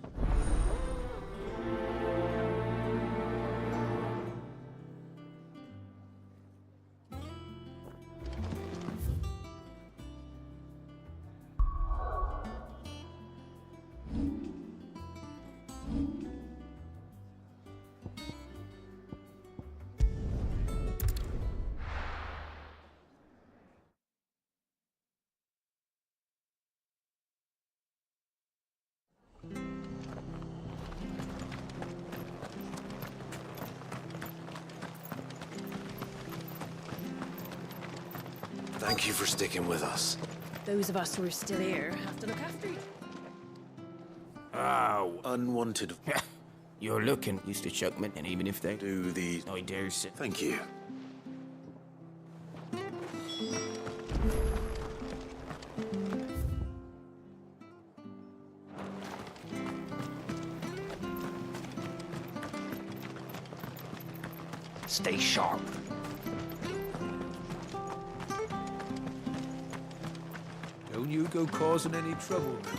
Thank you for sticking with us. Those of us who are still here have to look after you. Oh. Unwanted. You're looking, Mr. Chuckman, and even if they do these... I dare say... Thank you. Stay sharp. Don't you go causing any trouble now.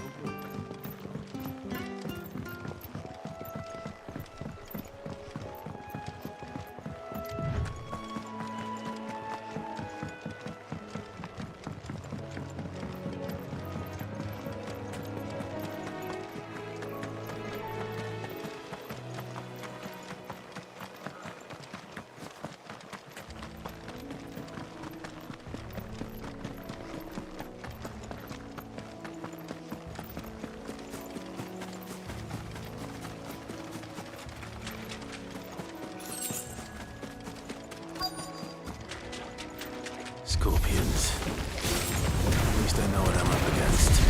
Scorpions. At least I know what I'm up against.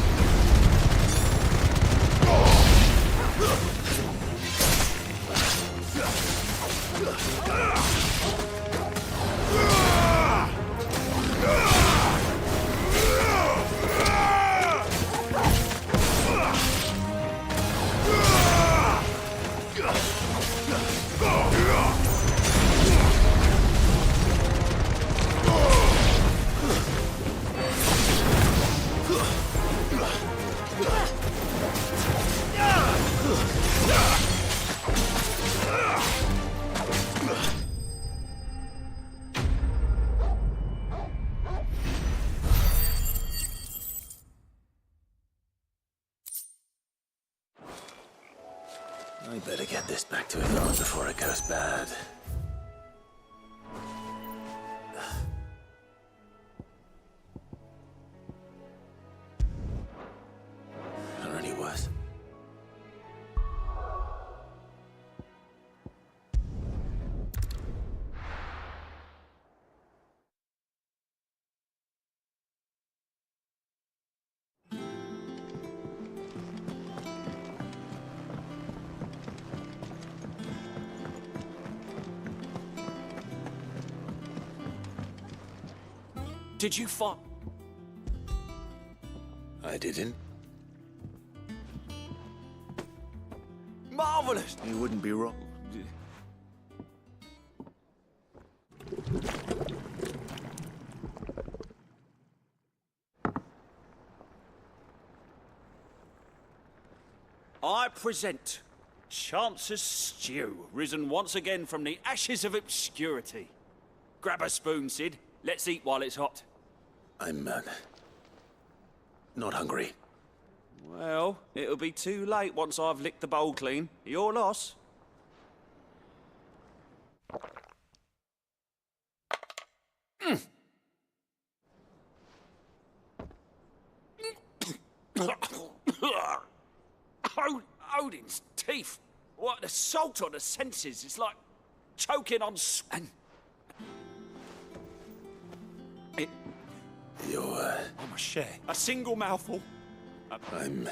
I better get this back to Iran before it goes bad. Or any worse. Did you find... I didn't. Marvelous! You wouldn't be wrong. I present Chance's stew, risen once again from the ashes of obscurity. Grab a spoon, Sid. Let's eat while it's hot. I'm Not hungry. Well, it'll be too late once I've licked the bowl clean. Your loss. Odin's teeth. What, the salt on the senses? It's like choking on You're... I'm a share. A single mouthful. I'm...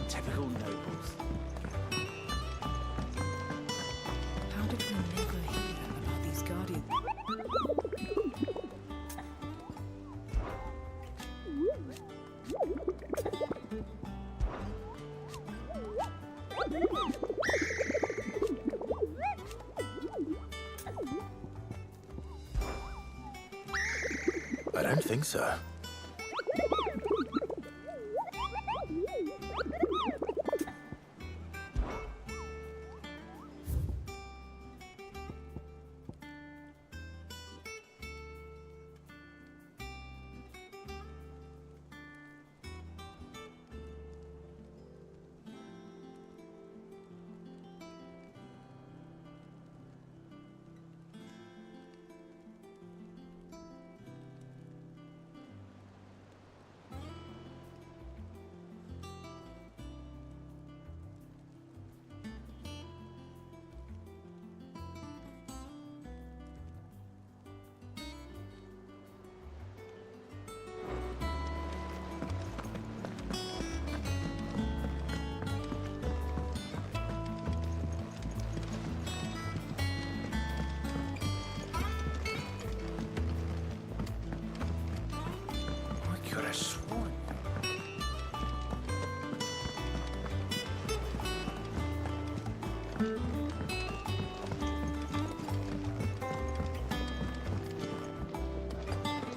Typical nobles. How did we never hear about these guardians? I don't think so.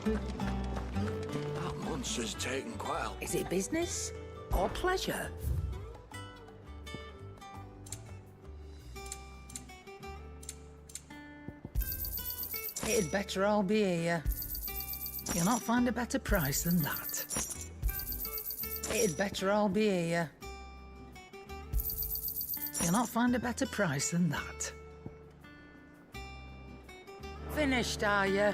That monster's taken quite a... Is it business or pleasure? It'd better all be here. You'll not find a better price than that. It'd better all be here. You'll not find a better price than that. Finished, are you?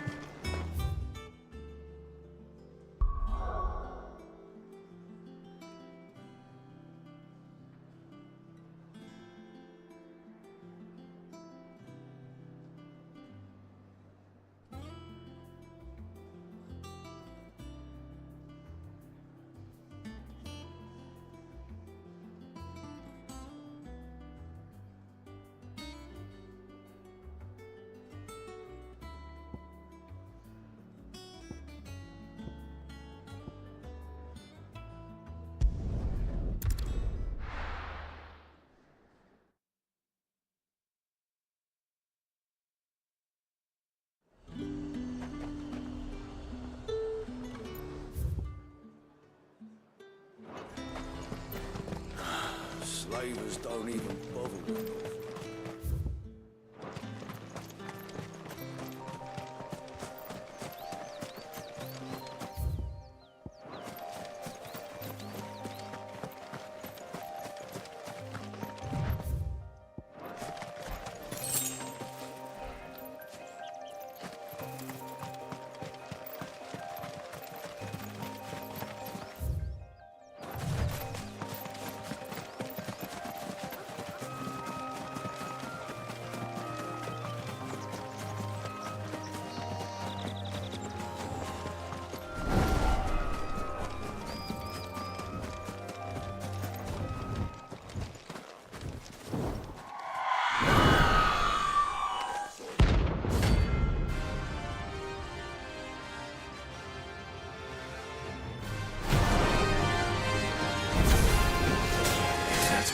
Slavers don't even bother with it.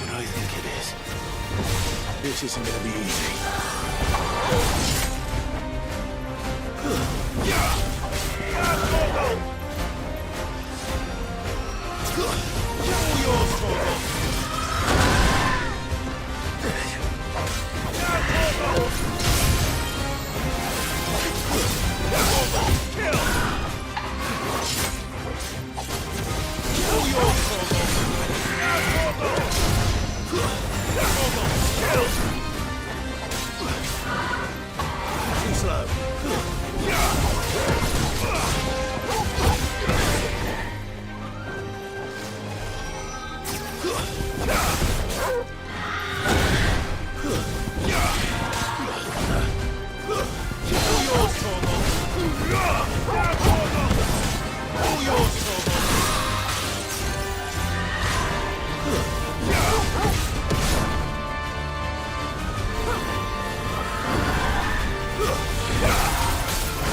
what I think it is. This isn't gonna be easy. Too slow.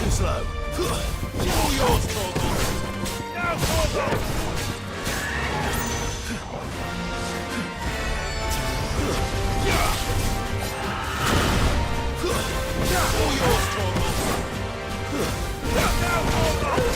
Too slow. All yours, Torgal. Now, Torgal! All yours, Torgal. Now, Torgal!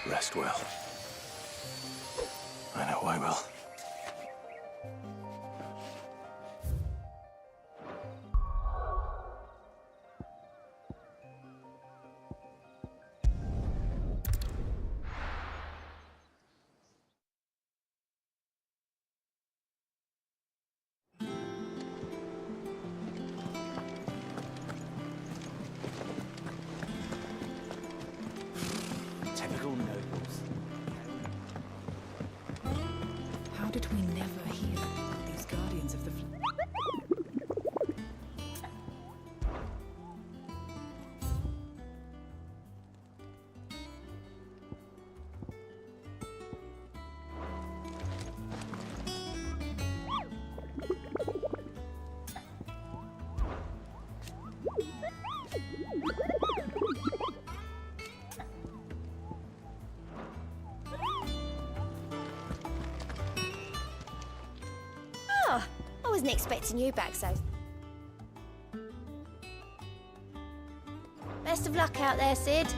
Rest well. I know I will. Typical nobles. How did we never hear about these guardians of the Oh, I wasn't expecting you back so. Best of luck out there, Sid.